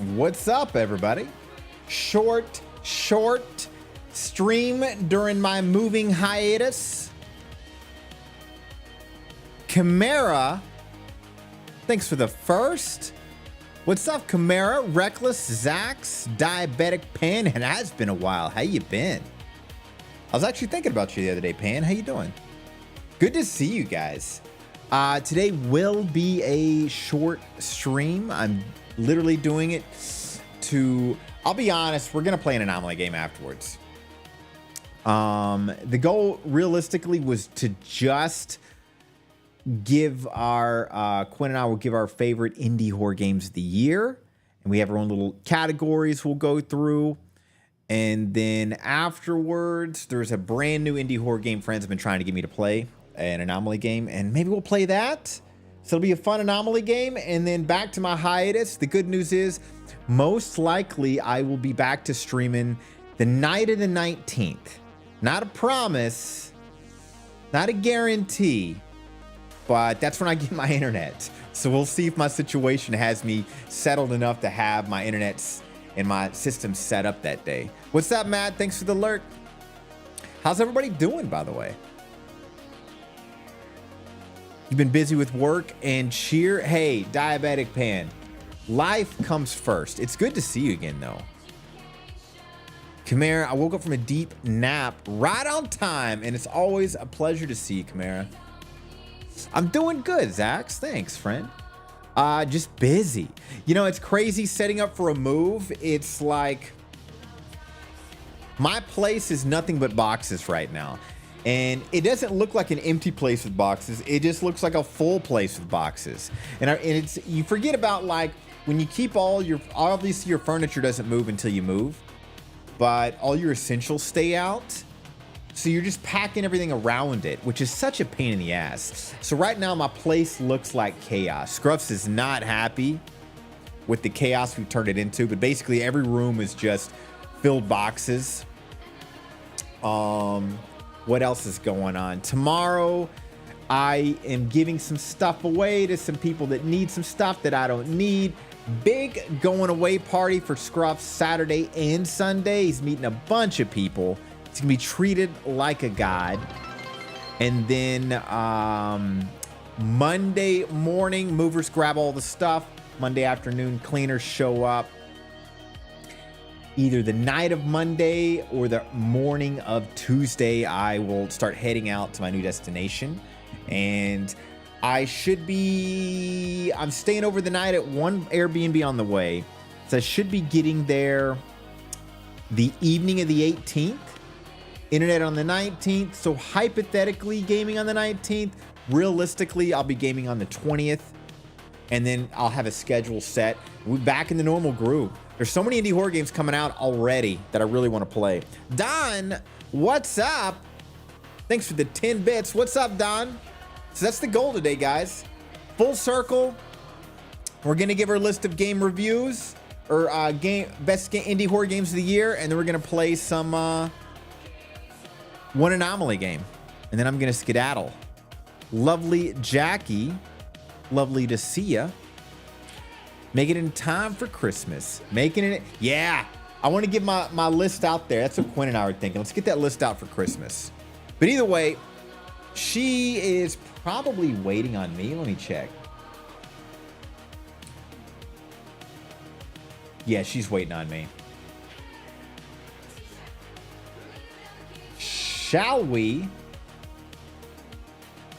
What's up, everybody? Short stream during my moving hiatus. Chimera, thanks for the first. What's up, Chimera? Reckless, Zax, Diabetic Pan, and it has been a while. How you been? I was actually thinking about you the other day, Pan. How you doing? Good to see you guys. Today will be a short stream. I'm literally doing it to, I'll be honest, we're going to play an Anomaly game afterwards. The goal realistically was to just give our, Quinn and I will give our favorite indie horror games of the year. And we have our own little categories we'll go through. And then afterwards, there's a brand new indie horror game friends have been trying to get me to play, an Anomaly game. And maybe we'll play that. So it'll be a fun Anomaly game. And then back to my hiatus. The good news is most likely I will be back to streaming the night of the 19th. Not a promise, not a guarantee, but that's when I get my internet. So we'll see if my situation has me settled enough to have my internet and my system set up that day. What's up, Matt? Thanks for the alert. How's everybody doing, by the way? You've been busy with work and cheer. Hey, Diabetic Pan, life comes first. It's good to see you again, though. Chimera, I woke up from a deep nap right on time, and it's always a pleasure to see you, Chimera. I'm doing good, Zax. Thanks, friend. Just busy. You know, it's crazy setting up for a move. It's like my place is nothing but boxes right now. And it doesn't look like an empty place with boxes. It just looks like a full place with boxes. And it's, you forget about, like, when you keep all your, obviously your furniture doesn't move until you move, but all your essentials stay out. So you're just packing everything around it, which is such a pain in the ass. So right now my place looks like chaos. Scruffs is not happy with the chaos we've turned it into, but basically every room is just filled boxes. What else is going on? Tomorrow, I am giving some stuff away to some people that need some stuff that I don't need. Big going away party for Scruff Saturday and Sunday. He's meeting a bunch of people. He's gonna be treated like a god. And then Monday morning, movers grab all the stuff. Monday afternoon, cleaners show up. Either the night of Monday or the morning of Tuesday, I will start heading out to my new destination. And I should be, I'm staying over the night at one Airbnb on the way. So I should be getting there the evening of the 18th. Internet on the 19th. So hypothetically gaming on the 19th. Realistically, I'll be gaming on the 20th. And then I'll have a schedule set. We're back in the normal groove. There's so many indie horror games coming out already that I really want to play. Don, what's up? Thanks for the 10 bits. What's up, Don? So that's the goal today, guys. Full circle. We're going to give our list of game reviews or best indie horror games of the year. And then we're going to play some one Anomaly game. And then I'm going to skedaddle. Lovely Jackie. Lovely to see ya. Making it in time for Christmas. Making it, yeah. I want to get my list out there. That's what Quinn and I were thinking. Let's get that list out for Christmas. But either way, she is probably waiting on me. Let me check. Yeah, she's waiting on me. Shall we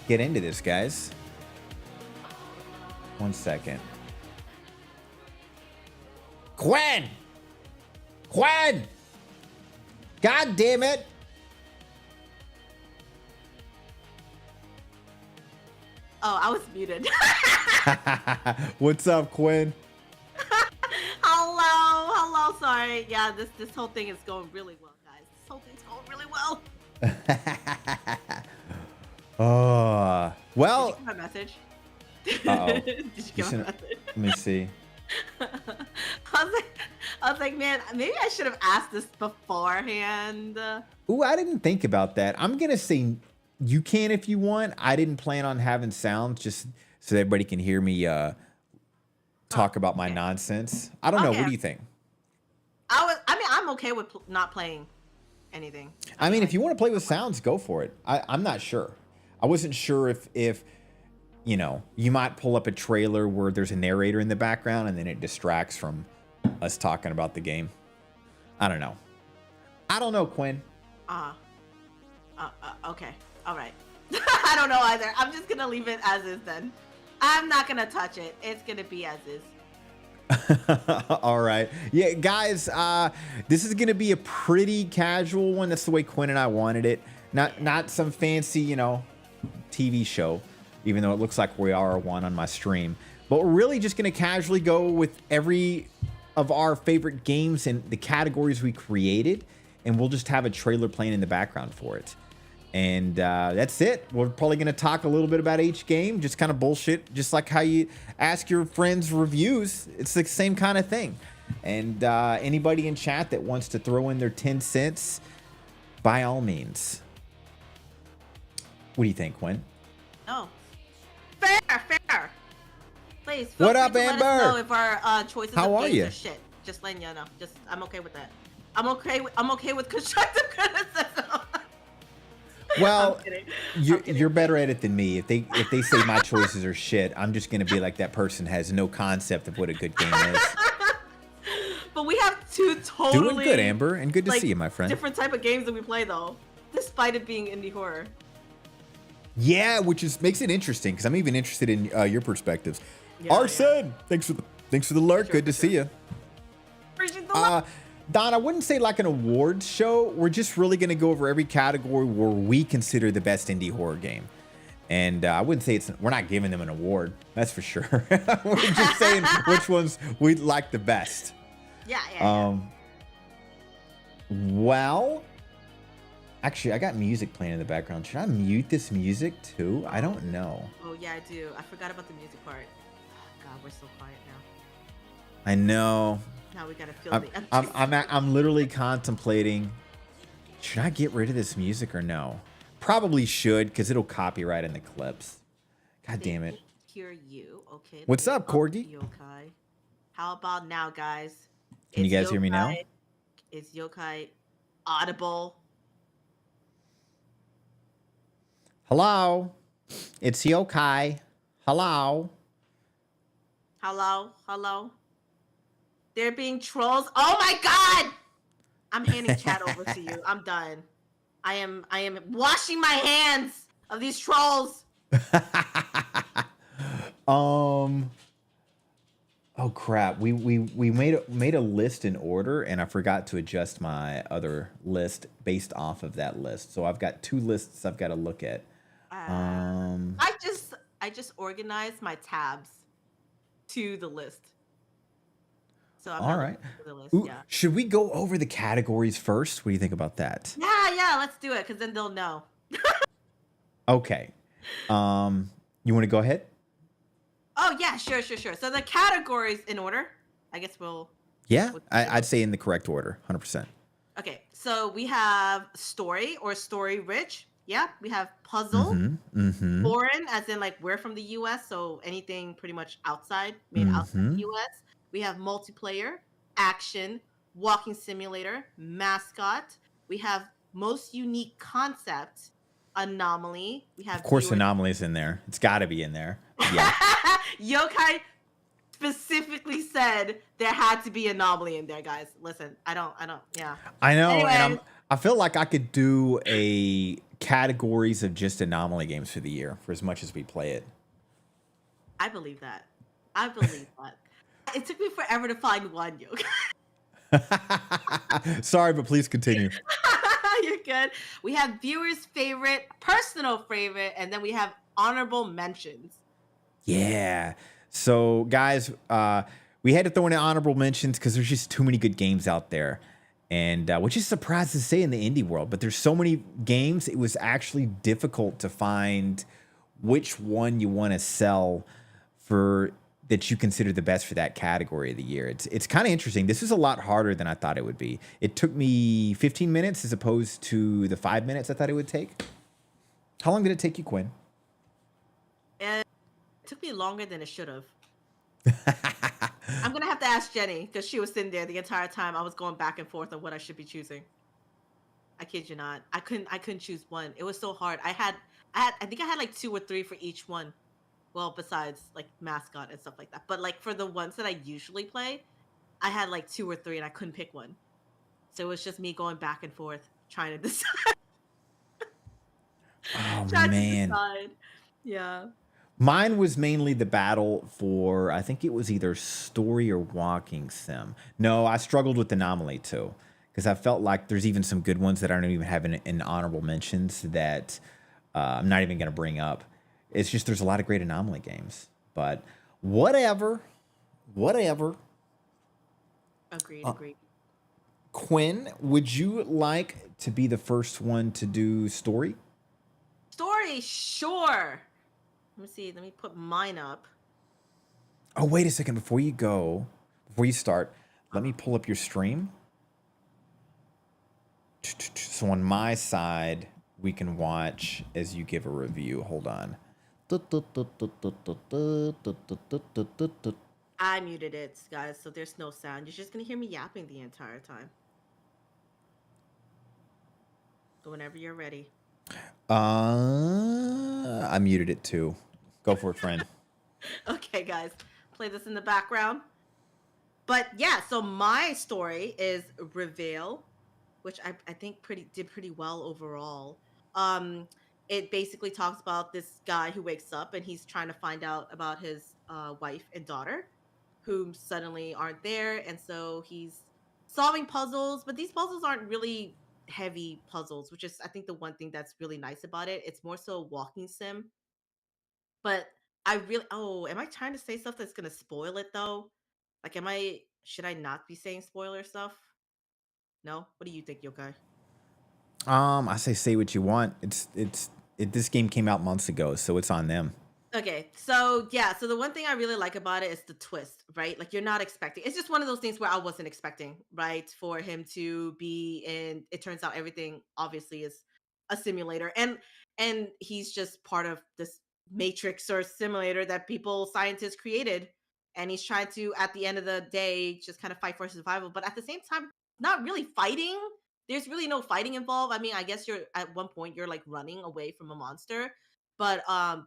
get into this, guys? 1 second. Quinn! Quinn! God damn it! Oh, I was muted. What's up, Quinn? Hello. Sorry. Yeah, this whole thing is going really well, guys. This whole thing's going really well. Well. Did you get my message? Uh-oh. Did you get my message? Let me see. I was like, man, maybe I should have asked this beforehand. Ooh, I didn't think about that. I'm gonna say you can if you want. I didn't plan on having sounds just so everybody can hear me talk about my okay. nonsense. I don't know. What Okay. do you think? I mean, I'm okay with not playing anything. I mean, if like, you want to play with sounds, go for it. I'm not sure. I wasn't sure if you know, you might pull up a trailer where there's a narrator in the background and then it distracts from us talking about the game. I don't know. I don't know, Quinn. Okay. All right. I don't know either. I'm just gonna leave it as is then. I'm not gonna touch it. It's gonna be as is. All right. Yeah, guys, this is going to be a pretty casual one. That's the way Quinn and I wanted it. Not some fancy, you know, TV show, even though it looks like we are one on my stream. But we're really just going to casually go with every of our favorite games and the categories we created, and we'll just have a trailer playing in the background for it. And that's it. We're probably going to talk a little bit about each game, just kind of bullshit, just like how you ask your friends reviews. It's the same kind of thing. And anybody in chat that wants to throw in their 10 cents, by all means. What do you think, Quinn? Oh, fair. Please. Feel What free up, to let us Amber? know if our choices How of are games you? are shit. Just letting you know. Just I'm okay with that. I'm okay with constructive criticism. Well, I'm kidding. you're better at it than me. If they say my choices are shit, I'm just gonna be like, that person has no concept of what a good game is. But we have two totally Doing good, Amber, and good to like, see you, my friend. different type of games that we play though, despite it being indie horror. Yeah, which makes it interesting because I'm even interested in your perspectives. Yeah, Arsen, thanks for the lurk. Sure, Good to for see sure. you. Appreciate the love. Don, I wouldn't say like an awards show. We're just really going to go over every category where we consider the best indie horror game. And I wouldn't say we're not giving them an award. That's for sure. We're just saying which ones we like the best. Yeah. Well, actually, I got music playing in the background. Should I mute this music too? I don't know. Oh yeah, I do. I forgot about the music part. Oh, God, we're so quiet now. I know. Now we gotta feel the empty. I'm literally contemplating, should I get rid of this music or no? Probably should, because it'll copyright in the clips. God damn it. Hear you, okay? What's up, Corgi? Yokai. How about now, guys? Can you guys hear me now? Is Yokai audible? Hello? It's Yokai. Hello? Hello? They're being trolls. Oh my God! I'm handing chat over to you. I'm done. I am washing my hands of these trolls. Oh crap. We made a list in order, and I forgot to adjust my other list based off of that list. So I've got two lists I've got to look at. I just organized my tabs to the list. So I'm all right. the list. Ooh, Yeah. should we go over the categories first? What do you think about that? Yeah, let's do it, because then they'll know. Okay. You want to go ahead? Oh yeah, sure. So the categories in order. I guess we'll. Yeah, I'd say in the correct order, 100%. Okay, so we have story or story rich. Yeah, we have puzzle. Foreign, as in like we're from the U.S., so anything pretty much outside, made outside the U.S. We have multiplayer, action, walking simulator, mascot. We have most unique concept, anomaly. We have Of course, Anomaly's in there. It's got to be in there. Yeah. Yokai specifically said there had to be anomaly in there, guys. Listen, I don't. Yeah. I know, Anyway. and I feel like I could do a categories of just Anomaly games for the year for as much as we play it. I believe that. It took me forever to find one, Yokai. Sorry, but please continue. You're good. We have viewers' favorite, personal favorite, and then we have honorable mentions. Yeah. So, guys, we had to throw in honorable mentions because there's just too many good games out there. And which is surprised to say in the indie world, but there's so many games, it was actually difficult to find which one you want to sell for that you consider the best for that category of the year. It's kind of interesting. This is a lot harder than I thought it would be. It took me 15 minutes as opposed to the 5 minutes I thought it would take. How long did it take you, Quinn? It took me longer than it should have. I'm gonna have to ask Jenny because she was sitting there the entire time. I was going back and forth on what I should be choosing. I kid you not. I couldn't choose one. It was so hard. I think I had like two or three for each one. Well, besides like mascot and stuff like that. But like for the ones that I usually play, I had like two or three and I couldn't pick one. So it was just me going back and forth trying to decide. Oh Trying to man. decide. Yeah. Mine was mainly the battle for, I think it was either story or walking sim. No, I struggled with Anomaly too, because I felt like there's even some good ones that I don't even have in honorable mentions that I'm not even going to bring up. It's just there's a lot of great Anomaly games. But whatever, whatever. Agreed, Uh, agreed. Quinn, would you like to be the first one to do story? Story, sure. Let me see. Let me put mine up. Oh, wait a second. Before you start, let me pull up your stream. So on my side, we can watch as you give a review. Hold on. I muted it, guys, so there's no sound. You're just gonna hear me yapping the entire time. So whenever you're ready. I muted it too. Go for it, friend. Okay, guys, play this in the background. But yeah, so my story is Reveal, which I think did pretty well overall. It basically talks about this guy who wakes up and he's trying to find out about his wife and daughter, who suddenly aren't there, and so he's solving puzzles. But these puzzles aren't really heavy puzzles, which is I think the one thing that's really nice about it. It's more so a walking sim. But I really am I trying to say stuff that's gonna spoil it though? Like, should I not be saying spoiler stuff? No? What do you think, Yokai? I say what you want. This game came out months ago, so it's on them. Okay, so yeah, so the one thing I really like about it is the twist, right? Like you're not expecting. It's just one of those things where I wasn't expecting, right? For him to be in it turns out everything obviously is a simulator and he's just part of this matrix or simulator that people scientists created and he's trying to at the end of the day just kind of fight for survival, but at the same time not really fighting. There's really no fighting involved. I mean, I guess you're at one point you're like running away from a monster, but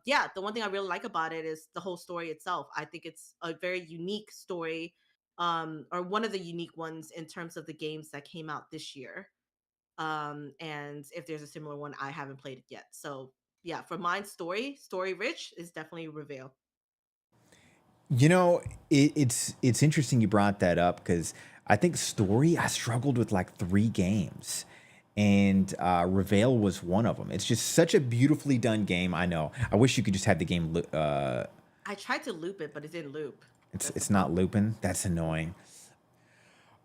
yeah, the one thing I really like about it is the whole story itself. I think it's a very unique story, or one of the unique ones in terms of the games that came out this year. And if there's a similar one, I haven't played it yet. So yeah, for mine, story rich is definitely Reveal. You know, it's interesting you brought that up because I think story I struggled with like 3 games, and Reveal was one of them. It's just such a beautifully done game. I know. I wish you could just have the game. I tried to loop it, but it didn't loop. That's the It's not problem. looping. That's annoying.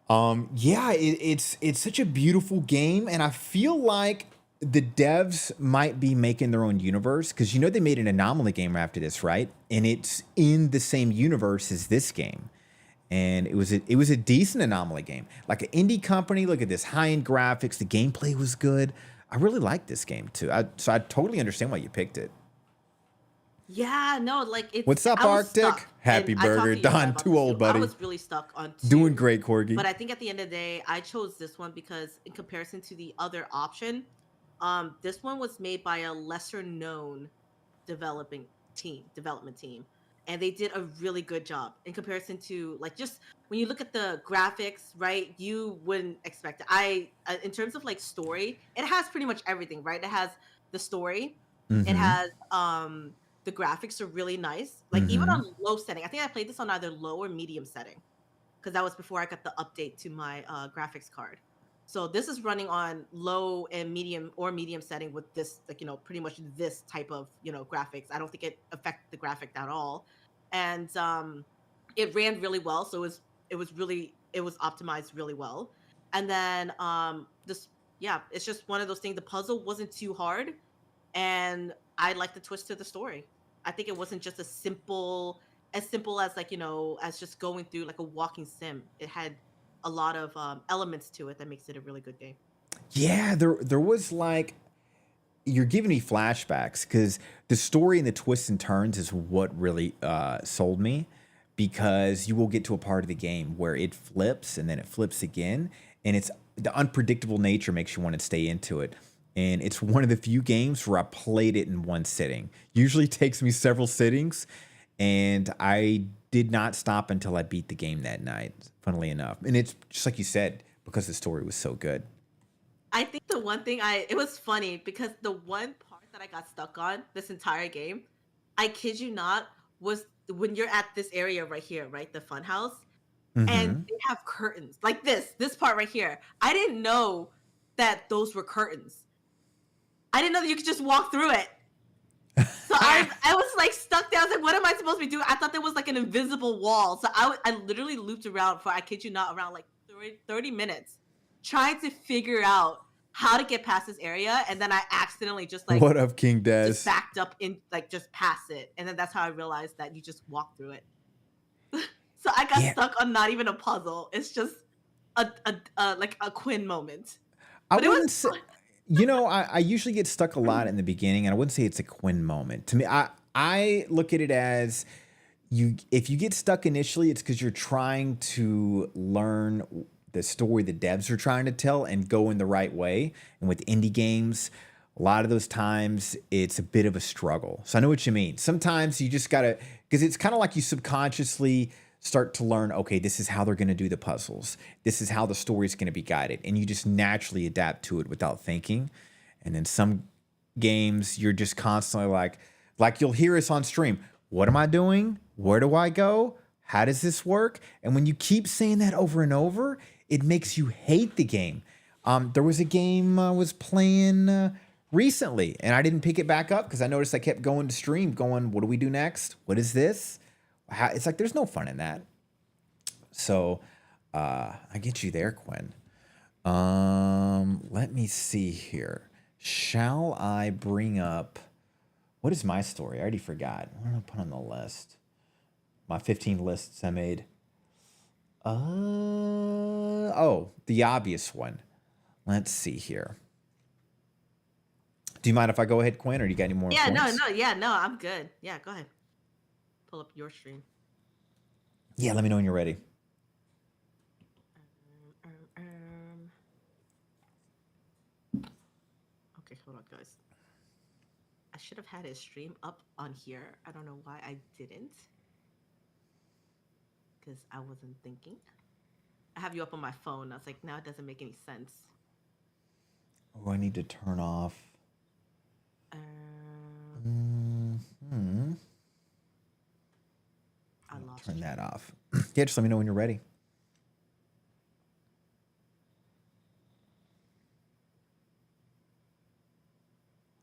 Yeah, it's such a beautiful game, and I feel like the devs might be making their own universe because you know they made an Anomaly game after this, right? And it's in the same universe as this game, and it was a decent Anomaly game, like an indie company. Look at this high end graphics. The gameplay was good. I really like this game too. So I totally understand why you picked it. Yeah, no, like What's up, I was Arctic? stuck, and Happy I talked burger. to Yokai Don, about too this old, too. I buddy. was really stuck on Doing two, great, Corgi. but I think at the end of the day, I chose this one because in comparison to the other option, this one was made by a lesser known development team, and they did a really good job in comparison to like just when you look at the graphics, right? You wouldn't expect it. In terms of like story, it has pretty much everything, right? It has the story, it Mm-hmm. has the graphics are really nice. Like even Mm-hmm. on low setting, I think I played this on either low or medium setting because that was before I got the update to my graphics card. So this is running on low and medium setting with this, like, pretty much this type of, graphics. I don't think it affected the graphic at all. And it ran really well. So it was optimized really well. And then yeah, it's just one of those things. The puzzle wasn't too hard, and I like the twist to the story. I think it wasn't just as simple as like as just going through like a walking sim. It had a lot of elements to it that makes it a really good game. Yeah, there was like you're giving me flashbacks because the story and the twists and turns is what really sold me because you will get to a part of the game where it flips and then it flips again, and it's the unpredictable nature makes you want to stay into it. And it's one of the few games where I played it in one sitting. Usually takes me several sittings, and I did not stop until I beat the game that night, funnily enough. And it's just like you said, because the story was so good. I think the one thing it was funny because the one part that I got stuck on this entire game, I kid you not, was when you're at this area right here, right? The fun house. And Mm-hmm. they have curtains like this part right here. I didn't know that those were curtains. I didn't know that you could just walk through it. So I was like stuck there. I was like, what am I supposed to be doing? I thought there was like an invisible wall. So I literally looped around for, I kid you not, around like 30 minutes trying to figure out how to get past this area. And then I accidentally just like What up, King just Des? backed up in like just past it. And then that's how I realized that you just walk through it. So I got Yeah, stuck on not even a puzzle. It's just a like a Quinn moment. I But it was wouldn't say, you know, I usually get stuck a lot in the beginning, and I wouldn't say it's a Quinn moment. To me, I look at it as if you get stuck initially, it's because you're trying to learn the story the devs are trying to tell and go in the right way. And with indie games, a lot of those times it's a bit of a struggle. So I know what you mean. Sometimes you just gotta, because it's kind of like you subconsciously start to learn, okay, this is how they're gonna do the puzzles. This is how the story's gonna be guided. And you just naturally adapt to it without thinking. And then some games, you're just constantly like you'll hear us on stream. What am I doing? Where do I go? How does this work? And when you keep saying that over and over, it makes you hate the game. There was a game I was playing recently, and I didn't pick it back up because I noticed I kept going to stream, going, "What do we do next? What is this?" It's like there's no fun in that. So I get you there, Quinn. Let me see here. Shall I bring up what is my story? I already forgot. What did I put on the list? My 15 lists I made. Oh, the obvious one. Let's see here. Do you mind if I go ahead, Quinn, or do you got any more yeah, points? no, I'm good. Yeah, go ahead. Pull up your stream. Yeah, let me know when you're ready. Um, okay, hold on, guys. I should have had his stream up on here. I don't know why I didn't. Because I wasn't thinking. I have you up on my phone. I was like, now it doesn't make any sense. Oh, I need to turn off. I lost Turn you. that off. Yeah, just let me know when you're ready.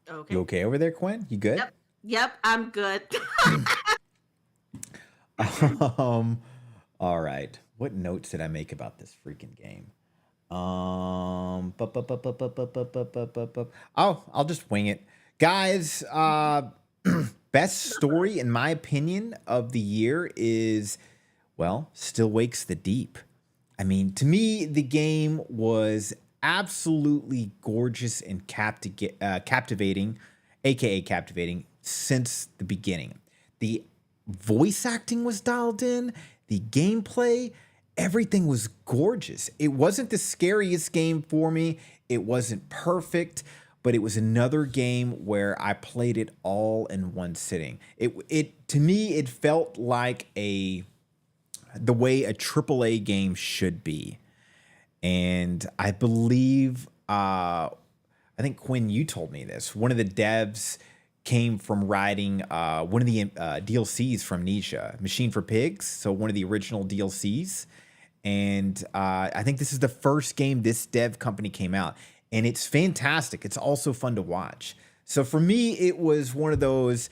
Okay. You okay over there, Quinn? You good? Yep, I'm good. All right. What notes did I make about this freaking game? Oh, I'll just wing it. Guys, best story in my opinion of the year is, well, Still Wakes the Deep. I mean, to me, the game was absolutely gorgeous and captivating, aka captivating, since the beginning. The voice acting was dialed in, the gameplay, everything was gorgeous. It wasn't the scariest game for me, it wasn't perfect, but it was another game where I played it all in one sitting. It to me, it felt like the way a AAA game should be. And I believe, I think Quinn, you told me this. One of the devs came from writing one of the DLCs from Nisha, Machine for Pigs. So one of the original DLCs. And I think this is the first game this dev company came out. And it's fantastic. It's also fun to watch. So for me, it was one of those,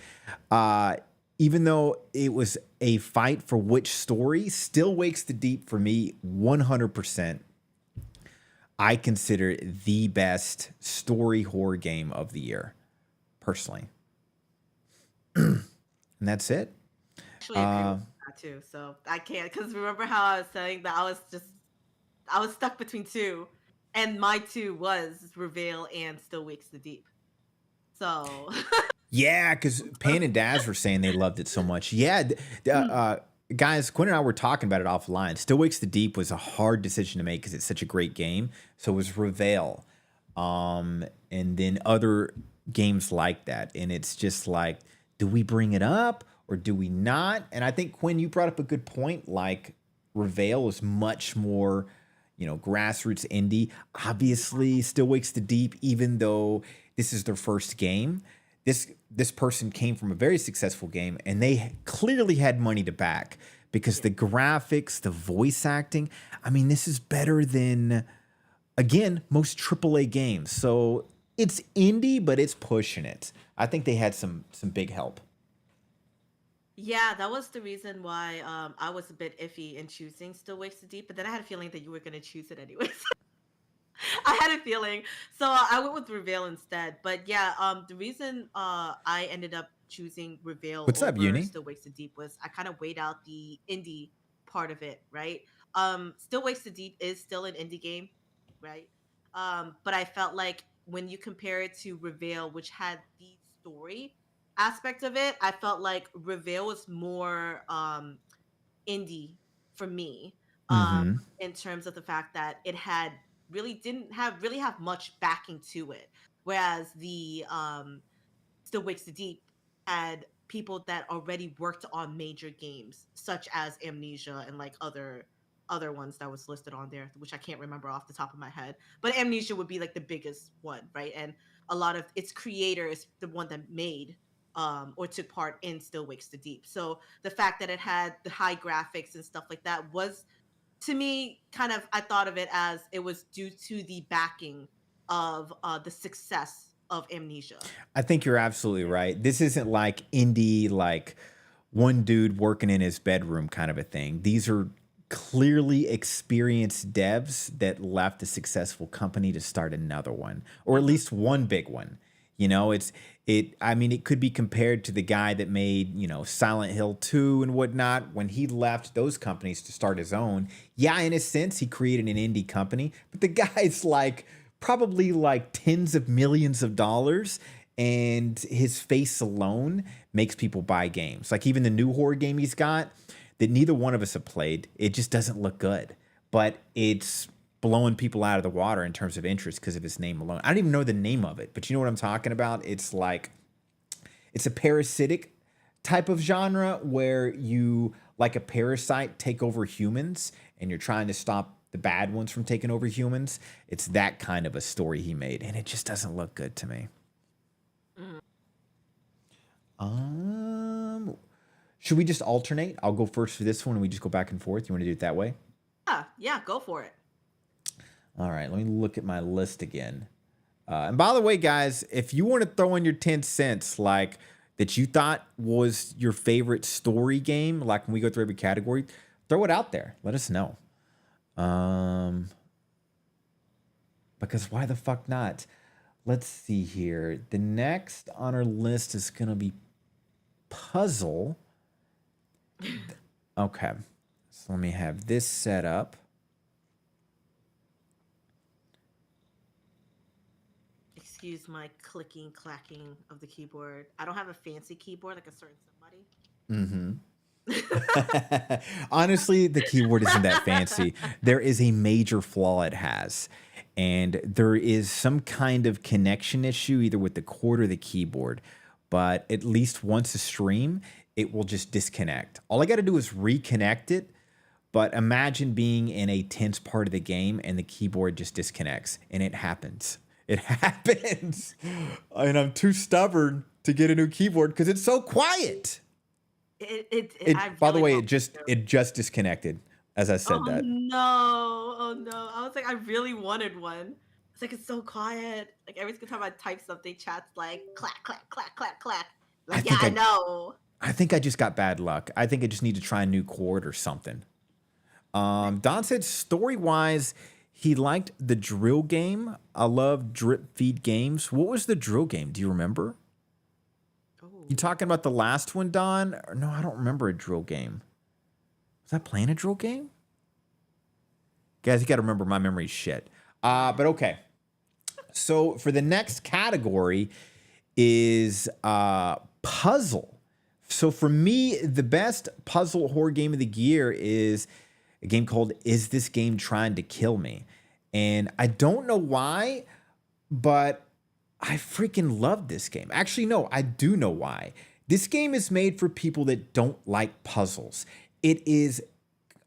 even though it was a fight for which story, Still Wakes the Deep for me, 100%. I consider the best story horror game of the year, personally. And that's it. Actually agree with that too. So I can't, because remember how I was saying that I was stuck between two, and my two was Reveal and Still Wakes the Deep. So Yeah, because Pan and Daz were saying they loved it so much. Yeah, guys, Quinn and I were talking about it offline. Still Wakes the Deep was a hard decision to make because it's such a great game. So it was Reveal, and then other games like that. And it's just like, do we bring it up or do we not? And I think Quinn, you brought up a good point. Like Reveal is much more, grassroots indie. Obviously, Still Wakes the Deep, even though this is their first game, this person came from a very successful game and they clearly had money to back because the graphics, the voice acting, I mean, this is better than, again, most AAA games. So it's indie, but it's pushing it. I think they had some big help. Yeah, that was the reason why I was a bit iffy in choosing Still Wakes the Deep, but then I had a feeling that you were going to choose it anyways. I had a feeling. So I went with Reveal instead. But yeah, the reason I ended up choosing Reveal What's up, over Uni? Still Wakes the Deep was I kind of weighed out the indie part of it, right? Still Wakes the Deep is still an indie game, right? But I felt like when you compare it to Reveal, which had the story aspect of it, I felt like Reveal was more indie for me, um, Mm-hmm. in terms of the fact that it had didn't have really have much backing to it, whereas the Still Wakes the Deep had people that already worked on major games such as Amnesia and like other ones that was listed on there, which I can't remember off the top of my head. But Amnesia would be like the biggest one, right? And a lot of its creator is the one that made or took part in Still Wakes the Deep. So the fact that it had the high graphics and stuff like that was, to me, kind of, I thought of it as it was due to the backing of the success of Amnesia. I think you're absolutely right. This isn't like indie, like one dude working in his bedroom kind of a thing. These are clearly experienced devs that left a successful company to start another one, or at Mhm. least one big one. I mean, it could be compared to the guy that made, Silent Hill 2 and whatnot. When he left those companies to start his own, yeah, in a sense, he created an indie company, but the guy's like probably like tens of millions of dollars, and his face alone makes people buy games. Like even the new horror game he's got that neither one of us have played, it just doesn't look good, but it's blowing people out of the water in terms of interest because of his name alone. I don't even know the name of it, but you know what I'm talking about? It's like it's a parasitic type of genre where you, like a parasite, take over humans and you're trying to stop the bad ones from taking over humans. It's that kind of a story he made, and it just doesn't look good to me. Mhm. Um, should we just alternate? I'll go first for this one and we just go back and forth. You want to do it that way? Yeah, go for it. All right, let me look at my list again. And by the way, guys, if you want to throw in your 10 cents, like that you thought was your favorite story game, like when we go through every category, throw it out there. Let us know. Because why the fuck not? Let's see here. The next on our list is going to be puzzle. Okay. So let me have this set up. Excuse my clicking, clacking of the keyboard. I don't have a fancy keyboard like a certain somebody. Mm-hmm. Honestly, the keyboard isn't that fancy. There is a major flaw it has. And there is some kind of connection issue either with the cord or the keyboard. But at least once a stream, it will just disconnect. All I got to do is reconnect it. But imagine being in a tense part of the game and the keyboard just disconnects. And it happens. It happens. And I'm too stubborn to get a new keyboard because it's so quiet. I By the really way, hope so. it just disconnected as I said Oh that. no! Oh no! I was like, I really wanted one. It's like it's so quiet. Like every single time I type something, chat's like clack, clack, clack, clack, clack. I Like, yeah, think I I know. I think I just got bad luck. I think I just need to try a new chord or something. Don said story wise, he liked the drill game. I love drip feed games. What was the drill game? Do you remember? Oh, You talking about the last one, Don? Or no, I don't remember a drill game. Was I playing a drill game? Guys, you got to remember my memory's shit. But okay. So for the next category is puzzle. So for me, the best puzzle horror game of the year is a game called Is This Game Trying to Kill Me? And I don't know why, but I freaking love this game. Actually, no, I do know why. This game is made for people that don't like puzzles. It is,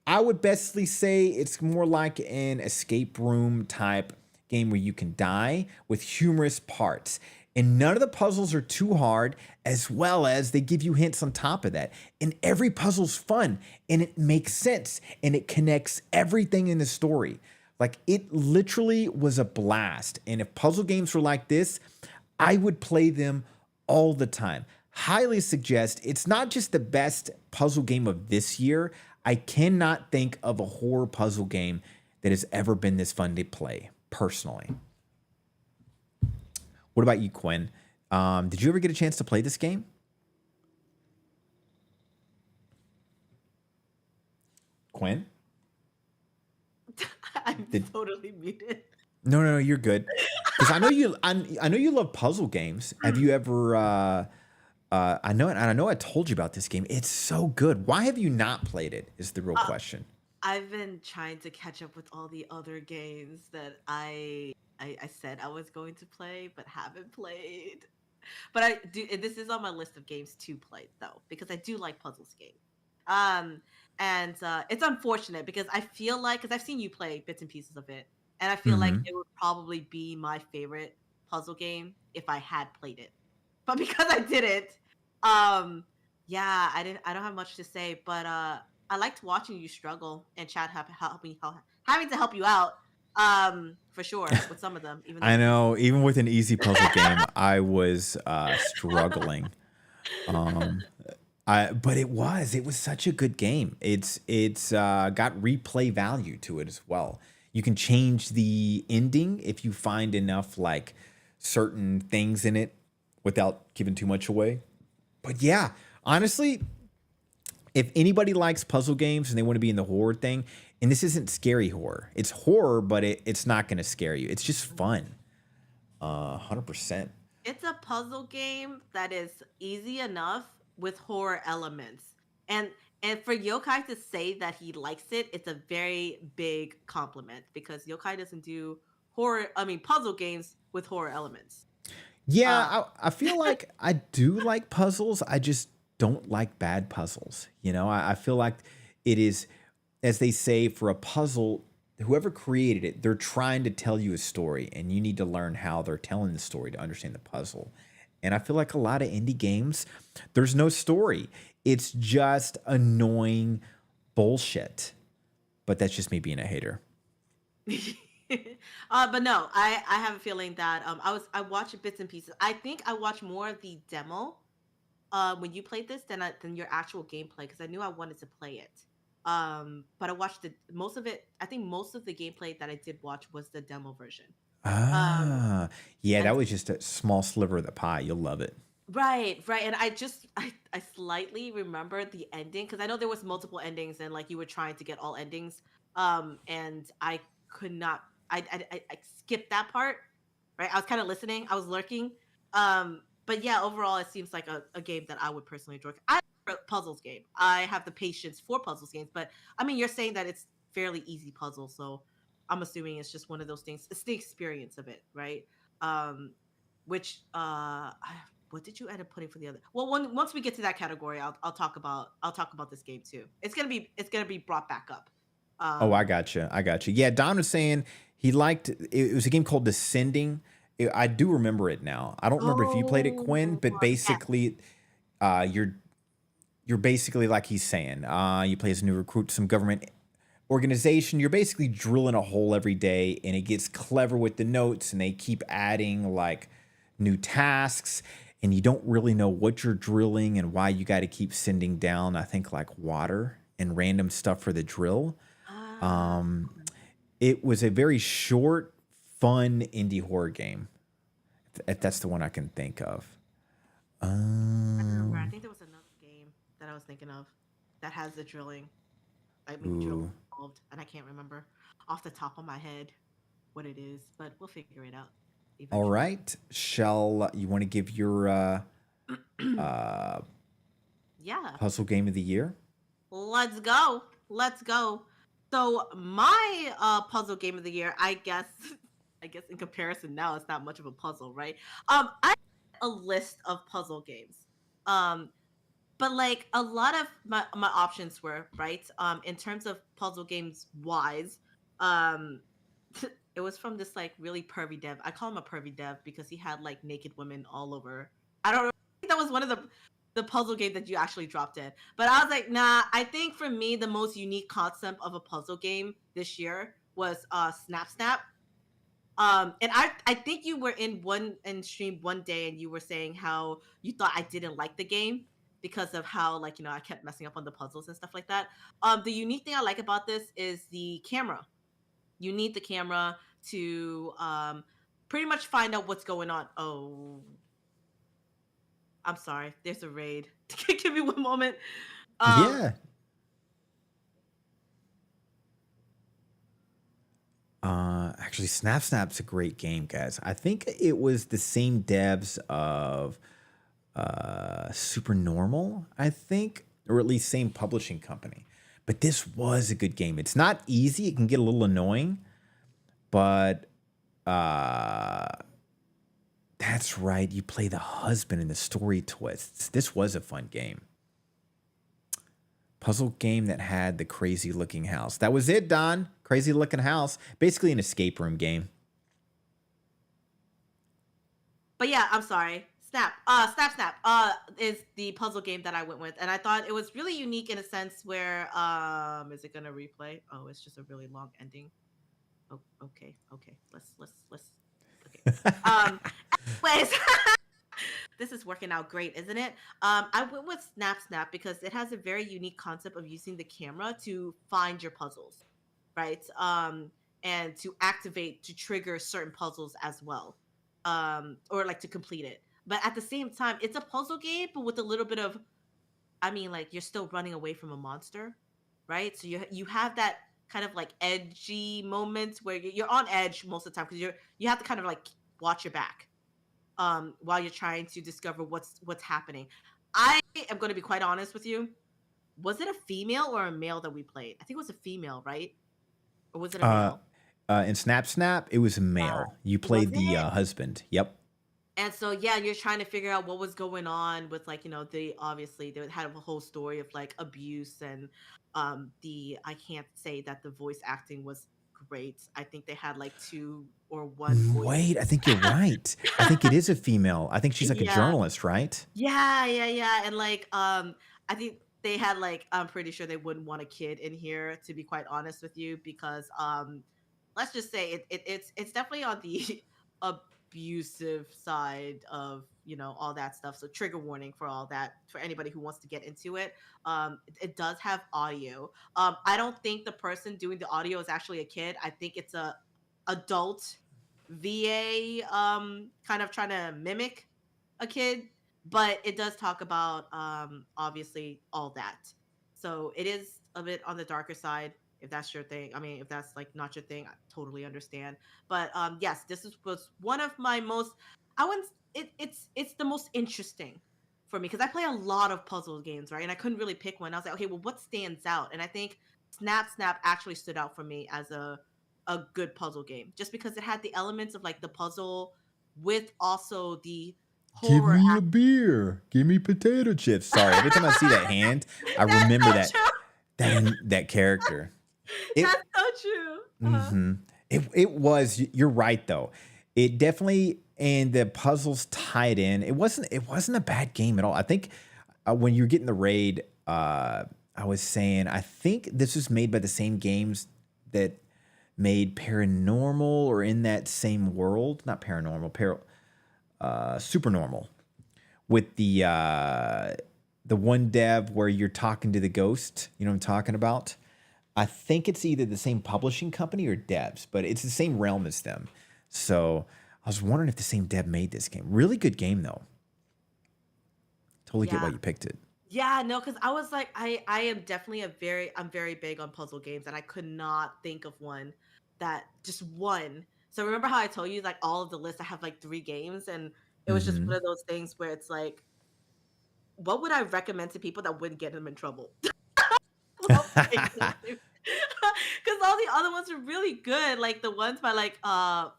I would bestly say it's more like an escape room type game where you can die with humorous parts. And none of the puzzles are too hard, as well as they give you hints on top of that. And every puzzle's fun and it makes sense and it connects everything in the story. Like it literally was a blast. And if puzzle games were like this, I would play them all the time. Highly suggest it's not just the best puzzle game of this year. I cannot think of a horror puzzle game that has ever been this fun to play, personally. What about you, Quinn? Did you ever get a chance to play this game? Quinn? I'm Did, totally muted. no, you're good. Because I know you love puzzle games. Have you ever? I know I told you about this game. It's so good. Why have you not played it? Is the real Uh, question. I've been trying to catch up with all the other games that I said I was going to play but haven't played. But I do. This is on my list of games to play though because I do like puzzles games. Um, and it's unfortunate because I feel like because I've seen you play bits and pieces of it, and I feel like Hmm. it would probably be my favorite puzzle game if I had played it. But because I didn't, um, yeah, I didn't. I don't have much to say, but I liked watching you struggle and chat having to help you out, for sure with some of them, even though I it's easy. know. Even with an easy puzzle game, I was struggling. Um, but it was such a good game. It's got replay value to it as well. You can change the ending if you find enough like certain things in it without giving too much away. But yeah, honestly, if anybody likes puzzle games and they want to be in the horror thing, and this isn't scary horror, it's horror, but it's not going to scare you. It's just fun. 100%. It's a puzzle game that is easy enough with horror elements. And and for Yokai to say that he likes it, it's a very big compliment because Yokai doesn't do puzzle games with horror elements. Yeah, Uh I feel like I do like puzzles. I just don't like bad puzzles. I feel like it is, as they say, for a puzzle, whoever created it, they're trying to tell you a story, and you need to learn how they're telling the story to understand the puzzle. And I feel like a lot of indie games, there's no story. It's just annoying bullshit. But that's just me being a hater. but no, I have a feeling that I watched bits and pieces. I think I watched more of the demo when you played this than your actual gameplay because I knew I wanted to play it. But I watched the most of it. I think most of the gameplay that I did watch was the demo version. Um, Ah, yeah, and that was just a small sliver of the pie. You'll love it. right, right, and I slightly remember the ending because I know there was multiple endings and like you were trying to get all endings. And I could not. I skipped that part. Right, I was kind of listening. I was lurking. But yeah, overall, it seems like a game that I would personally enjoy. I like a puzzles game. I have the patience for puzzles games, but I mean, you're saying that it's fairly easy puzzle, so I'm assuming it's just one of those things. It's the experience of it, right? Um, which what did you end up putting for the other? Well, once we get to that category, I'll talk about this game too. It's gonna be brought back up. Oh, I Um, gotcha. I gotcha. Yeah, Don was saying he liked it was a game called Descending. I do remember it now. I don't remember if you played it, Quinn, oh but yes, basically, you're basically like he's saying. You play as a new recruit to some government organization. You're basically drilling a hole every day, and it gets clever with the notes, and they keep adding like new tasks, and you don't really know what you're drilling and why you got to keep sending down. I think like water and random stuff for the drill. ah, Um, it was a very short, fun indie horror game. If that's the one I can think of. I remember. I Um, think there was another game that I was thinking of that has the drilling. I mean, drilling ooh. involved, and I can't remember off the top of my head what it is, but we'll figure it out All eventually. right. Shall you want to give your uh Yeah. Puzzle game of the year? Let's go. Let's go. So my puzzle game of the year, I guess I guess in comparison now it's not much of a puzzle, right? I have a list of puzzle games. Um but like a lot of my options were, right? In terms of puzzle games wise, um it was from this like really pervy dev. I call him a pervy dev because he had like naked women all over. I don't know. I think that was one of the puzzle game that you actually dropped in. But I was like, nah, I think for me the most unique concept of a puzzle game this year was Snap Snap. And I think you were in stream one day and you were saying how you thought I didn't like the game because of how like I kept messing up on the puzzles and stuff like that. The unique thing I like about this is the camera. You need the camera to pretty much find out what's going on. Oh, I'm sorry. There's a raid. Give me one moment. Um, Yeah. Actually, Snap Snap's a great game, guys. I think it was the same devs of Super Normal, I think, or at least same publishing company. But this was a good game. It's not easy. It can get a little annoying, but uh, that's right. You play the husband in the story twists. This was a fun game. Puzzle game that had the crazy looking house. That was it, Don. Crazy looking house. Basically an escape room game. but yeah, I'm sorry. Snap Snap is the puzzle game that I went with, and I thought it was really unique in a sense where is it gonna replay? Oh, it's just a really long ending. Oh, okay, okay. Let's. Okay. Um. Anyways, this is working out great, isn't it? I went with Snap Snap because it has a very unique concept of using the camera to find your puzzles, right? And to activate to trigger certain puzzles as well, or like to complete it. But at the same time, it's a puzzle game, but with a little bit of, I mean, like you're still running away from a monster, right? So you have that kind of like edgy moments where you're on edge most of the time because you have to kind of like watch your back while you're trying to discover what's happening. I am going to be quite honest with you. Was it a female or a male that we played? I think it was a female, right? Or was it a Uh, male? in Snap Snap, it was a male. You Was played the it? husband. Yep. And so yeah, you're trying to figure out what was going on with like they obviously they had a whole story of like abuse and the I can't say that the voice acting was great. I think they had like two or one voice. Wait, I think you're right. I think it is a female. I think she's like a Yeah. journalist, right? Yeah. And like I think they had like I'm pretty sure they wouldn't want a kid in here to be quite honest with you because let's just say it's definitely on the abusive side of all that stuff. So trigger warning for all that for anybody who wants to get into it. It does have audio. I don't think the person doing the audio is actually a kid. I think it's a adult VA kind of trying to mimic a kid, but it does talk about obviously all that. So it is a bit on the darker side if that's your thing. I mean, if that's like not your thing, I totally understand. But yes, was one of my most I wouldn't it's the most interesting for me because I play a lot of puzzle games, right? And I couldn't really pick one. I was like, okay, well, what stands out? And I think Snap Snap actually stood out for me as a good puzzle game just because it had the elements of like the puzzle with also the Give horror me a beer. Give me potato chips. Sorry, every time I see that hand, I That's remember so that true. that character. It That's so true. hmm it was. You're right though. It definitely and the puzzles tied in. It wasn't a bad game at all. I think when you're getting the raid, I was saying I think this was made by the same games that made Paranormal or in that same world. Not Paranormal, Supernormal with the one dev where you're talking to the ghost. You know what I'm talking about? I think it's either the same publishing company or devs, but it's the same realm as them. So I was wondering if the same dev made this game. Really good game though. Totally get why Yeah. you picked it. Yeah, no, because I was like, I am definitely I'm very big on puzzle games, and I could not think of one that just one. So remember how I told you like all of the lists I have like three games, and it was just one Mm-hmm. of those things where it's like what would I recommend to people that wouldn't get them in trouble? Well, because all the other ones are really good. Like the ones by like the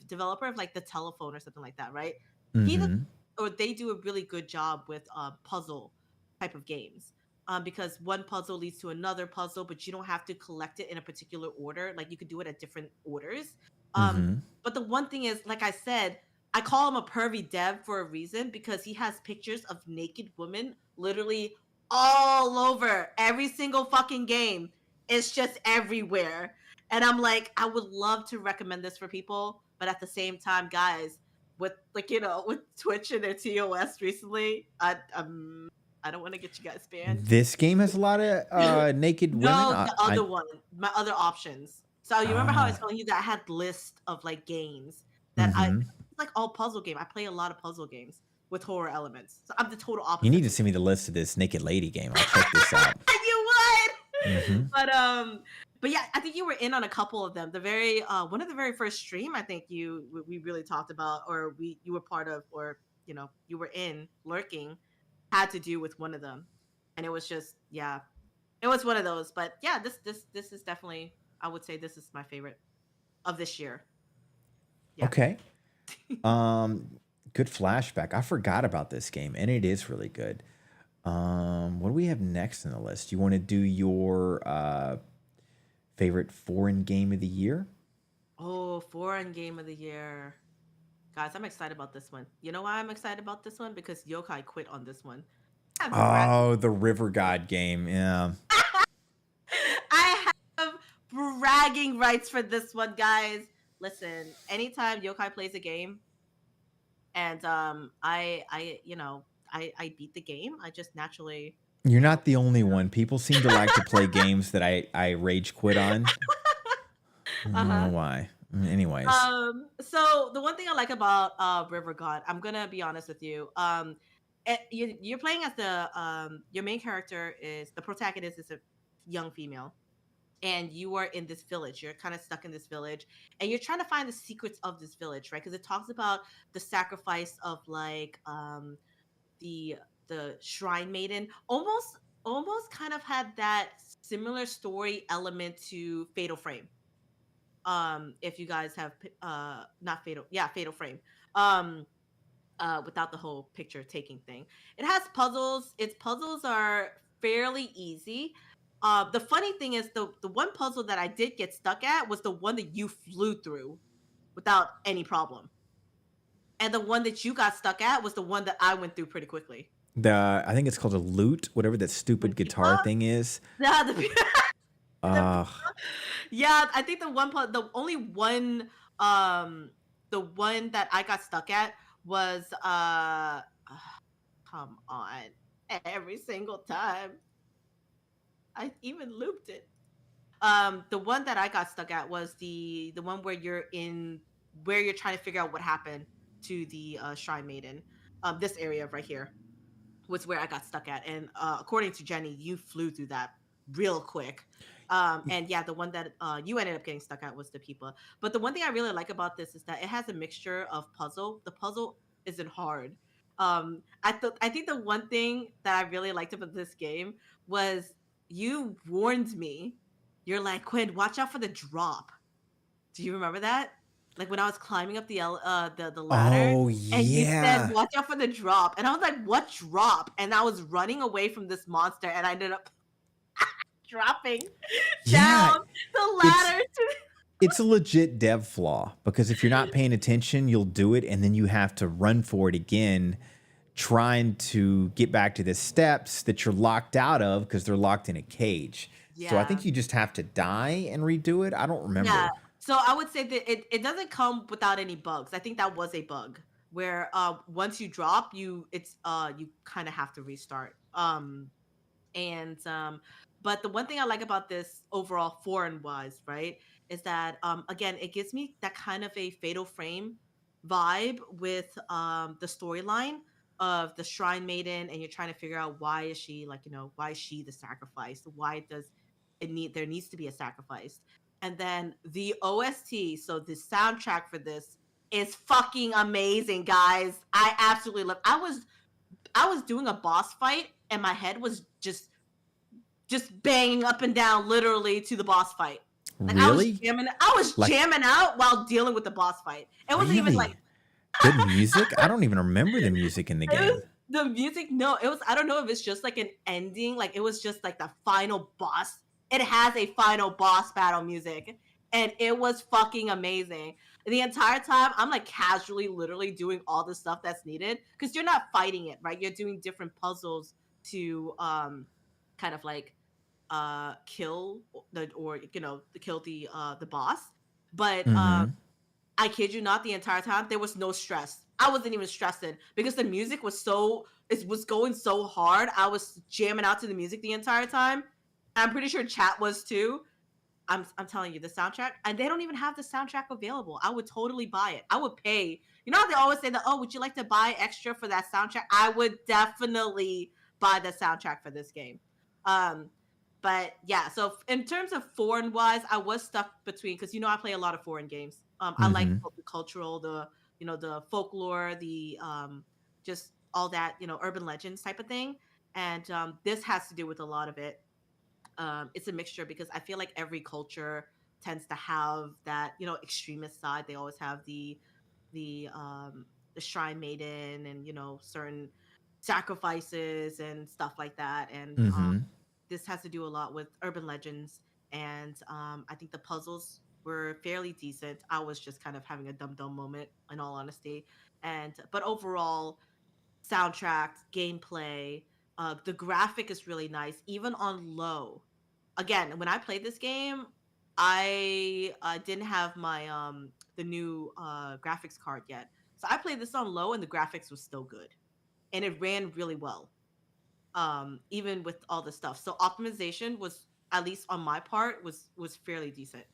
developer of like the telephone or something like that, right? He does, Mm-hmm. or they do a really good job with puzzle type of games. Because one puzzle leads to another puzzle, but you don't have to collect it in a particular order. Like you could do it at different orders. Um, Mm-hmm. but the one thing is, like I said, I call him a pervy dev for a reason because he has pictures of naked women literally all over every single fucking game. It's just everywhere. And I'm like, I would love to recommend this for people, but at the same time, guys, with like with Twitch and their TOS recently, I don't want to get you guys banned. This game has a lot of naked women. No, the other one, my other options. So you remember how I was telling you that I had list of like games that mm-hmm. it's like all puzzle game. I play a lot of puzzle games with horror elements. So I'm the total opposite. You need to send me the list of this naked lady game. I'll check this out. You would. Mm-hmm. But yeah, I think you were in on a couple of them. The very one of the very first stream I think we really talked about, or you were part of, or you were in lurking, had to do with one of them, and it was just it was one of those. But yeah, this is definitely, I would say this is my favorite of this year. Yeah. Okay. Good flashback. I forgot about this game, and it is really good. What do we have next on the list? You want to do your favorite foreign game of the year? Oh, foreign game of the year. Guys, I'm excited about this one. You know why I'm excited about this one? Because Yokai quit on this one. Oh, the River God game. Yeah. I have bragging rights for this one, guys. Listen, anytime Yokai plays a game and I beat the game, I just naturally. You're not the only one. People seem to like to play games that I rage quit on. I don't know why. Anyways. So the one thing I like about River God, I'm gonna be honest with you. You're playing as your main character is the protagonist is a young female, and you are in this village. You're kind of stuck in this village, and you're trying to find the secrets of this village, right? Because it talks about the sacrifice of like the shrine maiden. Almost kind of had that similar story element to Fatal Frame. If you guys have not Fatal Frame. Without the whole picture taking thing. It has puzzles. Its puzzles are fairly easy. The funny thing is the one puzzle that I did get stuck at was the one that you flew through without any problem. And the one that you got stuck at was the one that I went through pretty quickly. I think it's called a lute, whatever that stupid guitar thing is. Yeah, yeah, I think the only one the one that I got stuck at was come on, every single time I even looped it. The one that I got stuck at was the one where you're trying to figure out what happened to the shrine maiden. This area right here was where I got stuck at, and according to Jenny, you flew through that real quick. And yeah, the one that you ended up getting stuck at was the Peepa. But the one thing I really like about this is that it has a mixture of puzzle. The puzzle isn't hard. I think the one thing that I really liked about this game was you warned me. You're like, Quinn, watch out for the drop. Do you remember that? Like when I was climbing up the ladder, Oh, and you said, yeah. "Watch out for the drop," and I was like, "What drop?" And I was running away from this monster, and I ended up dropping Yeah. down the ladder. It's a legit dev flaw because if you're not paying attention, you'll do it and then you have to run for it again, trying to get back to the steps that you're locked out of because they're locked in a cage. So I think you just have to die and redo it. I don't remember. Yeah. So I would say that it doesn't come without any bugs. I think that was a bug where once you drop, you kind of have to restart. But the one thing I like about this overall foreign wise, right, is that again, it gives me that kind of a Fatal Frame vibe with the storyline of the shrine maiden, and you're trying to figure out why is she why is she the sacrifice? Why does there needs to be a sacrifice? And then the OST, so the soundtrack for this is fucking amazing, guys. I absolutely love. I was I was doing a boss fight and my head was just banging up and down literally to the boss fight. Like Really? I was Like, jamming out while dealing with the boss fight. It wasn't even like really? Good music? I don't even remember the music in the it was game. the music. No, it was. I don't know if it's just like an ending. Like it was just like the final boss. It has a final boss battle music, and it was fucking amazing. The entire time, I'm like casually, literally doing all the stuff that's needed because you're not fighting it, right? You're doing different puzzles to kind of like kill the or you know kill the boss. But Mm-hmm. I kid you not, the entire time there was no stress. I wasn't even stressing because the music was so it was going so hard. I was jamming out to the music the entire time. I'm pretty sure chat was too. I'm telling you, the soundtrack, and they don't even have the soundtrack available. I would totally buy it. I would pay. You know how they always say that, oh, would you like to buy extra for that soundtrack? I would definitely buy the soundtrack for this game. Um, but yeah, so in terms of foreign wise, I was stuck between because I play a lot of foreign games. I like Mm-hmm. the cultural, the folklore, the just all that urban legends type of thing, and this has to do with a lot of it. It's a mixture because I feel like every culture tends to have that extremist side. They always have the shrine maiden and certain sacrifices and stuff like that. And Mm-hmm. this has to do a lot with urban legends. And I think the puzzles were fairly decent. I was just kind of having a dumb dumb moment, in all honesty. And but overall, soundtrack, gameplay, the graphic is really nice, even on low. Again, when I played this game, I didn't have my the new graphics card yet, so I played this on low, and the graphics was still good, and it ran really well, even with all the stuff. So optimization was, at least on my part, was fairly decent,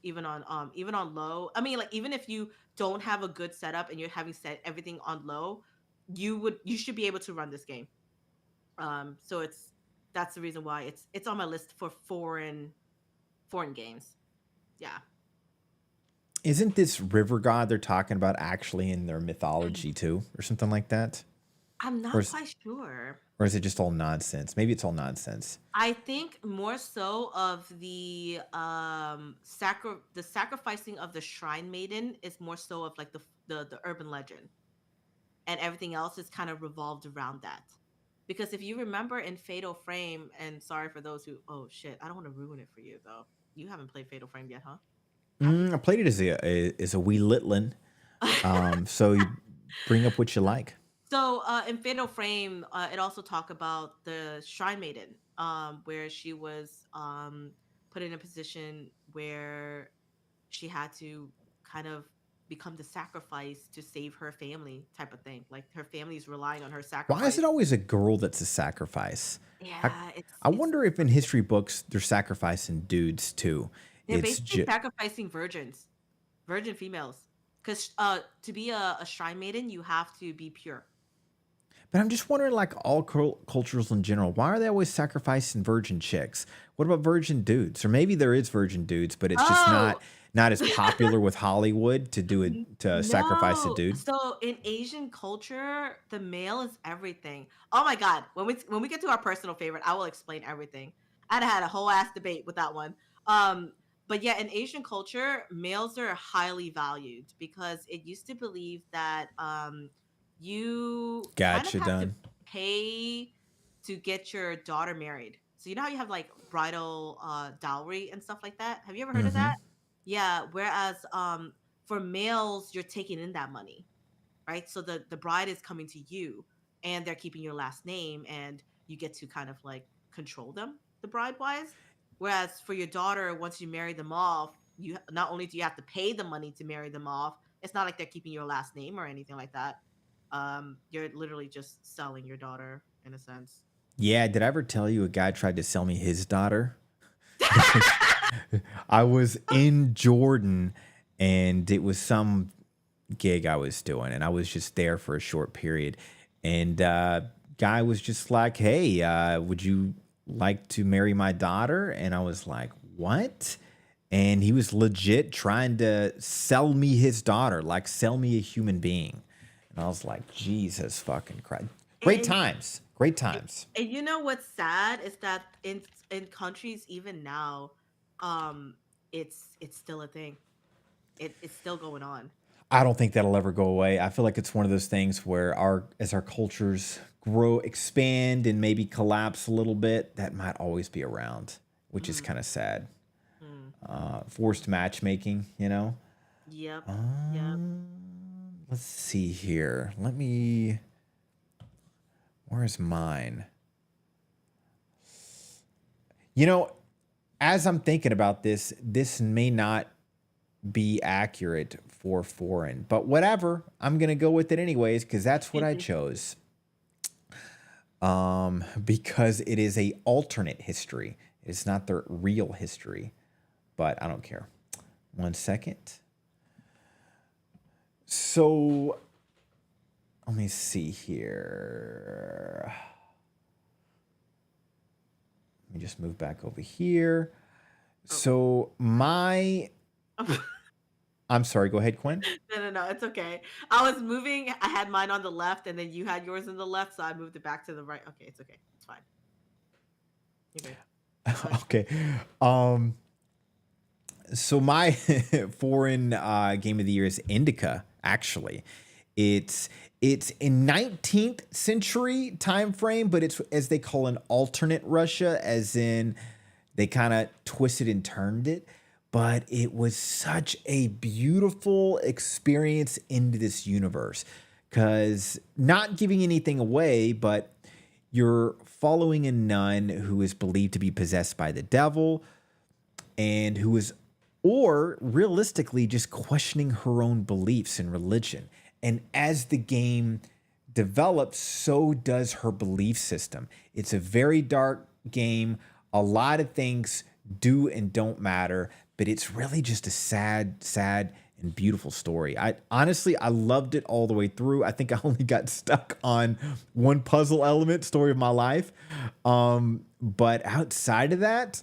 even on low. I mean, like even if you don't have a good setup and you're having set everything on low, you should be able to run this game. So that's the reason why it's on my list for foreign games. Yeah. Isn't this river god they're talking about actually in their mythology too, or something like that? I'm Or not is, quite sure. or is it just all nonsense? Maybe it's all nonsense. I think more so of the sacrificing of the shrine maiden is more so of like the urban legend, and everything else is kind of revolved around that. Because if you remember in Fatal Frame, and sorry for those who, oh shit, I don't want to ruin it for you though. You haven't played Fatal Frame yet, huh? Have you? I played it as a wee litlin. So you bring up what you like. So in Fatal Frame, it also talked about the Shrine Maiden, where she was put in a position where she had to kind of become the sacrifice to save her family, type of thing. Like her family's relying on her Why is sacrifice. it always a girl that's a sacrifice? I, Yeah, I it's wonder if in history books they're sacrificing dudes too. they're It's basically just, sacrificing virgin females, because to be a shrine maiden, you have to be pure. but I'm just wondering, like all cultures in general, why are they always sacrificing virgin chicks? What about virgin dudes? Or maybe there is virgin dudes, but it's just Oh, not as popular with Hollywood to do it to sacrifice a no. dude. So in Asian culture, the male is everything. Oh my God. When we get to our personal favorite, I will explain everything. I'd had a whole ass debate with that one. Um, but yeah, in Asian culture, males are highly valued because it used to believe that you kind of Gotcha, have to done. pay to get your daughter married. So you know how you have like bridal dowry and stuff like that? Have you ever heard of Mm-hmm. that? Yeah, whereas for males, you're taking in that money, right? So the bride is coming to you and they're keeping your last name and you get to kind of like control them, the bride wise. Whereas for your daughter, once you marry them off, you not only do you have to pay the money to marry them off, it's not like they're keeping your last name or anything like that. You're literally just selling your daughter in a sense. Yeah, did I ever tell you a guy tried to sell me his daughter? It was I was in Jordan and it was some gig I was doing and I was just there for a short period and guy was just like, "Hey, would you like to marry my daughter?" And I was like, "What?" And he was legit trying to sell me his daughter, like sell me a human being. And I was like, "Jesus fucking Christ." Great And times. Great and times. and you know what's sad is that in countries even now, um, it's still a thing. It's still going on. I don't think that'll ever go away. I feel like it's one of those things where as our cultures grow, expand, and maybe collapse a little bit, that might always be around, which is Mm, kind of sad. mm. Forced matchmaking, you know. Yep. Yep. Um, let's see here. Where's mine? You know, as I'm thinking about this, this may not be accurate for foreign, but whatever. I'm gonna go with it anyways because that's what I chose. Because it is a alternate history. It's not the real history, but I don't care. 1 second. So let me see here. Let me just move back over here. Oh. So I'm sorry, go ahead, Quinn. No, it's okay. I was moving. I had mine on the left, and then you had yours on the left, so I moved it back to the right. Okay, it's okay. It's fine. You're good. Okay. So my foreign game of the year is Indica, actually. It's in 19th century time frame, but it's as they call an alternate Russia, as in they kind of twisted and turned it. But it was such a beautiful experience into this universe. Because not giving anything away, but you're following a nun who is believed to be possessed by the devil and who is, or realistically, just questioning her own beliefs in religion. And as the game develops, so does her belief system. It's a very dark game. A lot of things do and don't matter, but it's really just a sad and beautiful story. I loved it all the way through. I think I only got stuck on one puzzle element, story of my life. But outside of that,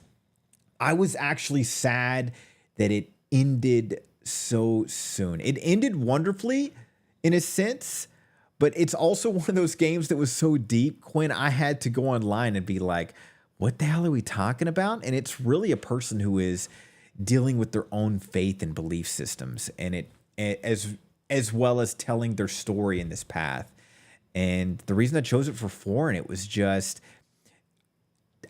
I was actually sad that it ended so soon. It ended wonderfully in a sense, but it's also one of those games that was so deep, Quinn, I had to go online and be like, what the hell are we talking about? And it's really a person who is dealing with their own faith and belief systems, and as well as telling their story in this path. And the reason I chose it for foreign, it was just,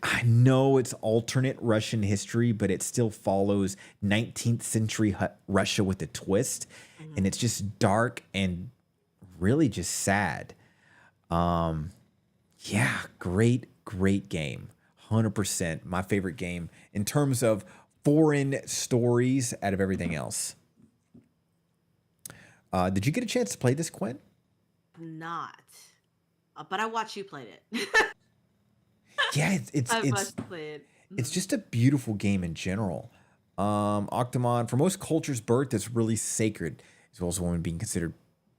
I know it's alternate Russian history, but it still follows 19th century Russia with a twist. And it's just dark and really just sad. Yeah, great game. 100% my favorite game in terms of foreign stories out of everything else. Did you get a chance to play this, Quinn? Not. But I watched you play it. Yeah, I watched you play it. it's just a beautiful game in general. Octomon, for most cultures, birth is really sacred, as well as a woman being considered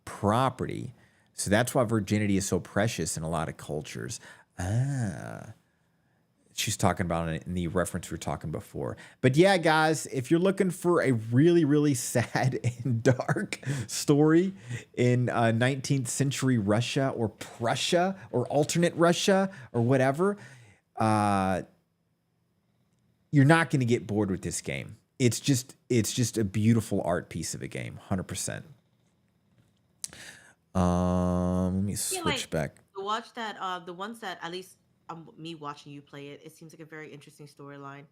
property. So that's why virginity is so precious in a lot of cultures. She's talking about it in the reference we were talking before. But yeah, guys, if you're looking for a really sad and dark story in 19th century Russia or Prussia or alternate Russia or whatever, you're not going to get bored with this game. It's just a beautiful art piece of a game, 100%. Let me switch back. To watch that, the ones that at least me watching you play it, it seems like a very interesting storyline.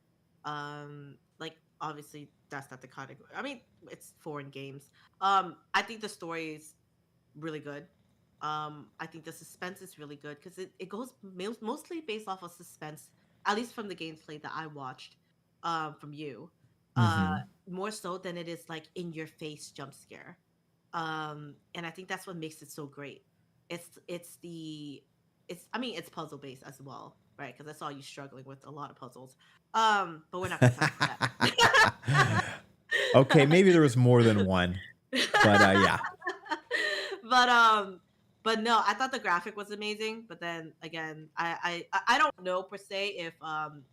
Like obviously that's not the category. I mean, it's foreign games. I think the story is really good. I think the suspense is really good because it goes mostly based off of suspense, at least from the gameplay that I watched, from you. More so than it is like in your face jump scare. And I think that's what makes it so great. I mean it's puzzle based as well, right? Because I saw you struggling with a lot of puzzles. But we're not gonna talk about that. Okay, maybe there was more than one, but yeah. But no, I thought the graphic was amazing. But then again, I don't know per se if I'm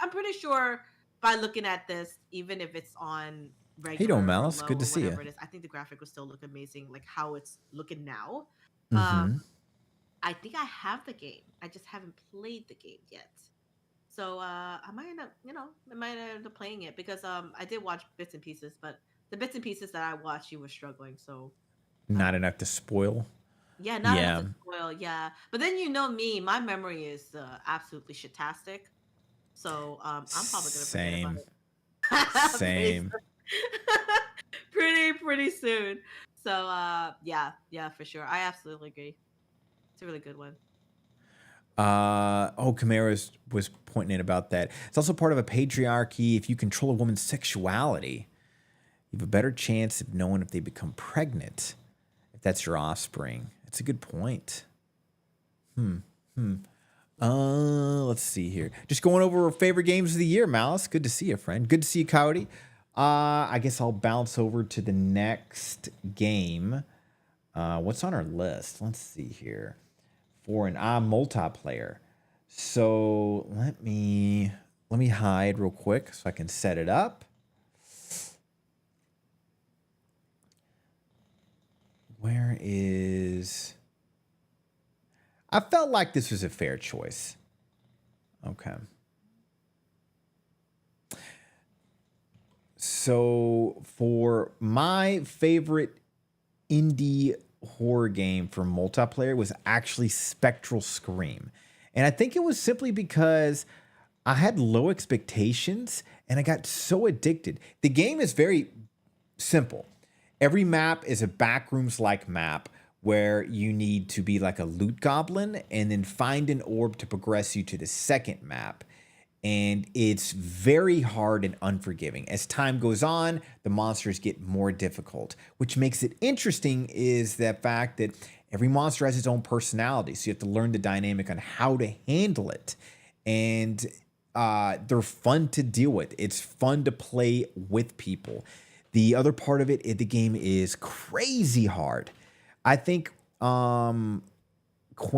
pretty sure by looking at this, even if it's on Hey, Don regular or Malice, low good to or see you. whatever it is, I think the graphic would still look amazing, like how it's looking now. Mm-hmm. I think I have the game. I just haven't played the game yet. So I might end up, I might end up playing it because I did watch bits and pieces, but the bits and pieces that I watched, you were struggling. So Not um, enough to spoil. yeah, not enough Yeah, to spoil. Yeah, but then you know me, my memory is absolutely shitastic. So I'm probably gonna forget about same, it pretty same. soon. Pretty soon. So yeah, yeah, for sure. I absolutely agree. It's a really good one. Kamara was pointing in about that. It's also part of a patriarchy. If you control a woman's sexuality, you have a better chance of knowing if they become pregnant, if that's your offspring. It's a good point. Let's see here. Just going over our favorite games of the year, Malice. Good to see you, friend. Good to see you, Coyote. I guess I'll bounce over to the next game. What's on our list? Let's see here. For an multiplayer. So let me hide real quick so I can set it up. Where is? I felt like this was a fair choice. Okay. So for my favorite indie horror game for multiplayer was actually Spectral Scream. And I think it was simply because I had low expectations and I got so addicted. The game is very simple. Every map is a backrooms like map where you need to be like a loot goblin and then find an orb to progress you to the second map. And it's very hard and unforgiving. As time goes on, the monsters get more difficult. Which makes it interesting is the fact that every monster has its own personality. So you have to learn the dynamic on how to handle it. And they're fun to deal with. It's fun to play with people. The other part of it, the game is crazy hard. I think Quinn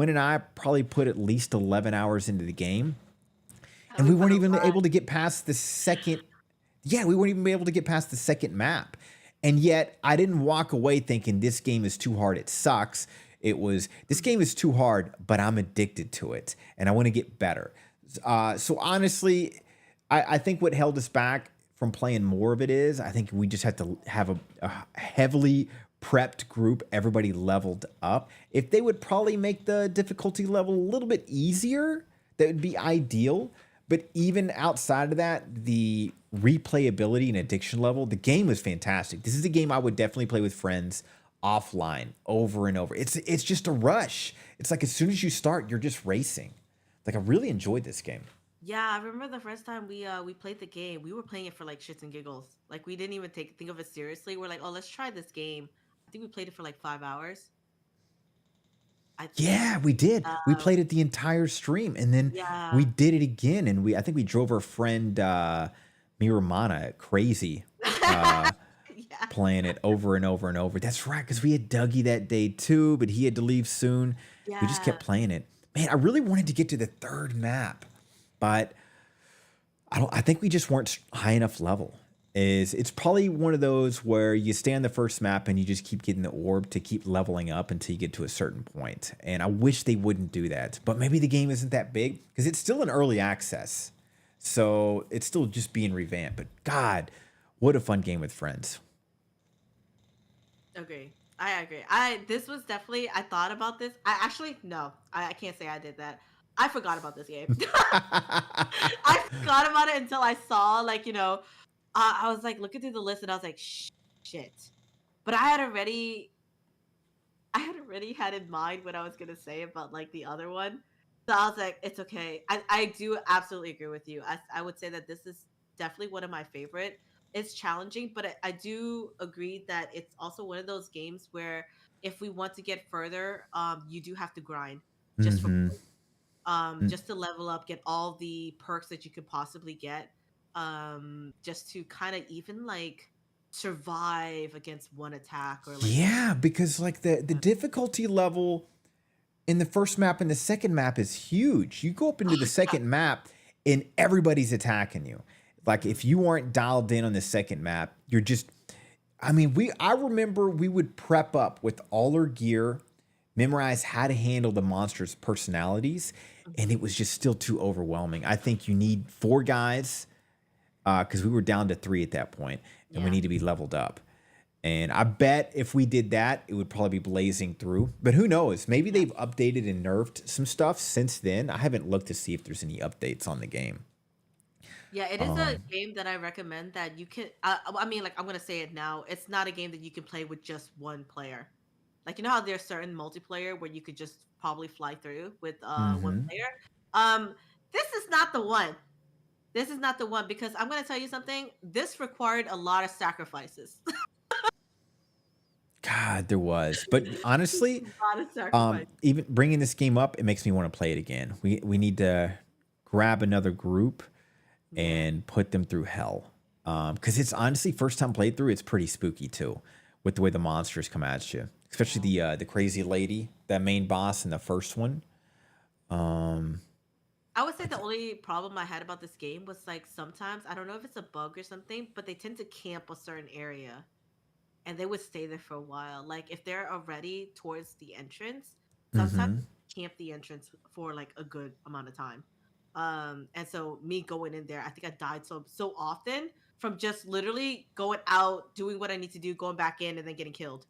and I probably put at least 11 hours into the game. And And we we put weren't a even lot. able to get past the second. Yeah, we weren't even able to get past the second map. And yet I didn't walk away thinking this game is too hard. It sucks. It was, this game is too hard, but I'm addicted to it and I want to get better. So honestly, I think what held us back from playing more of it is I think we just had to have a heavily prepped group, everybody leveled up. If they would probably make the difficulty level a little bit easier, that would be ideal. But even outside of that, the replayability and addiction level, the game was fantastic. This is a game I would definitely play with friends offline over and over. It's just a rush. It's like as soon as you start, you're just racing. Like I really enjoyed this game. Yeah, I remember the first time we played the game. We were playing it for like shits and giggles. Like we didn't even think of it seriously. We're like, oh, let's try this game. I think we played it for like 5 hours. I think. Yeah, we did. We Um, played it the entire stream, and then we yeah. did it again. And I think we drove our friend Miramana crazy, uh, Yeah. playing it over and over and over. That's right, because we had Dougie that day too, but he had to leave soon. We just Yeah. kept playing it. Man, I really wanted to get to the third map, but I think we just weren't high enough level. It's probably one of those where you stay on the first map and you just keep getting the orb to keep leveling up until you get to a certain point. And I wish they wouldn't do that. But maybe the game isn't that big because it's still in early access. So it's still just being revamped. But God, what a fun game with friends. Agree. I agree. I This was definitely, I thought about this. I actually no, I can't say I did that. I forgot about this game. I forgot about it until I saw like, I was like looking through the list and I was like, shit. But I had already had in mind what I was gonna say about like the other one. So I was like, it's okay. I do absolutely agree with you. I would say that this is definitely one of my favorite. It's challenging, but I do agree that it's also one of those games where if we want to get further, you do have to grind just for Mm-hmm. just to level up, get all the perks that you could possibly get, just to kind of even like survive against one attack or like one. Yeah, because like the difficulty level in the first map and the second map is huge. You go up into the second map and everybody's attacking you. Like Mhm. if you aren't dialed in on the second map, I remember we would prep up with all our gear, memorize how to handle the monsters' personalities, and it Mhm. was just still too overwhelming. I think you need 4 guys because we were down to 3 at that point, and we Yeah. need to be leveled up. And I bet if we did that, it would probably be blazing through. But who knows? Maybe Yeah. they've updated and nerfed some stuff since then. I haven't looked to see if there's any updates on the game. Yeah, it is a Um, game that I recommend that you can. I mean, like I'm gonna say it now. It's not a game that you can play with just one player. Like you know how there's certain multiplayer where you could just probably fly through with one mhm. player. Um, this is not the one. This is not the one because I'm gonna tell you something. This required a lot of sacrifices. God, there was. But honestly, A lot of sacrifice. even bringing this game up, it makes me want to play it again. We need to grab another group Yeah. and put them through hell. Because it's honestly first time playthrough, it's pretty spooky too, with the way the monsters come at you. Especially Yeah. the crazy lady, that main boss in the first one. Um, I would say I the th- only problem I had about this game was like sometimes I don't know if it's a bug or something, but they tend to camp a certain area and they would stay there for a while. Like if they're already towards the entrance, sometimes mm-hmm. they camp the entrance for like a good amount of time. And so me going in there, I think I died so often from just literally going out, doing what I need to do, going back in, and then getting killed.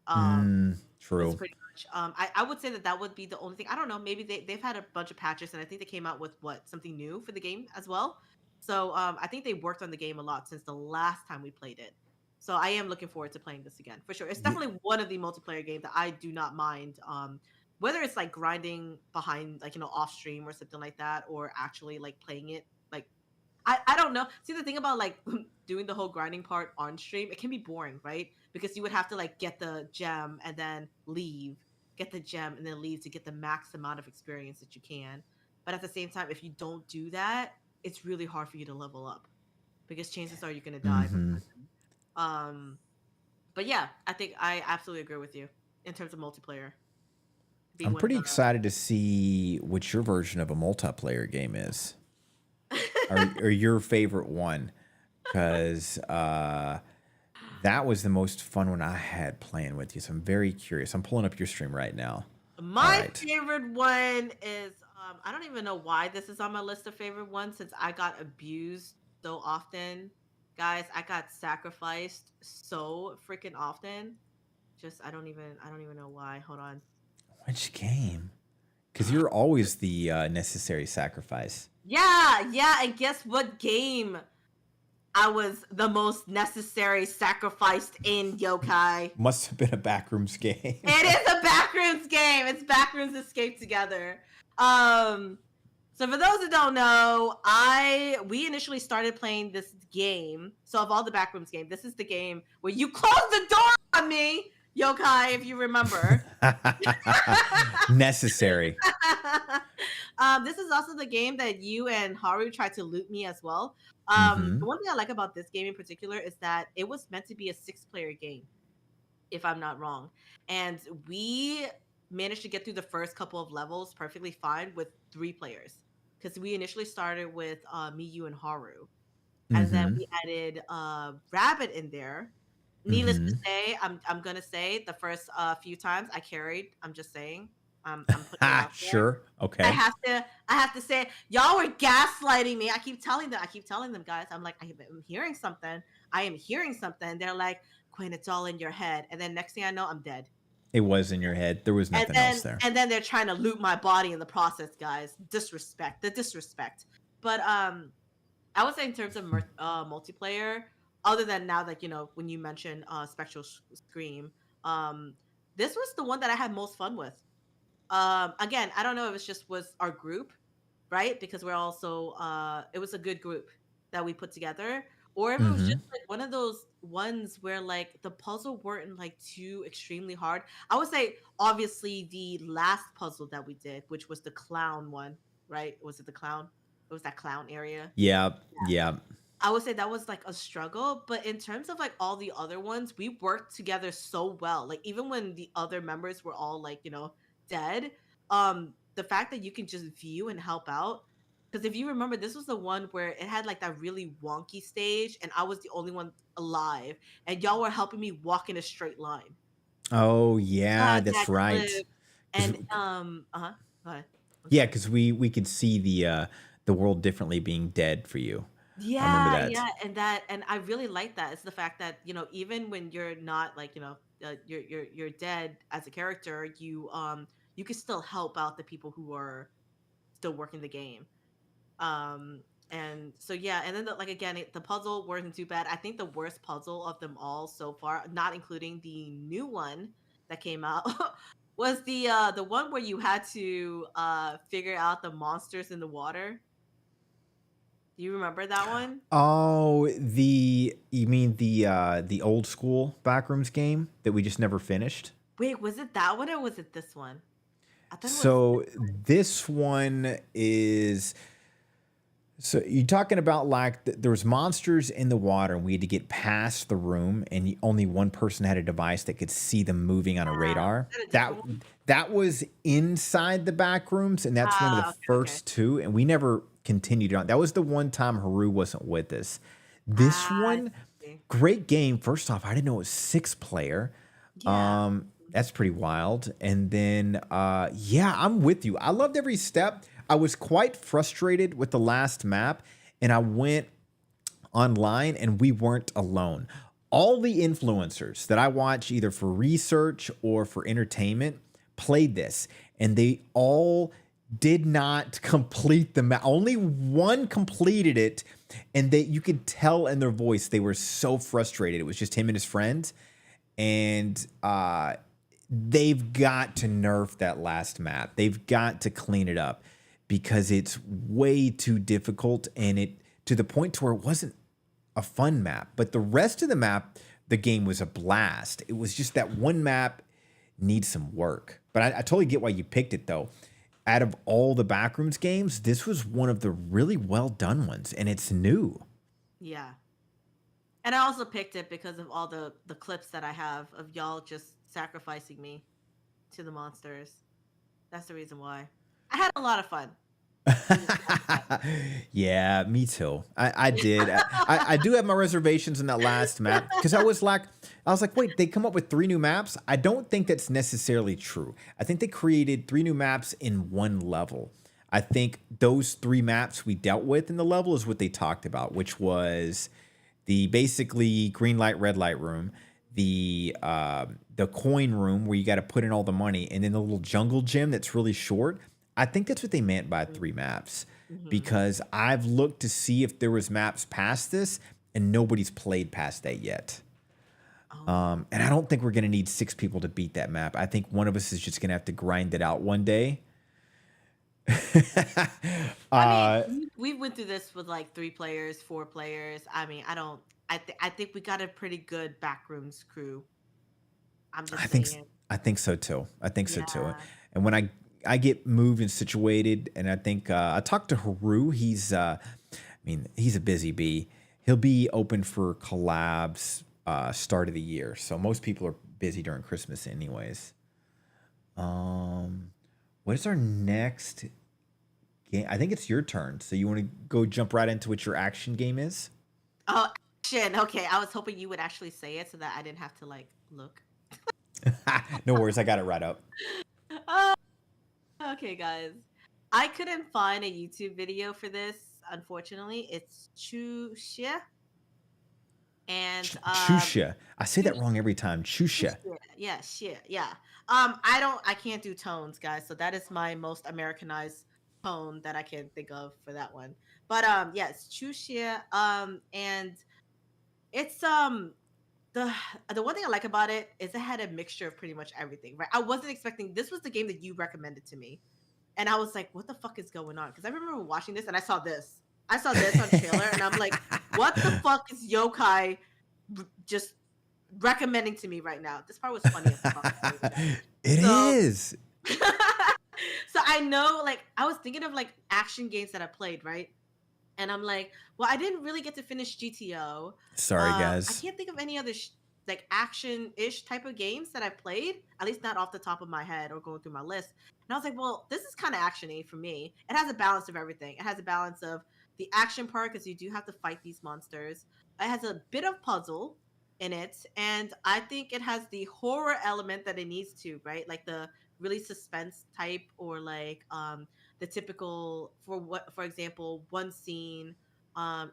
Um, was True. pretty much. I would say that that would be the only thing. I don't know. Maybe they've had a bunch of patches, and I think they came out with what something new for the game as well. So I think they worked on the game a lot since the last time we played it. So I am looking forward to playing this again for sure. It's Ye- definitely one of the multiplayer games that I do not mind. Whether it's like grinding behind, like off stream or something like that, or actually like playing it like I don't know. See, the thing about like doing the whole grinding part on stream, it can be boring, right? Because you would have to like get the gem and then leave, get the gem and then leave to get the max amount of experience that you can. But at the same time, if you don't do that, it's really hard for you to level up because chances are you're gonna die Mm-hmm. before then. But yeah, I think I absolutely agree with you in terms of multiplayer being I'm one of pretty the. excited to see what your version of a multiplayer game is, or your favorite one, because that was the most fun one I had playing with you. So I'm very curious. I'm pulling up your stream right now. All My right. favorite one is I don't even know why this is on my list of favorite ones since I got abused so often. Guys, I got sacrificed so freaking often. Just I don't even know why. Hold on. Which game? Because you're always the necessary sacrifice. Yeah, yeah, and guess what game I was the most necessary sacrificed in, Yokai? Must have been a backrooms game. It is a Backrooms game. It's Backrooms Escape Together. Um, so for those who don't know, we initially started playing this game. So of all the Backrooms games, this is the game where you close the door on me, Yokai, if you remember. Necessary. This is also the game that you and Haru tried to loot me as well. Mm-hmm. The one thing I like about this game in particular is that it was meant to be a 6-player game, if I'm not wrong. And we managed to get through the first couple of levels perfectly fine with 3 players. Because we initially started with me, you, and Haru. And then Mm-hmm. we added Rabbit in there. Needless to Mm-hmm. say, I'm gonna say the first few times I carried. I'm just saying. I'm putting it out there. Sure. I Okay. have to I have to say y'all were gaslighting me. I keep telling them guys. I'm like I'm hearing something. I am hearing something. They're like, "Quinn, it's all in your head." And then next thing I know, I'm dead. It was in your head. There was And nothing else then there. and then they're trying to loot my body in the process, guys. Disrespect. The disrespect. But I would say in terms of multiplayer, other than now, like when you mentioned Spectral Scream, um, this was the one that I had most fun with. Again, I don't know if it's just was our group, right? Because we're also it was a good group that we put together, or if it was Mm-hmm. just like one of those ones where like the puzzle weren't like too extremely hard. I would say obviously the last puzzle that we did, which was the clown one, right? Was it the clown? It was that clown area. Yeah. Yeah. I would say that was like a struggle, but in terms of like all the other ones, we worked together so well. Like even when the other members were all like, dead, the fact that you can just view and help out. Because if you remember, this was the one where it had like that really wonky stage, and I was the only one alive, and y'all were helping me walk in a straight line. Oh yeah, That that's right. clip. Because And uh-huh. Go ahead. I'm yeah, sorry. because we could see the world differently being dead for you. I remember Yeah, that. yeah, and I really like that. It's the fact that, even when you're not like, you're dead as a character, you can still help out the people who are still working the game. And so yeah, and then like again, the puzzle wasn't too bad. I think the worst puzzle of them all so far, not including the new one that came out, was the one where you had to figure out the monsters in the water. Do you remember that one? Oh, you mean the old school Backrooms game that we just never finished? Wait, was it that one or was it this one? I thought it was So this one. this one is so you're talking about like there was monsters in the water and we had to get past the room and only one person had a device that could see them moving on a radar. Is that a That different one? that was inside the back rooms and that's one of the Ah, okay, okay. first two and we never continued on. That was the one time Haru wasn't with us. This Ah, I one, see. great game. First off, I didn't know it was 6 player. Yeah. That's pretty wild. And then yeah, I'm with you. I loved every step. I was quite frustrated with the last map, and I went online and we weren't alone. All the influencers that I watch either for research or for entertainment played this, and they all did not complete the map. Only one completed it, and you could tell in their voice they were so frustrated. It was just him and his friend, and they've got to nerf that last map. They've got to clean it up because it's way too difficult and it to the point to where it wasn't a fun map. But the rest of the map, the game was a blast. It was just that one map needs some work. But I totally get why you picked it though. Out of all the Backrooms games, this was one of the really well done ones, and it's new. Yeah. And I also picked it because of all the clips that I have of y'all just sacrificing me to the monsters. That's the reason why. I had a lot of fun in this past. Yeah, me too. I did. I do have my reservations in that last map because I was like, wait, they come up with 3 new maps. I don't think that's necessarily true. I think they created 3 new maps in one level. I think those 3 maps we dealt with in the level is what they talked about, which was the basically green light, red light room, the coin room where you got to put in all the money, and then the little jungle gym that's really short. I think that's what they meant by 3 maps Mm-hmm. because I've looked to see if there was maps past this, and nobody's played past that yet. Oh. And I don't think we're gonna need 6 people to beat that map. I think one of us is just gonna have to grind it out one day. I mean, uh, we went through this with like 3 players, 4 players. I mean, I don't. I think we got a pretty good backrooms crew. I'm I just think saying. I think so too. I think so too. Yeah. And when I get moved and situated, and I think I talked to Haru. I mean, he's a busy bee. He'll be open for collabs start of the year. So most people are busy during Christmas, anyways. Um, what is our next game? I think it's your turn. So you want to go jump right into what your action game is? Oh, shit. Okay, I was hoping you would actually say it so that I didn't have to like look. No worries, I got it right up. Uh, okay, guys. I couldn't find a YouTube video for this. Unfortunately, it's Chuxia and Chusha. I say that Chuxia. wrong every time. Chusha. Yeah, shit. Yeah. I can't do tones, guys. So that is my most Americanized tone that I can think of for that one. But yes, Chuxia. And it's the the one thing I like about it is it had a mixture of pretty much everything, right? I wasn't expecting this was the game that you recommended to me. And I was like, what the fuck is going on? Because I remember watching this and I saw this. I saw this on trailer and I'm like, what the fuck is Yokai just recommending to me right now? This part was funny as fuck to me, guys. It So is. so I know like I was thinking of like action games that I played, right? And I'm like, well, I didn't really get to finish GTO. Sorry, I guys. can't think of any other like action-ish type of games that I've played, at least not off the top of my head or going through my list. And I was like, well, this is kind of actiony for me. It has a balance of everything. It has a balance of the action part because you do have to fight these monsters. It has a bit of puzzle, in it, and I think it has the horror element that it needs to, right? Like the really suspense type, or like the typical, for example, one scene.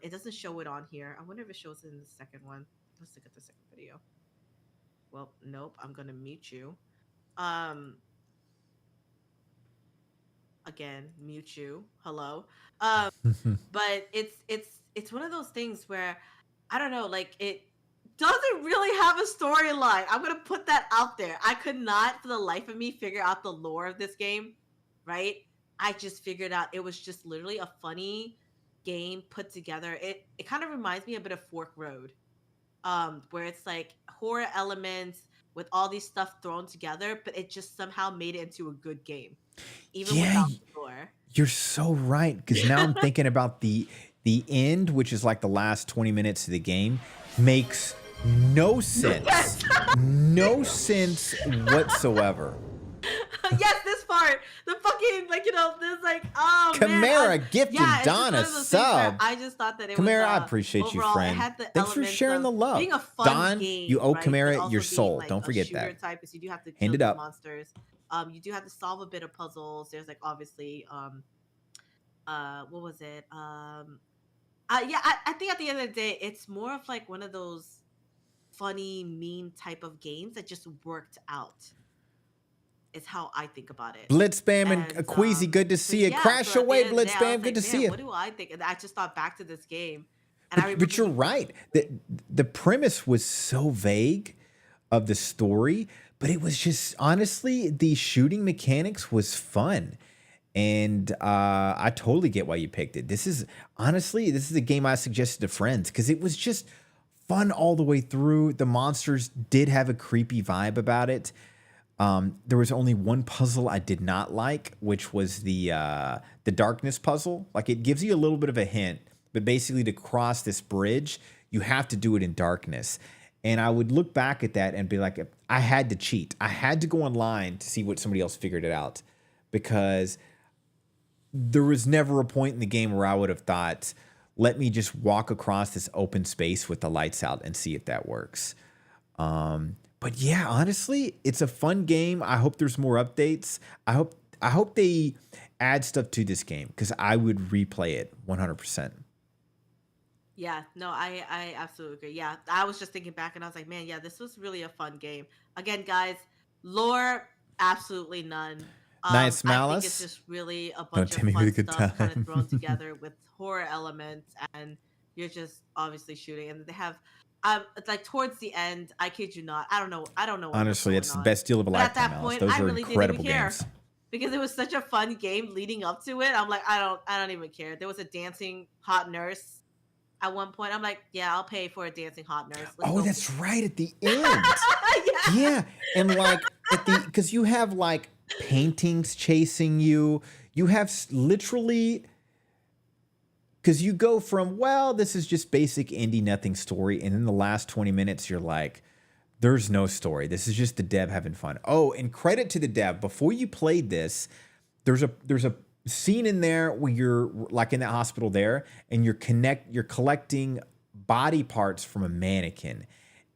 It doesn't show it on here. I wonder if it shows it in the second one. Let's look at the second video. Well, nope. I'm gonna mute you. Um, again, mute you. Hello. Um, but it's one of those things where I don't know, like it doesn't really have a storyline. I'm gonna put that out there. I could not for the life of me figure out the lore of this game, right? I just figured out it was just literally a funny game put together. It kind of reminds me a bit of Fork Road, where it's like horror elements with all these stuff thrown together, but it just somehow made it into a good game, even Yeah, without the lore. you're so right. Because now I'm thinking about the end, which is like the last 20 minutes of the game, makes no sense. No sense whatsoever. Yes, this part, the fucking like there's like oh Chimera man, gifted yeah, it's just Donna one of those things where sub. I just thought that it Chimera, was I appreciate you, overall, it friend. had the Thanks for elements sharing of the love. being a fun Don, game, you owe right? Chimera But also your being soul. like Don't a forget shooter that. type, because you do have to kill Hand it these up. monsters. You do have to solve a bit of puzzles. There's like obviously what was it? Yeah, I think at the end of the day, it's more of like one of those funny meme type of games that just worked out. Is how I think about it. Blitz Spam and And Queasy, good to so see you. yeah, Crash so at the away, end of the Blitz day, I Spam. was Good to like, see man, you. what do I think? And I just thought back to this game, and I remember But you're thinking, right. The premise was so vague of the story, but it was just honestly the shooting mechanics was fun. And I totally get why you picked it. This is a game I suggested to friends because it was just fun all the way through. The monsters did have a creepy vibe about it. There was only one puzzle I did not like, which was the darkness puzzle. Like it gives you a little bit of a hint, but basically to cross this bridge, you have to do it in darkness. And I would look back at that and be like, I had to cheat. I had to go online to see what somebody else figured it out, because there was never a point in the game where I would have thought, let me just walk across this open space with the lights out and see if that works. But yeah, honestly, it's a fun game. I hope there's more updates. I hope they add stuff to this game because I would replay it 100%. yeah, no, I absolutely agree. Yeah, I was just thinking back, and I was like, man, yeah, this was really a fun game. Again, guys, lore absolutely none. Nice I think Malice. it's just really a Don't bunch tell of me we fun had a good stuff kind time. of thrown together with horror elements, and you're just obviously shooting. And they have, it's like towards the end, I kid you not, I don't know what was Honestly, going it's the on. best deal of a But at lifetime, that Alice. point, Those I are really didn't incredible even care games. because it was such a fun game leading up to it. I'm like, I don't even care. There was a dancing hot nurse at one point. I'm like, yeah, I'll pay for a dancing hot nurse. Let's Oh, go. that's right, at the end. Yeah. Yeah, and like because you have like paintings chasing you. You have literally, because you go from, well, this is just basic indie nothing story, and in the last 20 minutes you're like, there's no story. This is just the dev having fun. Oh, and credit to the dev. Before you played this, there's a scene in there where you're like in that hospital there, and you're collecting body parts from a mannequin,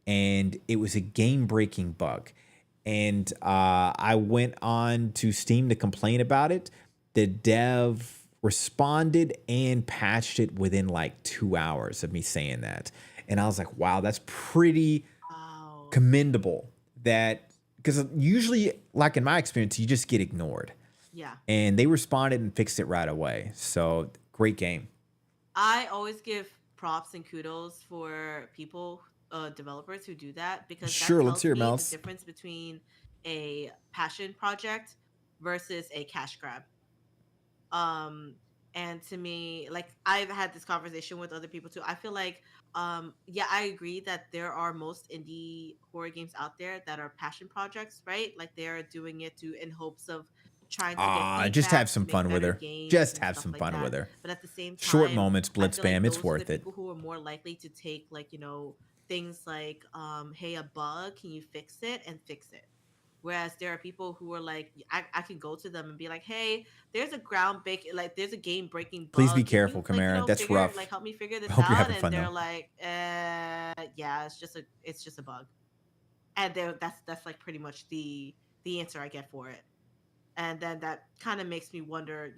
and it was a game-breaking bug. And I went on to Steam to complain about it. The dev responded and patched it within like 2 hours of me saying that. And I was like, wow, that's pretty Wow. commendable. That, because usually, like in my experience, you just get ignored. Yeah. And they responded and fixed it right away. So great game. I always give props and kudos for people, developers who do that, because that Sure, let's tells hear it, me the Mouse. difference between a passion project versus a cash grab. Um, and to me, like I've had this conversation with other people too. I feel like, yeah, I agree that there are most indie horror games out there that are passion projects, right? Like they're doing it to in hopes of trying to get Just have feedback to some make fun with better her. games Just and have stuff some like fun with that. her. But at the same Short time, moments, I Blitz feel like Spam, it's those are worth the it. people who are more likely to take, like, things like, hey, a bug, can you fix it, and fix it. Whereas there are people who are like, I can go to them and be like, hey, there's a game breaking Please be bug. Can careful, you like, Kamara. That's rough. help me figure I this hope you're out? having And fun they're though. like, yeah, it's just a bug. And that's like pretty much the answer I get for it. And then that kind of makes me wonder,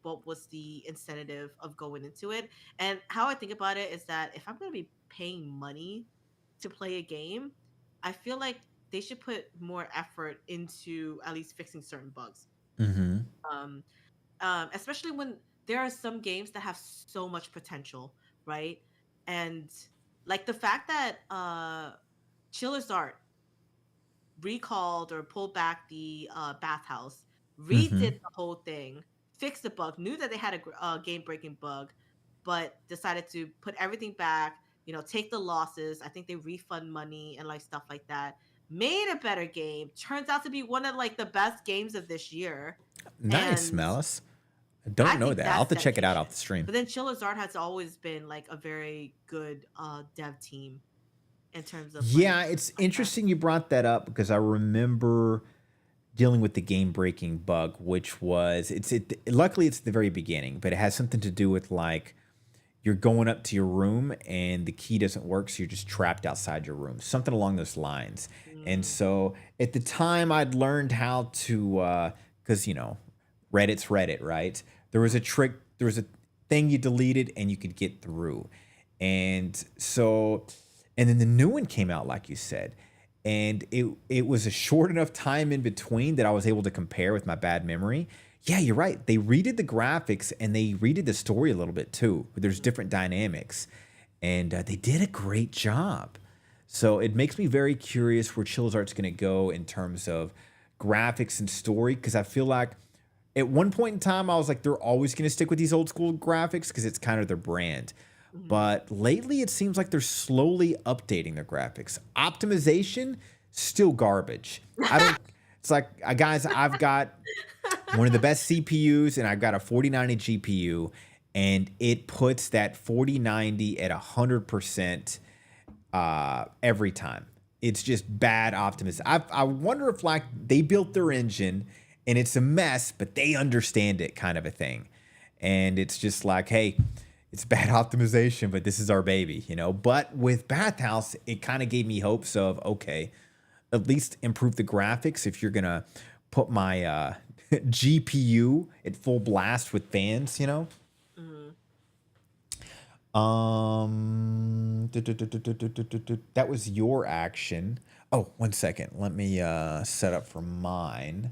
what was the incentive of going into it? And how I think about it is that if I'm going to be paying money to play a game, I feel like they should put more effort into at least fixing certain bugs. Mm-hmm. Um, Especially when there are some games that have so much potential, right? And like the fact that Chiller's Art recalled or pulled back the bathhouse, redid Mm-hmm. the whole thing, fixed the bug, knew that they had a game breaking bug, but decided to put everything back, take the losses. I think they refund money and like stuff like that. Made a better game. Turns out to be one of like the best games of this year. Nice, And Malice. I I don't know think that. I'll have that's to check it out off dedication. the stream. But then Chiller's Art has always been like a very good dev team in terms of like Yeah, it's like that. interesting you brought that up because I remember dealing with the game breaking bug, which was luckily it's the very beginning, but it has something to do with like you're going up to your room and the key doesn't work, so you're just trapped outside your room. Something along those lines. And Mm, so at the time I'd learned how to because Reddit's Reddit, right? There was a right. trick, there was a thing you deleted and you could get through. And so and then the new one came out, like you said. And it was a short enough time in between that I was able to compare with my bad memory. Yeah, you're right. They redid the graphics and they redid the story a little bit too. There's different dynamics, and they did a great job. So it makes me very curious where Chills Art's going to go in terms of graphics and story, because I feel like at one point in time I was like they're always going to stick with these old school graphics because it's kind of their brand. Mhm. But lately it seems like they're slowly updating their graphics. Optimization still garbage. I don't it's like guys, I've got one of the best CPUs and I've got a 4090 GPU and it puts that 4090 at 100% every time. It's just bad optimism. I wonder if like they built their engine and it's a mess, but they understand it, kind of a thing. And it's just like, hey, it's bad optimization, but this is our baby. But with Bathhouse, it kind of gave me hopes of okay, at least improve the graphics if you're gonna put my GPU at full blast with fans. Mhm. That was your action. Oh, 1 second. Let me set up for mine.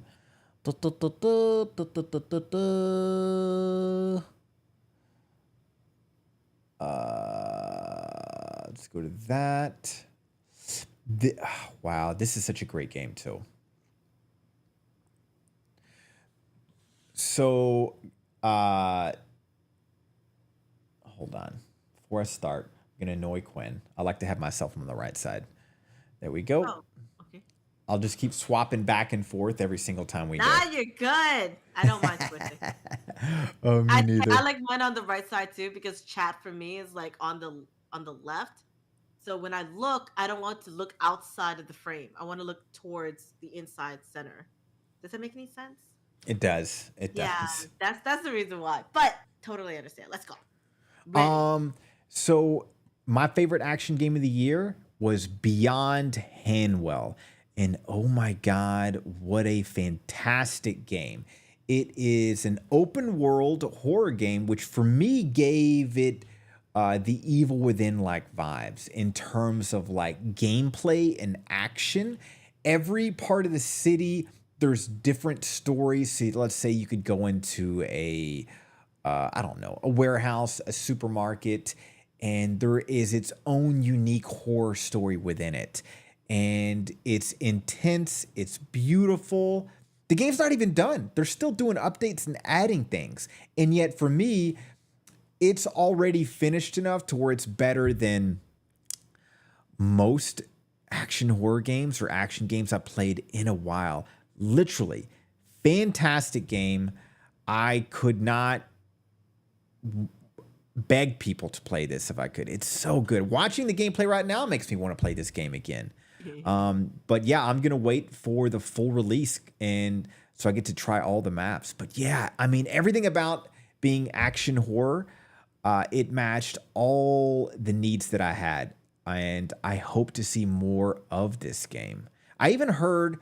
Let's go to that. Wow, this is such a great game too. So, uh, hold on. Before I start, I'm gonna annoy Quinn. I like to have myself on the right side. There we go. Oh, okay. I'll just keep swapping back and forth every single time we go. Nah, you're good. I don't mind switching. Oh, me I neither. like mine on the right side too because chat for me is like on the left. So when I look, I don't want to look outside of the frame. I want to look towards the inside center. Does that make any sense? It does. It Yeah, does. that's the reason why. But totally understand. Let's go. Ready. Um, so my favorite action game of the year was Beyond Hanwell. And oh my God, what a fantastic game. It is an open world horror game, which for me gave it the Evil Within like vibes in terms of like gameplay and action. Every part of the city, there's different stories. So let's say you could go into I don't know, a warehouse, a supermarket, and there is its own unique horror story within it. And it's intense, it's beautiful. The game's not even done. They're still doing updates and adding things. And yet, for me, it's already finished enough to where it's better than most action horror games or action games I've played in a while. Literally, fantastic game. I could not beg people to play this if I could. It's so good. Watching the gameplay right now makes me want to play this game again. But yeah, I'm gonna wait for the full release, and so I get to try all the maps. But yeah, I mean everything about being action horror, it matched all the needs that I had, and I hope to see more of this game. I even heard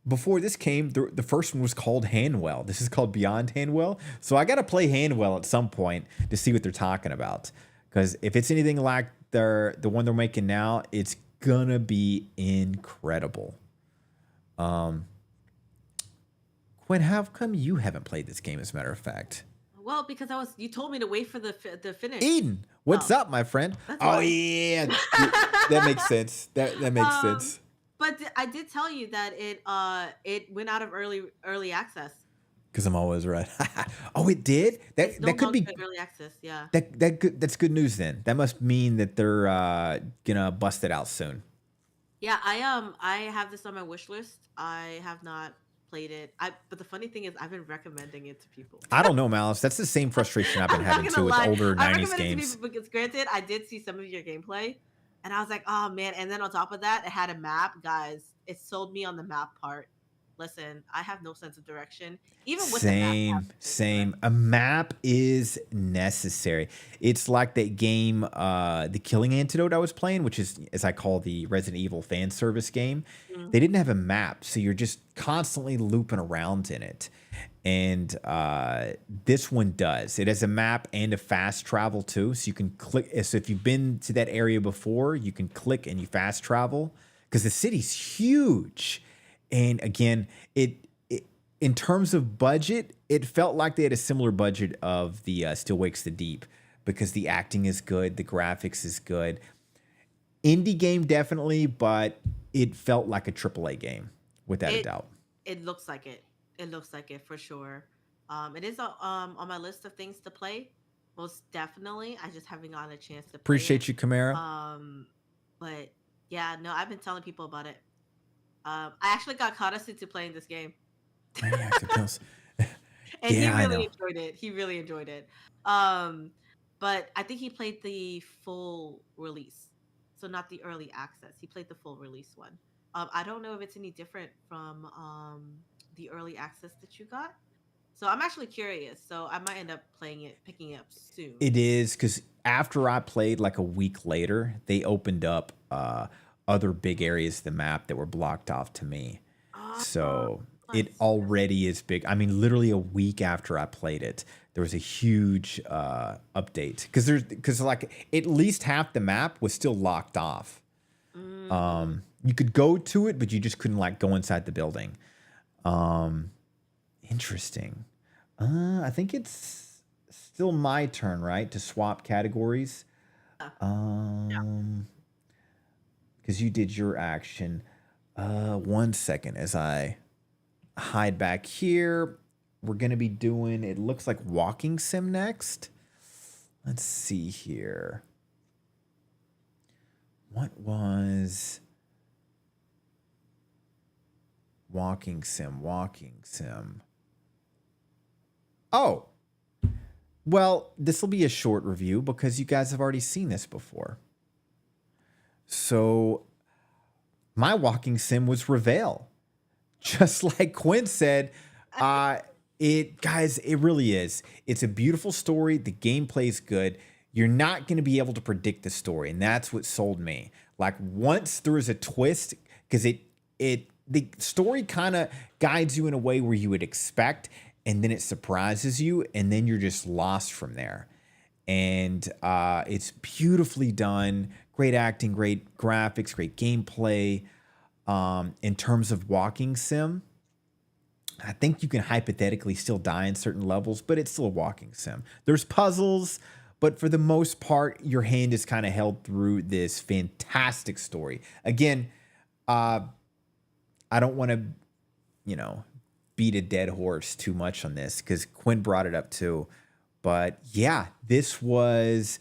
before this came, the first one was called Handwell. This is called Beyond Handwell. So I got to play Handwell at some point to see what they're talking about. Because if it's anything like the one they're making now, it's gonna be incredible. Um, Quinn, how come you haven't played this game? As a matter of fact, Well, because you told me to wait for the finish. Eden, what's Oh, up, my friend? that's Oh why. yeah, that makes sense. That makes um, sense. but I did tell you that it went out of early access. Because I'm always right. Oh, it did. It's no That could longer be in early access. Yeah. that's good news then. That must mean that they're gonna bust it out soon. Yeah, I have this on my wish list. I have not played it. But the funny thing is I've been recommending it to people. I don't know, Malice. That's the same frustration I've been I'm not having gonna too with lie. older I 90s recommend it to games. people because granted, I did see some of your gameplay and I was like, oh man. And then on top of that, it had a map. Guys, it sold me on the map part. Listen, I have no sense of direction. Even with the map, I have no sense of Same. direction. A map is necessary. It's like that game, The Killing Antidote I was playing, which is, as I call the Resident Evil fan service game. Mm. They didn't have a map, so you're just constantly looping around in it. And this one does. It has a map and a fast travel too, so you can click. So if you've been to that area before, you can click and you fast travel because the city's huge. And again, it in terms of budget, it felt like they had a similar budget of the Still Wakes the Deep because the acting is good, the graphics is good. Indie game definitely, but it felt like a AAA game without a It doubt. it looks like it. It looks like it for sure. It is on my list of things to play. Most definitely. I just haven't gotten a chance to play it. Appreciate you, Chimera. Um, but yeah, no, I've been telling people about it. I actually got Karasu into playing this game, Maniacs of Pills. and he Yeah, I really know. enjoyed it. He really enjoyed it. Um, but I think he played the full release, so not the early access. He played the full release one. I don't know if it's any different from the early access that you got. So I'm actually curious. So I might end up playing it, picking it up soon. It is because after I played like a week later, they opened up other big areas of the map that were blocked off to me. Oh, So it nice. already is big. I mean, literally a week after I played it, there was a huge update because like at least half the map was still locked off. Mm, You could go to it, but you just couldn't like go inside the building. Um, Interesting. I think it's still my turn, right, to swap categories. yeah. Yeah. Um, because you did your action. 1 second as I hide back here. We're gonna be doing. It looks like walking sim next. Let's see here. What was walking sim? Walking sim. Oh, well, this will be a short review because you guys have already seen this before. So my walking sim was Reveal. Just like Quinn said, uh, it guys, it really is. It's a beautiful story. The gameplay is good. You're not going to be able to predict the story, and that's what sold me. Like once there is a twist, because the story kind of guides you in a way where you would expect, and then it surprises you, and then you're just lost from there. And it's beautifully done, great acting, great graphics, great gameplay. In terms of walking sim, I think you can hypothetically still die in certain levels, but it's still a walking sim. There's puzzles, but for the most part, your hand is kind of held through this fantastic story. Again, uh, I don't want to, you know, beat a dead horse too much on this because Quinn brought it up too. But yeah, this was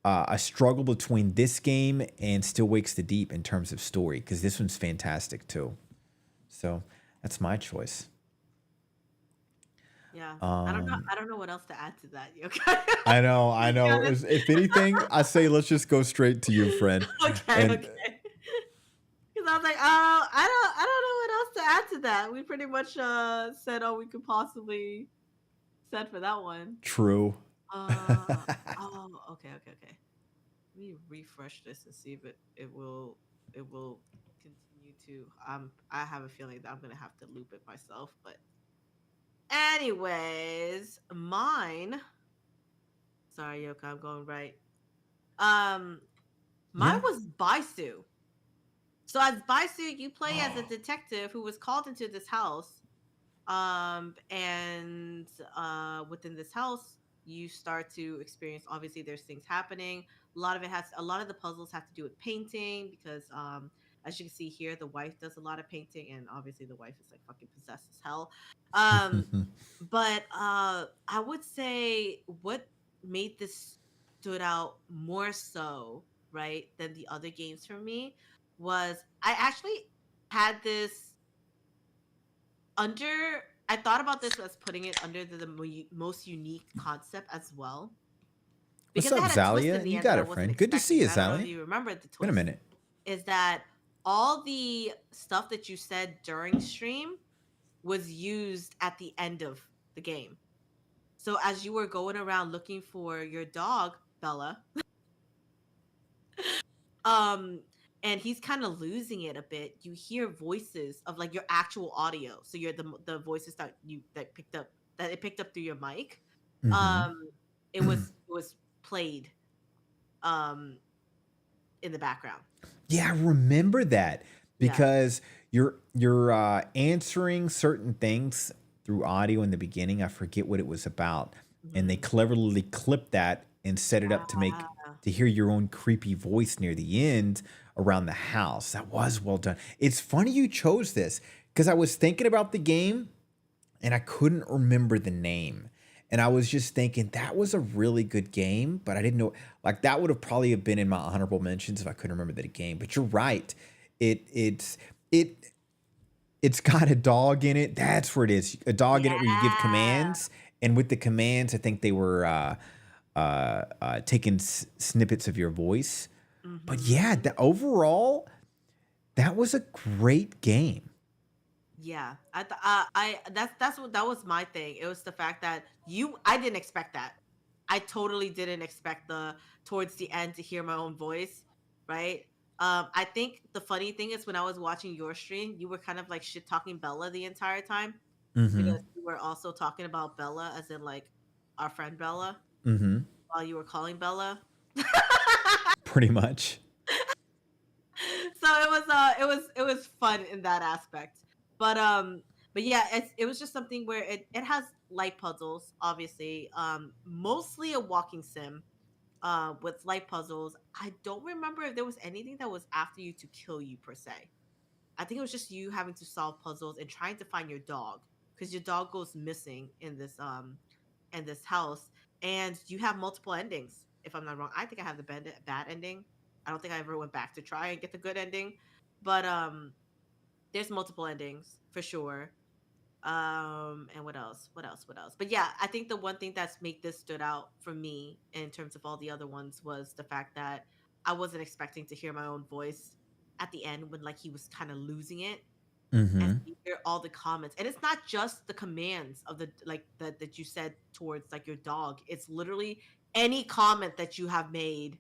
a struggle between this game and Still Wakes the Deep in terms of story because this one's fantastic too. So that's my choice. Yeah. I don't know. Um, I don't know what else to add to that, Yokai. I know, To I be know. honest. If anything, I say let's just go straight to you, friend. Okay. And Okay. like, oh, I don't know what else to add to that. We pretty much said all we could possibly said for that one. True. Uh oh, okay. Let me refresh this and see if it will continue to. I have a feeling that I'm gonna have to loop it myself, but anyways, mine. Sorry, Yoka, I'm going right. Um, mine Yeah. was Baisu. So as Baisu, you play as a detective who was called into this house. And within this house, you start to experience. Obviously, there's things happening. A lot of the puzzles have to do with painting because, as you can see here, the wife does a lot of painting, and obviously the wife is like fucking possessed as hell. Um, but I would say what made this stood out more so, right, than the other games for me was I actually had this under. I thought about this as putting it under the most unique concept as well What's because it up, had a twist in Zalia? the You end that got I it, wasn't friend. Good to see expecting. you, And I don't know if Zalia. you remember the Been a twist. minute. Is that all the stuff that you said during stream was used at the end of the game. So as you were going around looking for your dog, Bella, um, and he's kind of losing it a bit, you hear voices of like your actual audio. So you're the voices that it picked up through your mic. Mm-hmm. Um, it was played um in the background. Yeah, I remember that Yeah. because you're answering certain things through audio in the beginning. I forget what it was about, and they Mhm. cleverly clipped that and set it up to make Yeah. to hear your own creepy voice near the end around the house. That was well done. It's funny you chose this because I was thinking about the game and I couldn't remember the name. And I was just thinking that was a really good game, but I didn't know like that would have probably have been in my honorable mentions if I couldn't remember the game. But you're right. It it's got a dog in it. That's where it is. A dog in it where you give Yeah. commands, and with the commands, I think they were taking snippets of your voice. But yeah, Mhm. overall, that was a great game. Yeah, I that's what that was my thing. It was the fact that I didn't expect that. I totally didn't expect the towards the end to hear my own voice, right? I think the funny thing is when I was watching your stream, you were kind of like shit talking Bella the entire time Mm-hmm. because you were also talking about Bella as in like our friend Bella Mm-hmm. while you were calling Bella. Pretty much. So it was fun in that aspect. But yeah, it was just something where it has light puzzles, obviously. Mostly a walking sim. With light puzzles. I don't remember if there was anything that was after you to kill you per se. I think it was just you having to solve puzzles and trying to find your dog because your dog goes missing in this house, and you have multiple endings. If I'm not wrong, I think I have the bad ending. I don't think I ever went back to try and get the good ending, but there's multiple endings for sure. And what else? But yeah, I think the one thing that's make this stood out for me in terms of all the other ones was the fact that I wasn't expecting to hear my own voice at the end when like he was kind of losing it, and Mm-hmm. you hear all the comments. And it's not just the commands of the like that you said towards like your dog. It's literally any comment that you have made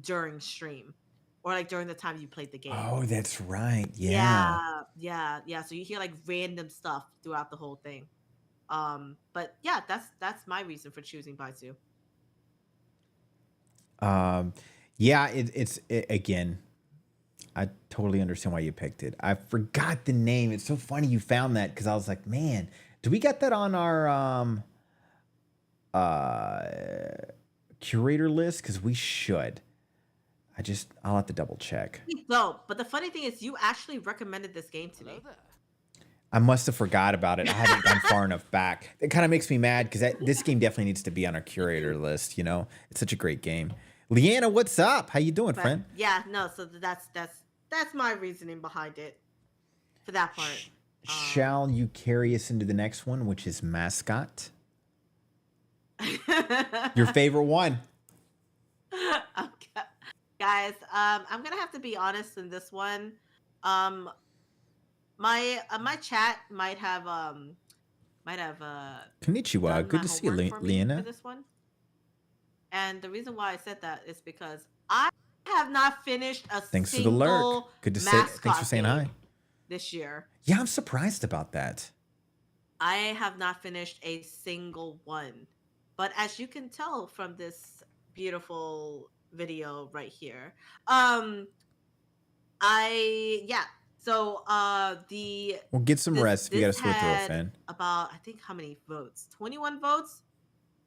during stream or like during the time you played the game. Oh, that's right. Yeah. Yeah. So you hear like random stuff throughout the whole thing. But yeah, that's my reason for choosing Baisu. Um, yeah, again, I totally understand why you picked it. I forgot the name. It's so funny you found that because I was like, man, do we get that on our uh curator list? Because we should. I'll have to double check. So, but the funny thing is, you actually recommended this game to Hello me. there. I must have forgot about it. I haven't gone far enough back. It kind of makes me mad because this game definitely needs to be on our curator list. You know, it's such a great game. Leanna, what's up? How you doing, But friend? yeah, no. So that's my reasoning behind it for that part. Sh- Um, shall you carry us into the next one, which is mascot? Your favorite one? Okay. Guys, I'm gonna have to be honest in this one. Um, my chat might have Konnichiwa. done Good my to see you, homework for me for Leona. this one. And the reason why I said that is because I have not finished a Thanks for the lurk. single Good to say. Thanks for mascot saying hi. game this year. Yeah, I'm surprised about that. I have not finished a single one. But as you can tell from this beautiful video right here, um yeah. So Well, get some rest if you got this a sore throat, had fan. about, I think, how many votes? 21 votes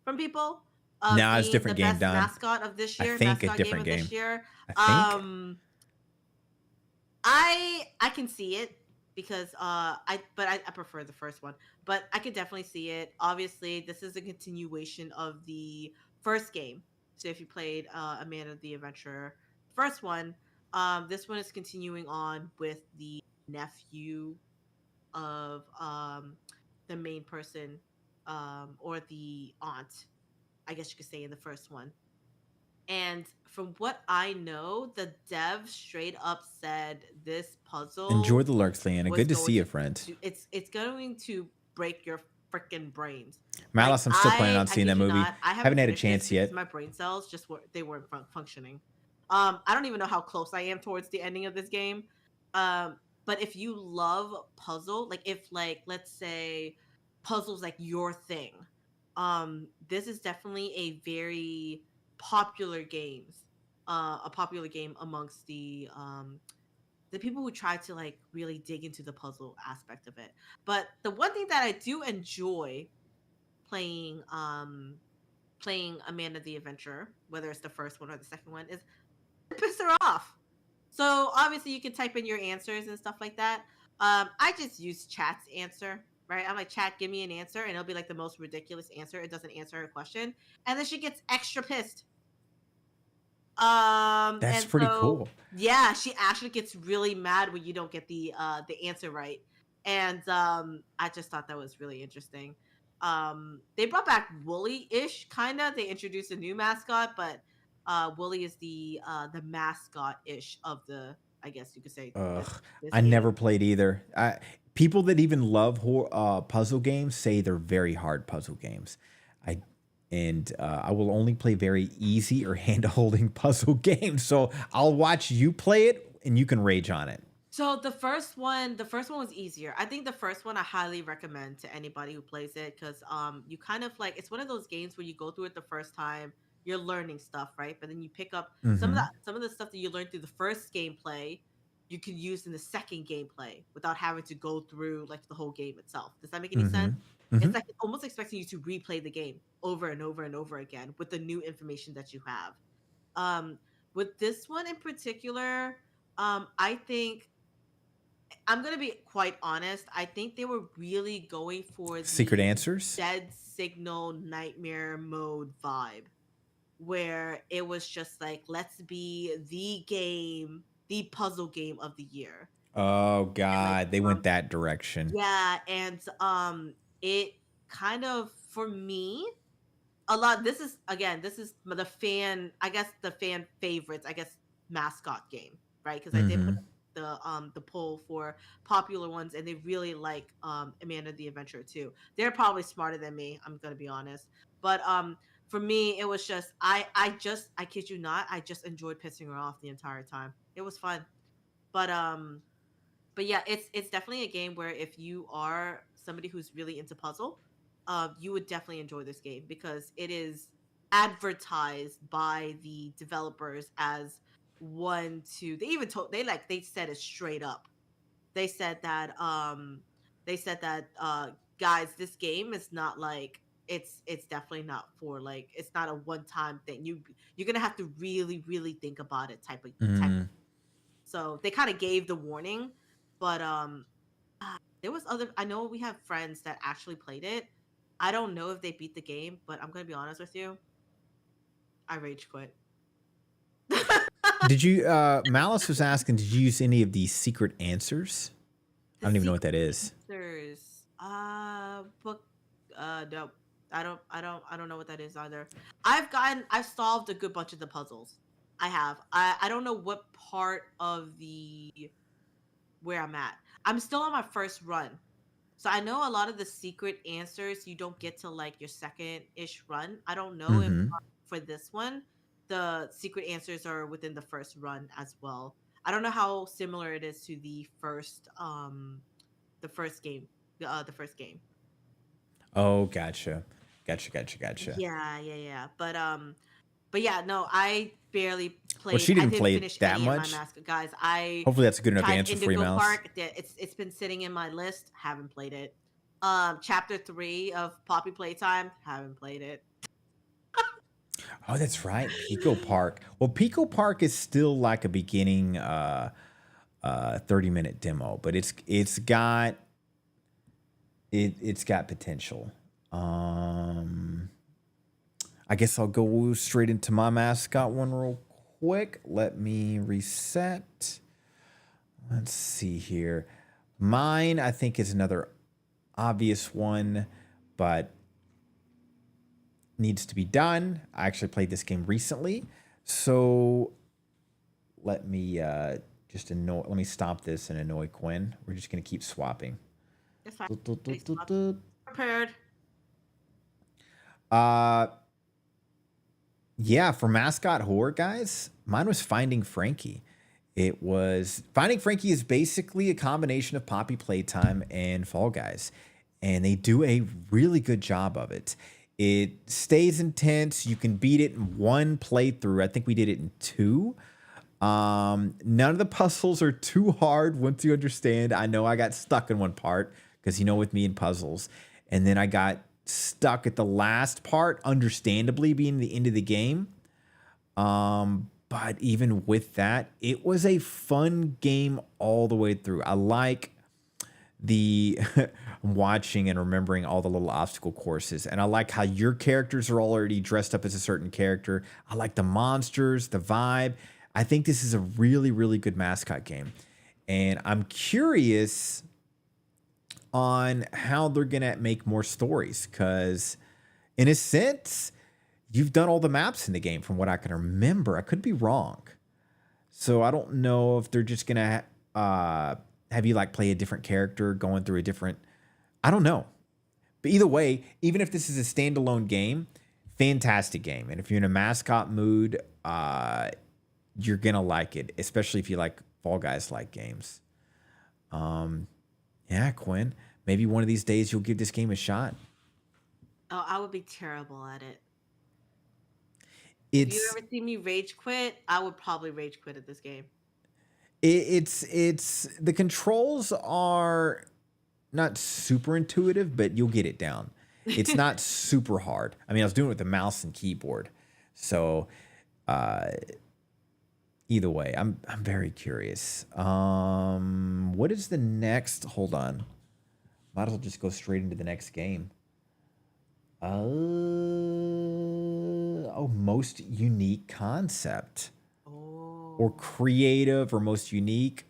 from people of Nah, it's a being the different game, best Don. mascot of this I year, think a mascot game different of this game. year. I think. Um I can see it because I prefer the first one, but I could definitely see it. Obviously, this is a continuation of the first game. So if you played Amanda the Adventurer, first one, this one is continuing on with the nephew of the main person, or the aunt, I guess you could say, in the first one. And from what I know, the dev straight up said this Enjoy puzzle the lurks, Leanna. was Good to going see you, to friend. it's going to break your freaking brains. Like Malice, I'm still planning on I seeing kid that you movie. not, I haven't Haven't had a finished this chance because yet. my brain cells just were they weren't functioning. I don't even know how close I am towards the ending of this game. Um, but if you love puzzle, like if, like, let's say puzzles like your thing, this is definitely a very popular games, a popular game amongst the people who try to, like, really dig into the puzzle aspect of it. But the one thing that I do enjoy playing playing Amanda the Adventurer, whether it's the first one or the second one, is piss her off. So obviously you can type in your answers and stuff like that. I just use chat's answer, right? I'm like, chat, give me an answer, and it'll be like the most ridiculous answer. It doesn't answer her question, and then she gets extra pissed. That's And pretty so cool. yeah, she actually gets really mad when you don't get the answer right. And I just thought that was really interesting. They brought back Wooly-ish, kinda. They introduced a new mascot, but Wooly is the mascot-ish of the, I guess you could say, Ugh, this I never game. played either. People that even love puzzle games say they're very hard puzzle games. I I will only play very easy or hand holding puzzle games. So I'll watch you play it and you can rage on it. So the first one was easier. I think the first one I highly recommend to anybody who plays it, because you kind of, like, it's one of those games where you go through it the first time, you're learning stuff, right? But then you pick up Mm-hmm. some of the stuff that you learned through the first gameplay, you can use in the second gameplay without having to go through, like, the whole game itself. Does that make any Mm-hmm. sense? Mm-hmm. It's like almost expecting you to replay the game over and over and over again with the new information that you have. Um, with this one in particular, I think I'm gonna be quite honest. I think they were really going for Secret the answers. Dead Signal Nightmare mode vibe, where it was just like, let's be the game, the puzzle game of the year. Oh And like, God, they went that direction. yeah, and it kind of, for me, a lot. This is, again, this is the fan, I guess, the fan favorites, I guess, mascot game, right? Because I did put Mm-hmm. the poll for popular ones, and they really like Amanda the Adventurer too. They're probably smarter than me, I'm gonna be honest. But for me, it was just, I kid you not, I just enjoyed pissing her off the entire time. It was fun. But yeah, it's definitely a game where if you are somebody who's really into puzzle, you would definitely enjoy this game because it is advertised by the developers as one to, they even told, they said it straight up. They said that guys, this game is not like, it's definitely not for, like, it's not a one time thing. You're gonna have to really really think about it, type of. Mm. So they kind of gave the warning, but there was other. I know we have friends that actually played it. I don't know if they beat the game, but I'm gonna be honest with you, I rage quit. Did you? Malice was asking, did you use any of these secret answers? I The don't even know what secret that is. answers, book, no, I don't know what that is either. I've solved a good bunch of the puzzles. I have. I don't know what part of the where I'm at. I'm still on my first run. So I know a lot of the secret answers you don't get to like your second ish run. I don't know if Mm-hmm. for this one the secret answers are within the first run as well. I don't know how similar it is to the first game. The first game. Oh, gotcha. Gotcha, gotcha, gotcha. Yeah. But yeah, no, I barely Well, played. she I didn't didn't play it finish that any of my much. mask guys. I Hopefully that's a good enough tried answer for you, Indigo Mouse. Park. It's been sitting in my list. Haven't played it. Chapter 3 of Poppy Playtime. Haven't played it. Oh, that's right. Pico Park. Well, Pico Park is still like a beginning 30-minute demo, but it's got potential. I guess I'll go straight into my mascot one real quick. Let me reset. Let's see here. Mine, I think, is another obvious one, but needs to be done. I actually played this game recently, so let me let me stop this and annoy Quinn. We're just gonna keep swapping. It's fine. Prepared. Uh, yeah, for mascot horror guys, mine was Finding Frankie. It was Finding Frankie is basically a combination of Poppy Playtime and Fall Guys, and they do a really good job of it. It stays intense. You can beat it in one playthrough. I think we did it in two. None of the puzzles are too hard once you understand. I know I got stuck in one part because with me in puzzles, and then I got stuck at the last part, understandably being the end of the game. But even with that, it was a fun game all the way through. I like the watching and remembering all the little obstacle courses, and I like how your characters are already dressed up as a certain character. I like the monsters, the vibe. I think this is a really, really good mascot game, and I'm curious on how they're gonna make more stories, because in a sense you've done all the maps in the game from what I can remember. I could be wrong, so I don't know if they're just gonna have you like play a different character going through a different, I don't know. But either way, even if this is a standalone game, fantastic game. And if you're in a mascot mood, you're gonna like it, especially if you like Fall Guys like games. Yeah, Quinn, maybe one of these days you'll give this game a shot. Oh, I would be terrible at it. If you It's ever see me rage quit, I would probably rage quit at this game. it's the controls are not super intuitive, but you'll get it down. It's not super hard. I mean, I was doing it with the mouse and keyboard, so uh, either way, I'm very curious. What is the next? Hold on, might as well just go straight into the next game. Most unique concept or Oh. creative or most unique.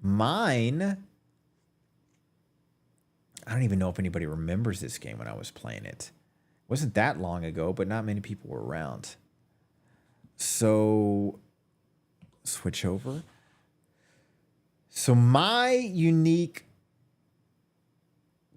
Mine, I don't even know if anybody remembers this game when I was playing it. It wasn't that long ago, but not many people were around. So, switch over. So, my unique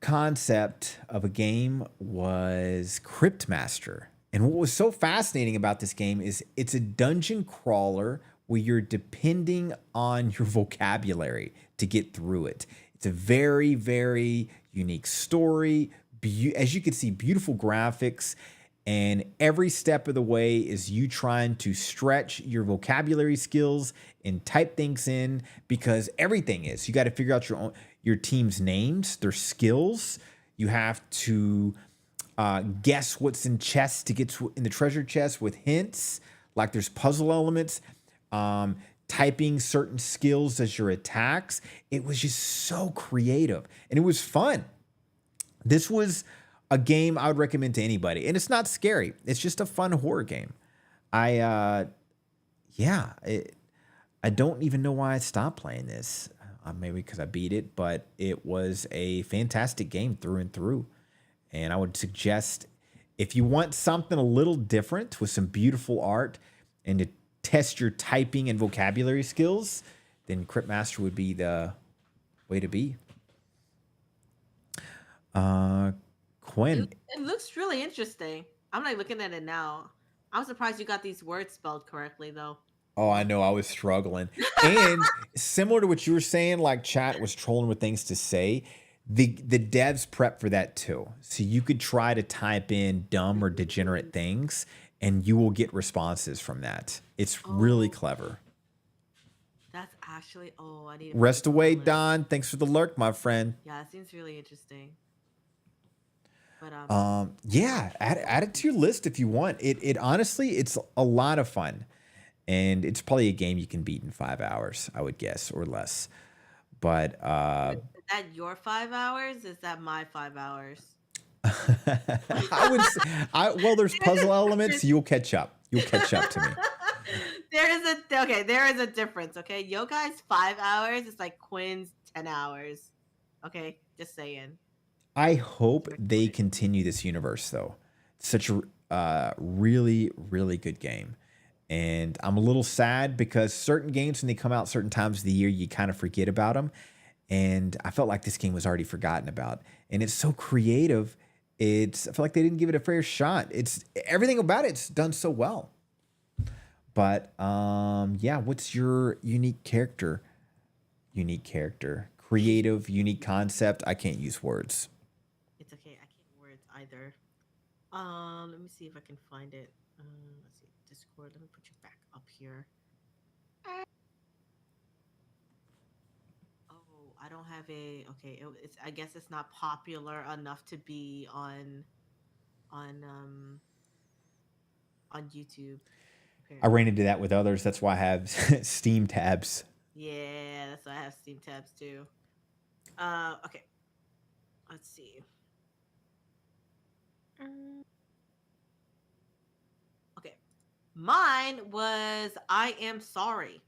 concept of a game was Cryptmaster. And what was so fascinating about this game is it's a dungeon crawler where you're depending on your vocabulary to get through it. It's a very, very unique story. As you can see, beautiful graphics. And every step of the way is you trying to stretch your vocabulary skills and type things in, because everything is. You got to figure out your team's names, their skills. You have to guess what's in chests to get in the treasure chest with hints. Like there's puzzle elements. Typing certain skills as your attacks. It was just so creative and it was fun. This was a game I would recommend to anybody, and it's not scary. It's just a fun horror game. Yeah, I don't even know why I stopped playing this. Maybe because I beat it, but it was a fantastic game through and through. And I would suggest, if you want something a little different with some beautiful art and to test your typing and vocabulary skills, then Cryptmaster would be the Way to be. Uh, Quinn. It looks really interesting. I'm like looking at it now. I'm surprised you got these words spelled correctly though. Oh, I know. I was struggling. And similar to what you were saying, like chat was trolling with things to say. The devs prep for that too. So you could try to type in dumb or degenerate things and you will get responses from that. It's really Oh, clever. that's actually. Oh, I need to put Rest this on the away, list. Don. Thanks for the lurk, my friend. Yeah, it seems really interesting. But Yeah, add it to your list if you want. It honestly, it's a lot of fun. And it's probably a game you can beat in 5 hours, I would guess, or less. But is that your 5 hours? Is that my 5 hours? I would say, well, there's There's a puzzle elements. difference. You'll catch up. You'll catch up to me. There is a difference. Okay, Yokai's 5 hours is like Quinn's 10 hours. Okay, just saying. I Just hope very they quick. continue this universe, though. It's such a really, really good game. And I'm a little sad because certain games, when they come out certain times of the year, you kind of forget about them. And I felt like this game was already forgotten about. And it's so creative. I feel like they didn't give it a fair shot. It's everything about it's done so well. But yeah, what's your unique character? Unique character. Creative, unique concept. I can't use words. It's okay. I can't words either. Let me see if I can find it. Let's see. Discord. Let me put you back up here. Oh, I don't have a. Okay, it's. I guess it's not popular enough to be on um on YouTube. I ran Apparently. into that with others. That's why I have Steam tabs. Yeah, that's why I have Steam tabs too. Okay. Let's see. Mm, Okay. Mine was I am sorry.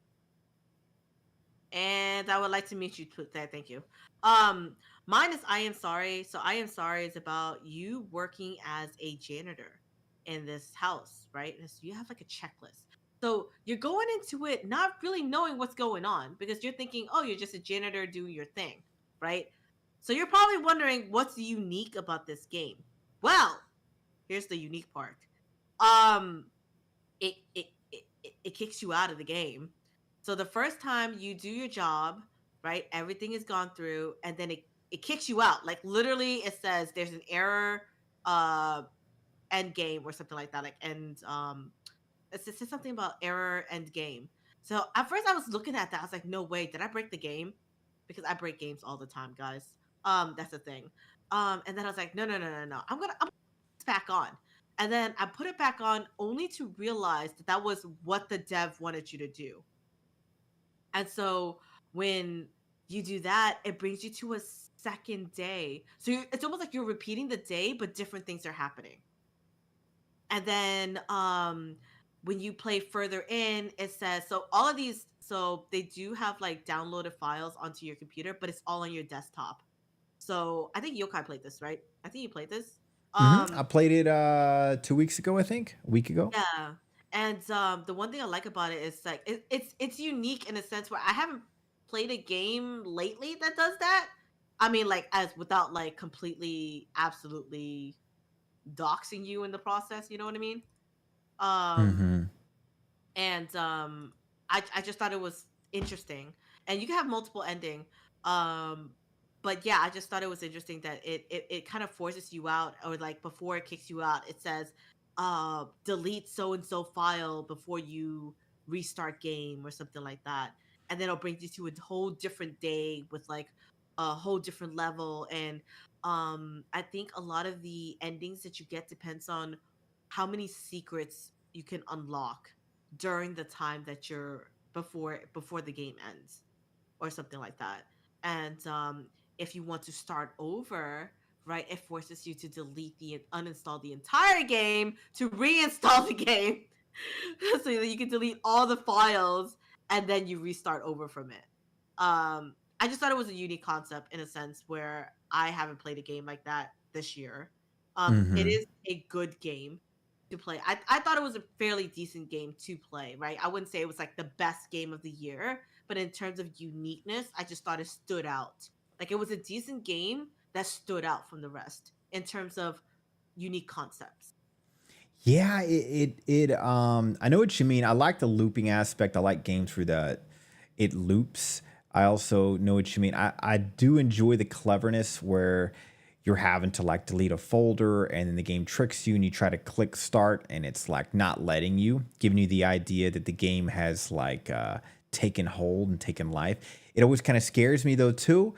And I would like to meet you to that. Thank you. Um, Mine is I am sorry. So I am sorry is about you working as a janitor in this house, right? And so you have like a checklist. So you're going into it not really knowing what's going on because you're thinking, oh, you're just a janitor doing your thing, right? So you're probably wondering what's unique about this game. Well, here's the unique part. Um, it kicks you out of the game. So the first time you do your job, right, everything is gone through, and then it kicks you out. Like literally, it says there's an error, uh, end game or something like that. Like it says something about error end game. So at first I was looking at that, I was like, no way, did I break the game? Because I break games all the time, guys. That's the thing. And then I was like, no. I'm back on. And then I put it back on only to realize that that was what the dev wanted you to do. And so when you do that, it brings you to a second day. So it's almost like you're repeating the day, but different things are happening. And then when you play further in, it says so all of these. So they do have like downloaded files onto your computer, but it's all on your desktop. So I think Yokai played this, right? I think you played this. I Um, played it 2 weeks ago, I think. A week ago. Yeah. And the one thing I like about it is like it's unique in a sense where I haven't played a game lately that does that. I mean, like as without like completely, absolutely doxing you in the process. You know what I mean? Um, Mm-hmm. and I just thought it was interesting, and you can have multiple ending. Um, but yeah, I just thought it was interesting that it kind of forces you out, or like before it kicks you out, it says delete so and so file before you restart game or something like that, and then it'll bring you to a whole different day with like a whole different level. And I think a lot of the endings that you get depends on how many secrets you can unlock during the time that you're before the game ends or something like that. And if you want to start over, right, it forces you to delete the uninstall the entire game to reinstall the game so that you can delete all the files and then you restart over from it. I just thought it was a unique concept in a sense where I haven't played a game like that this year. It Mm-hmm. is a good game to play. I thought it was a fairly decent game to play, right? I wouldn't say it was like the best game of the year, but in terms of uniqueness, I just thought it stood out. Like it was a decent game that stood out from the rest in terms of unique concepts. Yeah, I know what you mean. I like the looping aspect. I like games where it loops. I also know what you mean. I do enjoy the cleverness where you're having to like delete a folder and then the game tricks you and you try to click start and it's like not letting you, giving you the idea that the game has like taken hold and taken life. It always kind of scares me though too,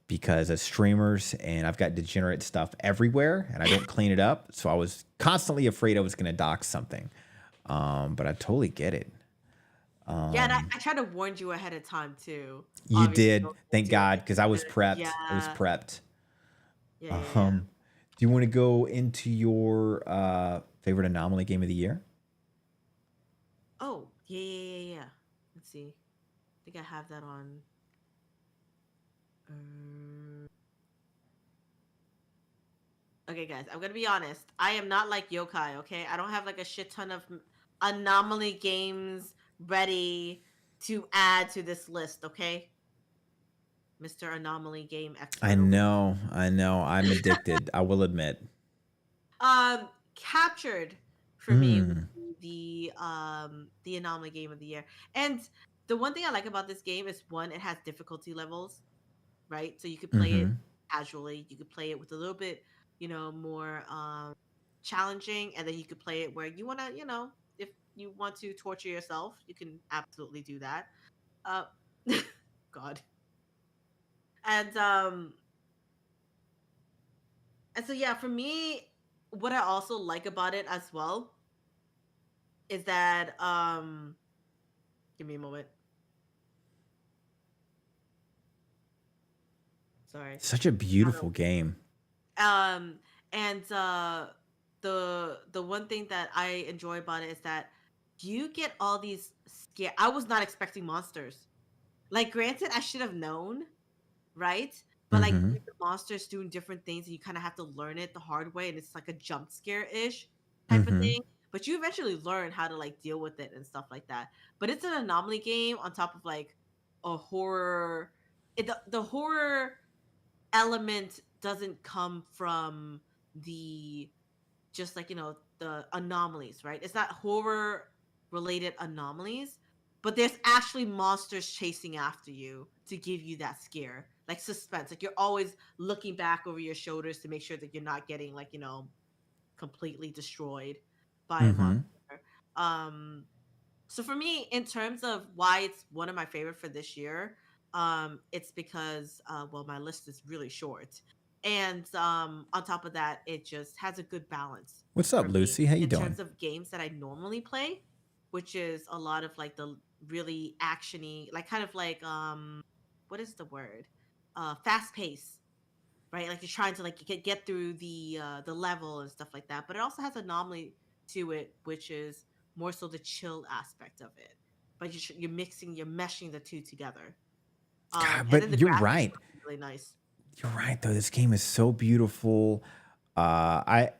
because as streamers and I've got degenerate stuff everywhere and I don't clean it up. So I was constantly afraid I was going to dox something. But I totally get it. Yeah, and Um, I tried to warn you ahead of time too. you Obviously, did, don't thank do God, it. because I was Yeah, prepped. I was prepped. yeah, yeah, yeah. Um, do you want to go into your favorite anomaly game of the year? Oh, yeah, yeah, yeah, yeah. Let's see. I think I have that on. Um, okay, guys, I'm gonna be honest. I am not like Yokai. Okay, I don't have like a shit ton of anomaly games ready to add to this list. Okay, Mr. Anomaly Game I Expert over know, I know. I'm addicted. I will admit. Captured for me would Mm, be the Anomaly Game of the Year. And the one thing I like about this game is one, it has difficulty levels, right? So you could play it mm-hmm, casually, you could play it with a little bit, more challenging, and then you could play it where you want to, if you want to torture yourself, you can absolutely do that. Uh God. And so yeah, for me, what I also like about it as well is that give me a moment. Sorry. such a beautiful game. Um, and the one thing that I enjoy about it is that you get all these scare. I was not expecting monsters. Like, granted, I should have known, right? But like Mm-hmm, the monsters doing different things, and you kind of have to learn it the hard way, and it's like a jump scare ish type of mm-hmm. thing. But you eventually learn how to like deal with it and stuff like that. But it's an anomaly game on top of like a horror. The horror element doesn't come from the just like the anomalies, right? It's not horror related anomalies, but there's actually monsters chasing after you to give you that scare, like suspense. Like you're always looking back over your shoulders to make sure that you're not getting like completely destroyed by a Mm-hmm. monster. um so for me, in terms of why it's one of my favorite for this year, it's because well, my list is really short, and on top of that, it just has a good balance What's for up, me Lucy? How you in doing? terms of games that I normally play, which is a lot of like the really actiony, like kind of like what is the word? Fast pace, right? Like you're trying to like get through the level and stuff like that. But it also has anomaly to it, which is more so the chill aspect of it. But you're mixing, you're meshing the two together. God, And then the but you're graphics right. are really nice. You're right though. This game is so beautiful. I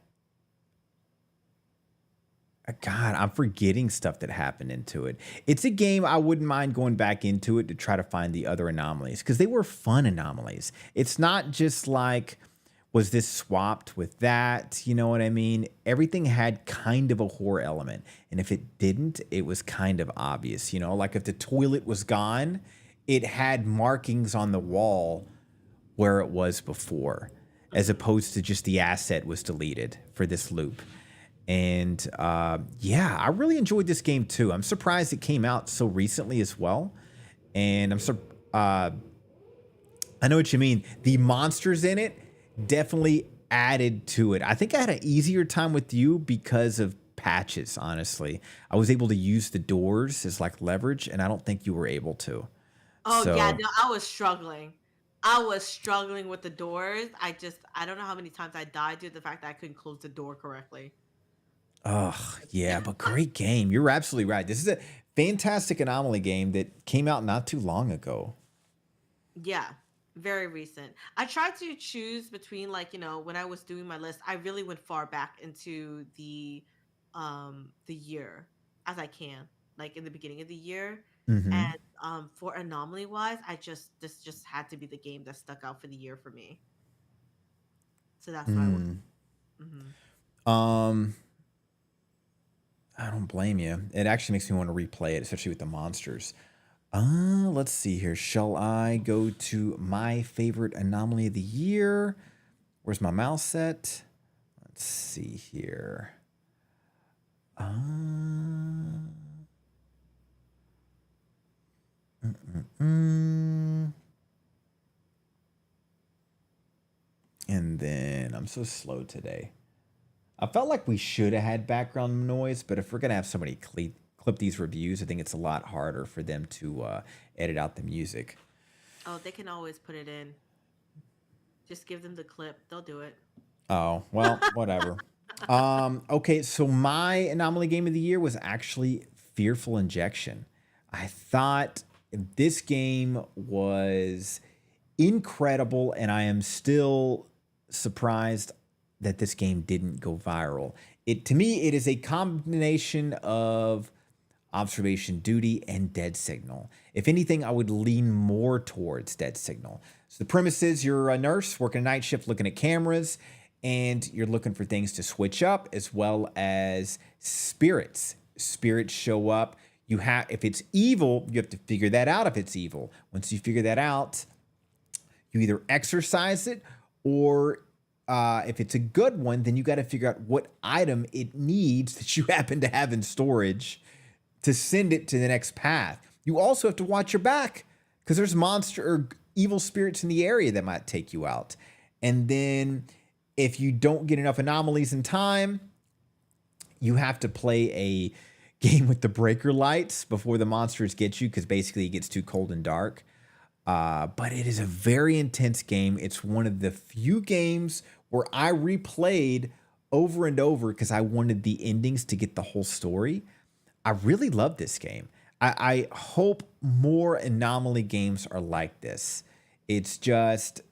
God, I'm forgetting stuff that happened into it. It's a game I wouldn't mind going back into it to try to find the other anomalies because they were fun anomalies. It's not just like, was this swapped with that? You know what I mean? Everything had kind of a horror element. And if it didn't, it was kind of obvious. You know, like if the toilet was gone, it had markings on the wall where it was before, as Hmm. opposed to just the asset was deleted for this loop. And yeah, I really enjoyed this game too. I'm surprised it came out so recently as well. And uh, I know what you mean. The monsters in it definitely added to it. I think I had an easier time with you because of patches, honestly. I was able to use the doors as like leverage, and I don't think you were able to. Oh yeah, So, no, I was struggling. I was struggling with the doors. I don't know how many times I died due to the fact that I couldn't close the door correctly. oh, yeah, but great game. You're absolutely right. This is a fantastic anomaly game that came out not too long ago. Yeah, very recent. I tried to choose between like, when I was doing my list, I really went far back into the year as I can, like in the beginning of the year. And Mm-hmm. For anomaly wise, this just had to be the game that stuck out for the year for me. So that's why I went. Mm. Hmm. Um, I don't blame you. It actually makes me want to replay it, especially with the monsters. Let's see here. Shall I go to my favorite anomaly of the year? Where's my mouse at? Let's see here. Uh, mm. And then I'm so slow today. I felt like we should have had background noise, but if we're gonna have somebody clip these reviews, I think it's a lot harder for them to edit out the music. Oh, they can always put it in. Just give them the clip. They'll do it. Oh, well, whatever. Okay, so my anomaly game of the year was actually Fearful Injection. I thought this game was incredible, and I am still surprised that this game didn't go viral. To me, it is a combination of Observation Duty and Dead Signal. If anything, I would lean more towards Dead Signal. So the premise is you're a nurse working a night shift looking at cameras, and you're looking for things to switch up as well as spirits. Spirits show up. If it's evil, you have to figure that out if it's evil. Once you figure that out, you either exorcise it, or if it's a good one, then you got to figure out what item it needs that you happen to have in storage to send it to the next path. You also have to watch your back because there's monster or evil spirits in the area that might take you out. And then if you don't get enough anomalies in time, you have to play a game with the breaker lights before the monsters get you, because basically it gets too cold and dark. But it is a very intense game. It's one of the few games where I replayed over and over because I wanted the endings to get the whole story. I really love this game. I hope more anomaly games are like this. It's just,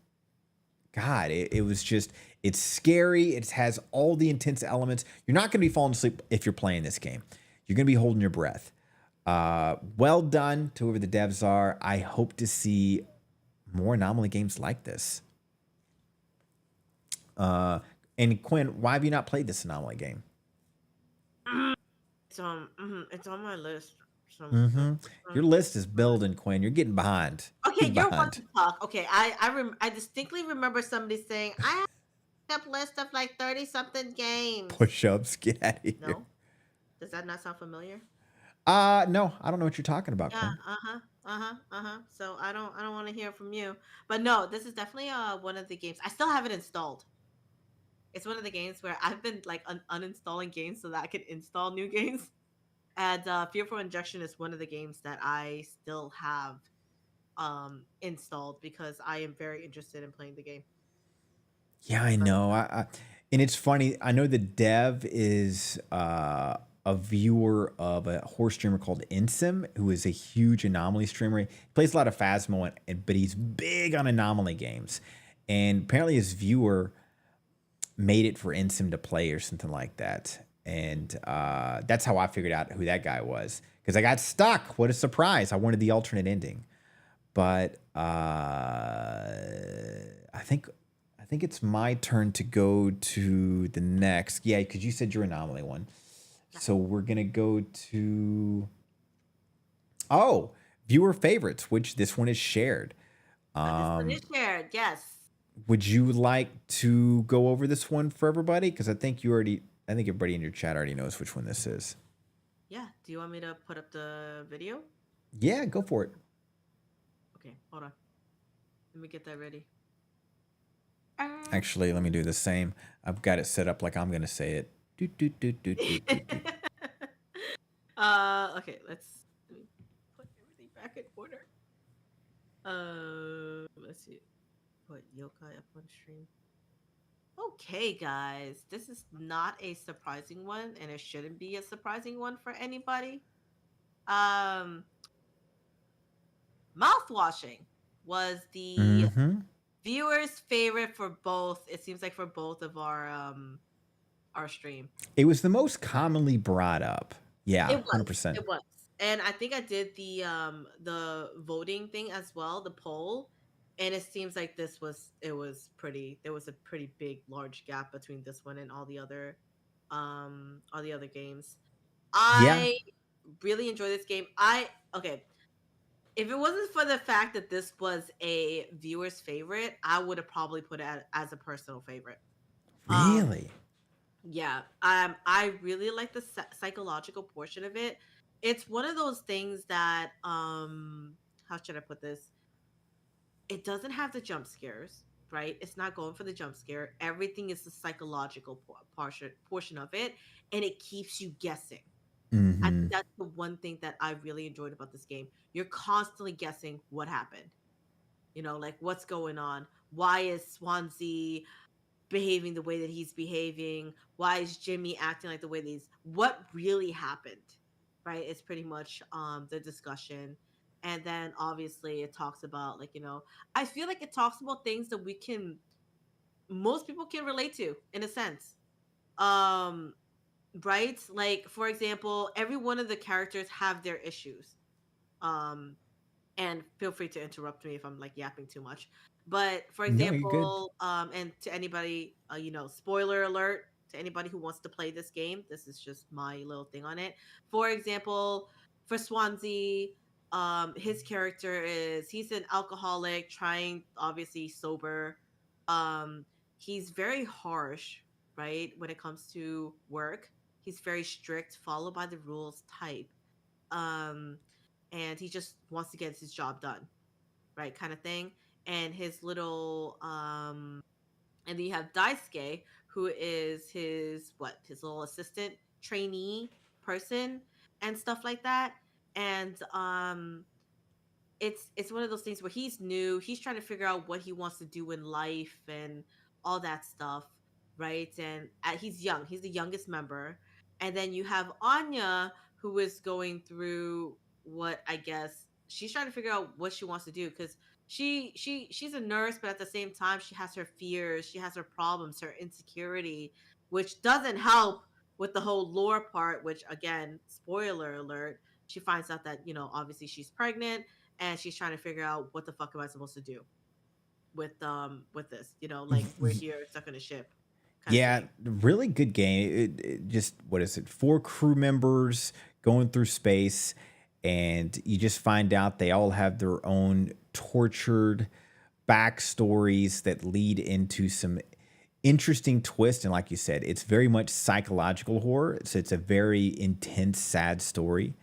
God, it's scary. It has all the intense elements. You're not going to be falling asleep if you're playing this game. You're going to be holding your breath. Well done to whoever the devs are. I hope to see more anomaly games like this. And Quinn, why have you not played this anomaly game? It's on my list. Your list is building, Quinn. You're getting behind. Okay, you're one to talk. Okay, I distinctly remember somebody saying I have a list of like 30 something games. Push-ups, get out of here. No, does that not sound familiar? No, I don't know what you're talking about, Yeah, Quinn. So I don't want to hear from you. But no, this is definitely one of the games. I still have it installed. It's one of the games where I've been like uninstalling games so that I can install new games. And Fearful Injection is one of the games that I still have installed because I am very interested in playing the game. Yeah, I know. And it's funny. I know the dev is a viewer of a horse streamer called Insim, who is a huge anomaly streamer. He plays a lot of Phasmo, but he's big on anomaly games. And apparently his viewer made it for Insim to play or something like that. And that's how I figured out who that guy was, because I got stuck. What a surprise. I wanted the alternate ending. But I think it's my turn to go to the next. Yeah, because you said your anomaly one. So we're going to go to, viewer favorites, which this one is shared. This one is shared, yes. Would you like to go over this one for everybody? Because I think everybody in your chat already knows which one this is. Yeah. Do you want me to put up the video? Yeah, go for it. Okay, hold on. Let me get that ready. Actually, let me do the same. I've got it set up like I'm going to say it. Okay, let me put everything back in order. Let's see. Put yokai up on stream. Okay, guys, this is not a surprising one, and it shouldn't be a surprising one for anybody. Mouthwashing was the viewers' favorite for both. It seems like for both of our stream. It was the most commonly brought up. Yeah, it was, 100%. It was. And I think I did the voting thing as well, the poll, and it seems like it was pretty there was a pretty big large gap between this one and all the other games. Yeah, I really enjoy this game. I Okay, if it wasn't for the fact that this was a viewer's favorite, I would have probably put it as a personal favorite. Um really. yeah, I really like the psychological portion of it. It's one of those things that how should I put this? It doesn't have the jump scares, right? It's not going for the jump scare. Everything is the psychological portion of it, and it keeps you guessing. I Mm-hmm. think that's the one thing that I really enjoyed about this game. You're constantly guessing what happened. Like what's going on? Why is Swansea behaving the way that he's behaving? Why is Jimmy acting like the way that he's? What really happened? Right? It's pretty much the discussion. And then obviously it talks about I feel like it talks about things that most people can relate to in a sense. Um right? Like for example, every one of the characters have their issues. Um and feel free to interrupt me if I'm like yapping too much. But for No, you're good. example, and to anybody, spoiler alert to anybody who wants to play this game, this is just my little thing on it. For example, for Swansea, his character he's an alcoholic, trying obviously sober. Um, he's very harsh, right, when it comes to work. He's very strict, follow by the rules type. Um, and he just wants to get his job done, right, kind of thing. And his little and then you have Daisuke, who is his little assistant trainee person and stuff like that. And it's one of those things where he's new, he's trying to figure out what he wants to do in life and all that stuff, right? And he's young, he's the youngest member. And then you have Anya, who is going through what I guess she's trying to figure out what she wants to do, because she's a nurse, but at the same time she has her fears, she has her problems, her insecurity, which doesn't help with the whole lore part, which again, spoiler alert, she finds out that obviously she's pregnant, and she's trying to figure out what the fuck am I supposed to do with this, like we're here stuck on a ship kind of Yeah, thing. really good game. It just, what is it? Four crew members going through space, and you just find out they all have their own tortured backstories that lead into some interesting twist. And like you said, it's very much psychological horror. So it's a very intense, sad story,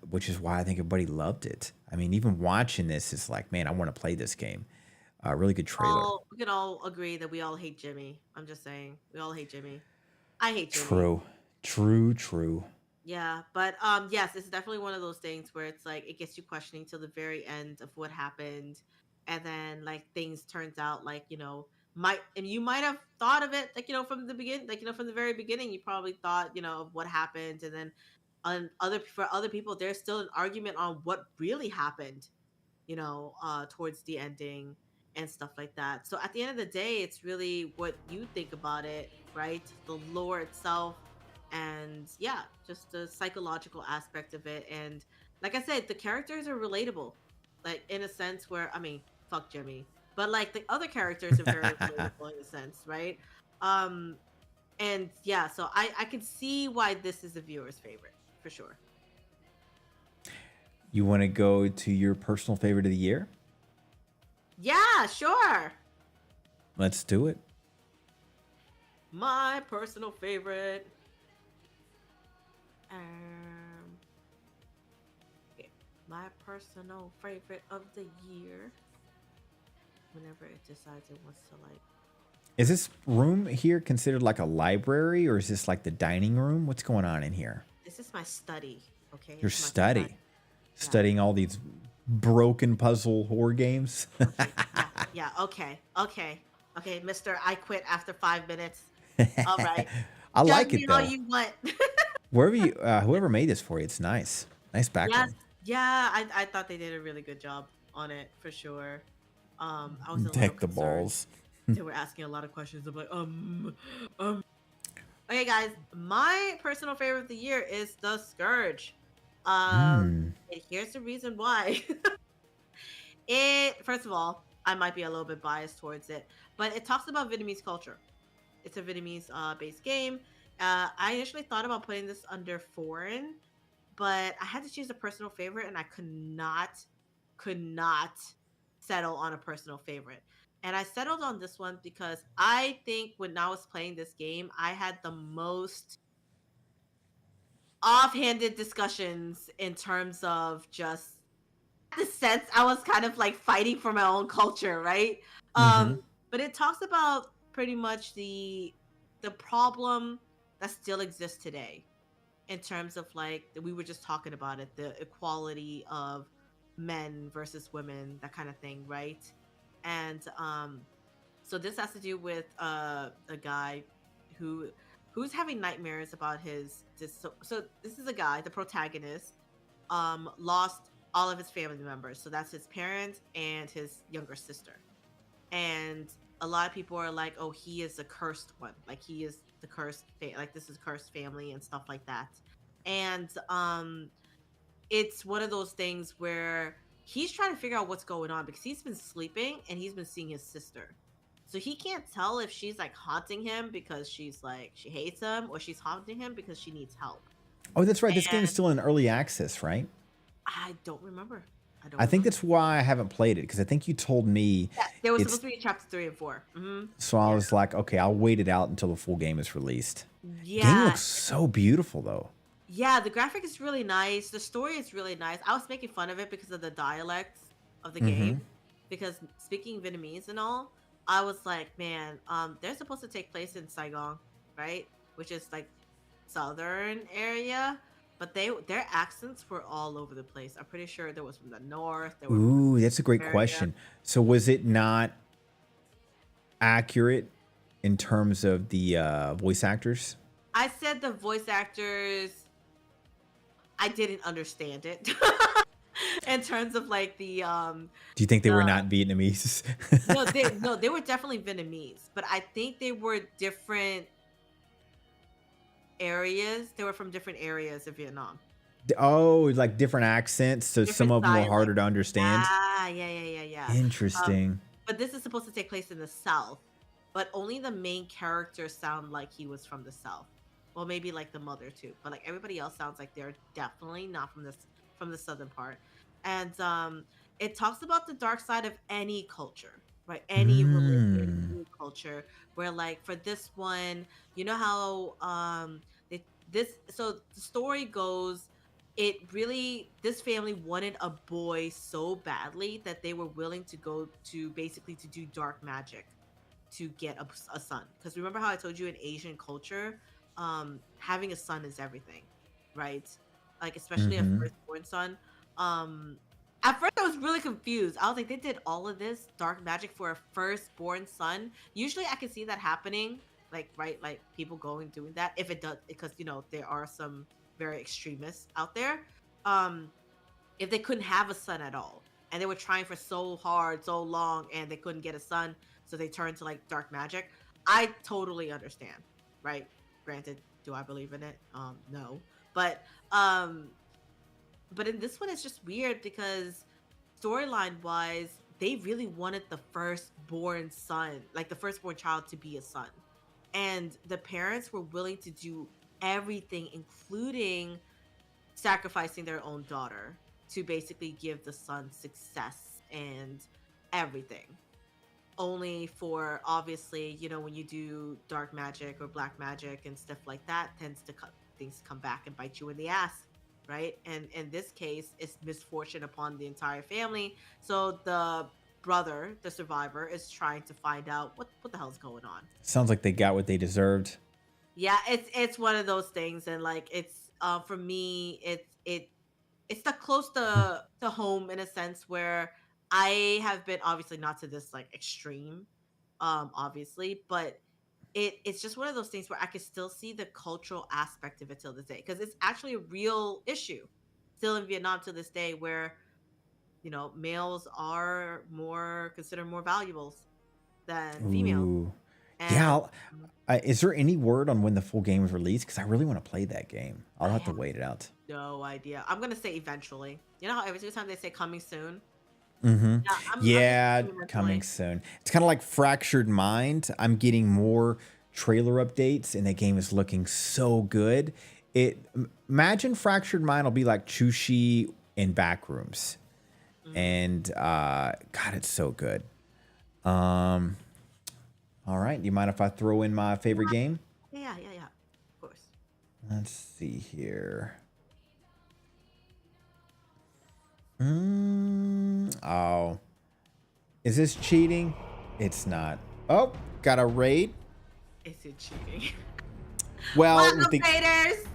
which is why I think everybody loved it. I mean, even watching this is like, man, I want to play this game. Really good trailer. All We can all agree that we all hate Jimmy. I'm just saying, we all hate Jimmy. I hate Jimmy. True, true, true. Yeah, but yes, it's definitely one of those things where it's like it gets you questioning till the very end of what happened, and then like things turns out like might and you might have thought of it like from the beginning, like from the very beginning you probably thought of what happened, and then for other people there's still an argument on what really happened, towards the ending and stuff like that. So at the end of the day, it's really what you think about it, right? The lore itself, and yeah, just the psychological aspect of it. And like I said, the characters are relatable, like in a sense where I mean, fuck Jimmy, but like the other characters are very relatable in a sense, right? Um, and yeah, so I can see why this is a viewer's favorite for sure. You want to go to your personal favorite of the year? Yeah, sure. Let's do it. My personal favorite. Um, okay. My personal favorite of the year. Whenever it decides it wants to like. Is this room here considered like a library, or is this like the dining room? What's going on in here? This is my study. Okay, Your it's my study. study, Yeah. studying all these broken puzzle horror games. Okay. Yeah. Yeah. Okay. Okay. Okay, Mister. I quit after 5 minutes. All right. I Judge like me it all though. you want. Wherever you, whoever made this for you, it's nice. Nice Yes. background. Yeah. I thought they did a really good job on it for sure. I was a little Deck the concerned. balls. They were asking a lot of questions. I'm like, um. Okay, guys, my personal favorite of the year is The Scourge. Hmm. And here's the reason why. It first of all, I might be a little bit biased towards it, but it talks about Vietnamese culture. It's a Vietnamese based game. I initially thought about putting this under foreign, but I had to choose a personal favorite, and I could not settle on a personal favorite. And I settled on this one because I think when I was playing this game, I had the most offhanded discussions in terms of just the sense I was kind of like fighting for my own culture, right? Mm-hmm. But it talks about pretty much the problem that still exists today in terms of like we were just talking about it, the equality of men versus women, that kind of thing, right? And so this has to do with a guy who who's having nightmares about so this is a guy, the protagonist, lost all of his family members. So that's his parents and his younger sister. And a lot of people are like, "Oh, he is a cursed one. Like he is the like this is cursed family and stuff like that." And it's one of those things where he's trying to figure out what's going on because he's been sleeping and he's been seeing his sister. So he can't tell if she's like haunting him because she's like she hates him or she's haunting him because she needs help. Oh, that's right. This game is And still in early access, right? I don't remember. I don't I think remember. that's why I haven't played it because I think you told me Yes, there was it's. supposed to be chapter 3 and 4. So I Yeah. was like, okay, I'll wait it out until the full game is released. Game Yeah. looks so beautiful though. Yeah, the graphic is really nice. The story is really nice. I was making fun of it because of the dialects of the Mm-hmm. game. Because speaking Vietnamese and all, I was like, man, they're supposed to take place in Saigon, right? Which is like southern area. But their accents were all over the place. I'm pretty sure there was from the north, there were from the Ooh, that's a great area. question. So was it not accurate in terms of the voice actors? I said the voice actors, I didn't understand it. In terms of like Do you think they the were not Vietnamese? no, they were definitely Vietnamese, but I think they were different areas. They were from different areas of Vietnam. Oh, like different accents, so some Different of them were dialects. harder to understand. Yeah. Um, Interesting. but this is supposed to take place in the South, but only the main characters sound like he was from the South. Well, maybe like the mother too, but like everybody else sounds like they're definitely not from the southern part. And it talks about the dark side of any culture, right? Any religion, Hmm. any culture. Where like for this one, you know how so the story goes, it really this family wanted a boy so badly that they were willing to go to basically to do dark magic to get a son. Because remember how I told you in Asian culture, having a son is everything, right? Like especially a Mm-hmm. firstborn son. um at first I was really confused. I was like, they did all of this dark magic for a firstborn son. Usually I can see that happening, like right, like people going doing that if it does, because there are some very extremists out there. um if they couldn't have a son at all and they were trying for so hard so long and they couldn't get a son, so they turned to like dark magic, I totally understand, right? Granted, do I believe in it? No. But um but in this one it's just weird because storyline wise they really wanted the firstborn son, like the firstborn child, to be a son, and the parents were willing to do everything, including sacrificing their own daughter, to basically give the son success and everything. Only for obviously, when you do dark magic or black magic and stuff like that, tends to things come back and bite you in the ass, right? And in this case, it's misfortune upon the entire family. So the brother, the survivor, is trying to find out what the hell's going on. Sounds like they got what they deserved. Yeah, it's one of those things, and like it's for me, it's the close to home in a sense where I have been obviously not to this like extreme, obviously, but it's just one of those things where I can still see the cultural aspect of it till this day because it's actually a real issue still in Vietnam to this day where males are more considered more valuables than females. Ooh. Yeah. And Is there any word on when the full game is released? Because I really want to play that game. I'll I have to have wait it out. no idea. I'm gonna say eventually. You know how every single time they say coming soon? Mm-hmm. Yeah, I'm just Yeah, saying coming eventually. soon. It's kind of like Fractured Mind. I'm getting more trailer updates, and that game is looking so good. Imagine Fractured Mind will be like Chushi in Backrooms, Hmm. and God, it's so good. Um, all right, do you mind if I throw in my favorite game? Yeah, yeah, yeah. Of course. Let's see here. Oh, is this cheating? It's not. Oh, got a raid. Is it cheating? Well, with Welcome, the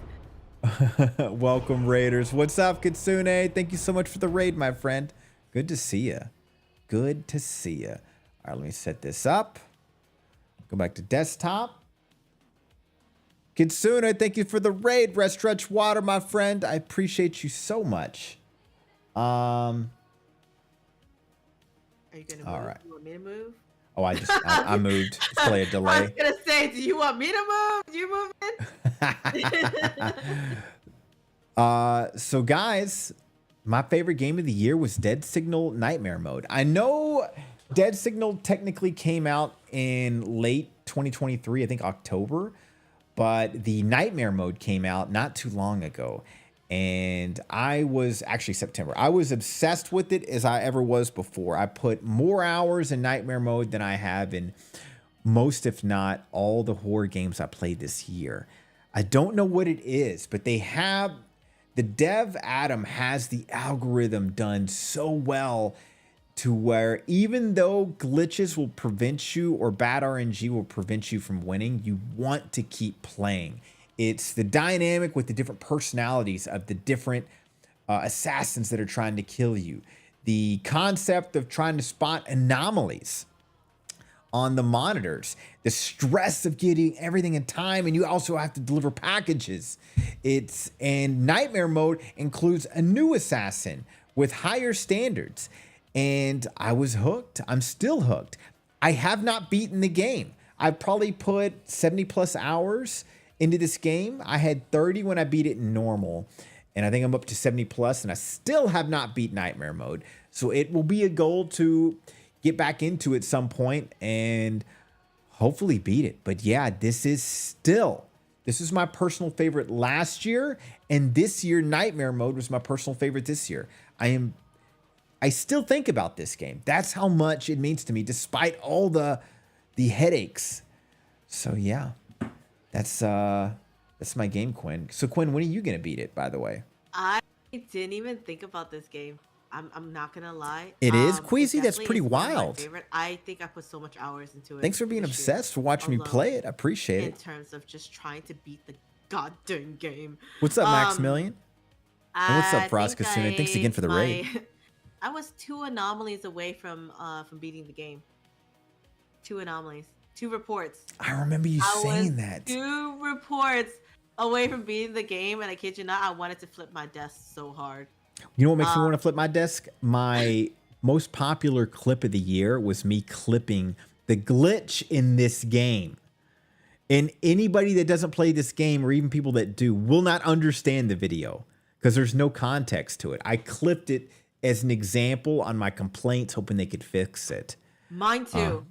Raiders! welcome Raiders. What's up, Kitsune? Thank you so much for the raid, my friend. Good to see you. Good to see you. All right, let me set this up. Go back to desktop. Kitsune, thank you for the raid. Rest Stretch Water, my friend. I appreciate you so much. Are you gonna All move? right. You want me to move? Oh, I moved. It's probably a I was delay. gonna say, do you want me to move? You moving? So guys, my favorite game of the year was Dead Signal Nightmare Mode. I know Dead Signal technically came out in late 2023, I think October, but the Nightmare Mode came out not too long ago. And I was actually September. I was obsessed with it as I ever was before. I put more hours in Nightmare Mode than I have in most, if not all, the horror games I played this year. I don't know what it is, but the dev Adam has the algorithm done so well to where even though glitches will prevent you or bad RNG will prevent you from winning, you want to keep playing. It's the dynamic with the different personalities of the different assassins that are trying to kill you. The concept of trying to spot anomalies on the monitors, the stress of getting everything in time, and you also have to deliver packages. And Nightmare Mode includes a new assassin with higher standards. And I was hooked. I'm still hooked. I have not beaten the game. I've probably put 70 plus hours into this game. I had 30 when I beat it in normal. And I think I'm up to 70 plus, and I still have not beat Nightmare Mode. So it will be a goal to get back into at some point and hopefully beat it. But yeah, this is my personal favorite last year, and this year Nightmare Mode was my personal favorite this year. I still think about this game. That's how much it means to me, despite all the headaches. So yeah, that's my game, Quinn. So Quinn, when are you gonna beat it, by the way? I didn't even think about this game. I'm not gonna lie. It is It Queasy. That's definitely pretty is one of my wild. favorite. I think I put so much hours into it Thanks for being this year obsessed, for watching me alone play it. I appreciate in it. terms of just trying to beat the goddamn game. What's up, Um, Maximilian? And what's up, I think Froskasuna? Thanks again for the raid. I was two anomalies away from beating the game. Two anomalies, two reports. I remember you I was saying that. two reports away from beating the game, and I kid you not, I wanted to flip my desk so hard. You know what makes me Um, want to flip my desk? My most popular clip of the year was me clipping the glitch in this game. And anybody that doesn't play this game, or even people that do, will not understand the video because there's no context to it. I clipped it as an example on my complaints, hoping they could fix it. Mine too.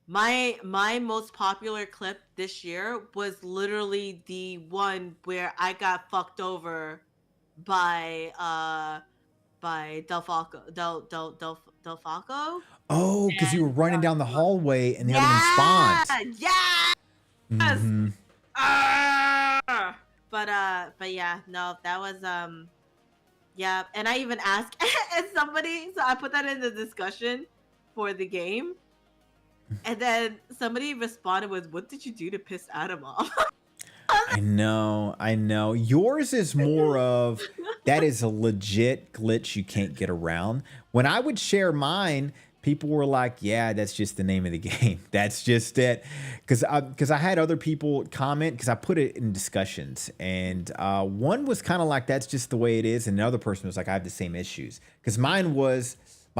My most popular clip this year was literally the one where I got fucked over by Del Falco. Oh, because you were running down the hallway and the other one Yeah, spawned. yes. Mm-hmm. But yeah, no, that was yeah, and I even asked and somebody, so I put that in the discussion for the game, and then somebody responded with, "What did you do to piss Adam off?" I know. Yours is more of that is a legit glitch you can't get around. When I would share mine, people were like, "Yeah, that's just the name of the game. That's just it." Because I had other people comment because I put it in discussions, and one was kind of like, "That's just the way it is," and another person was like, "I have the same issues." Because my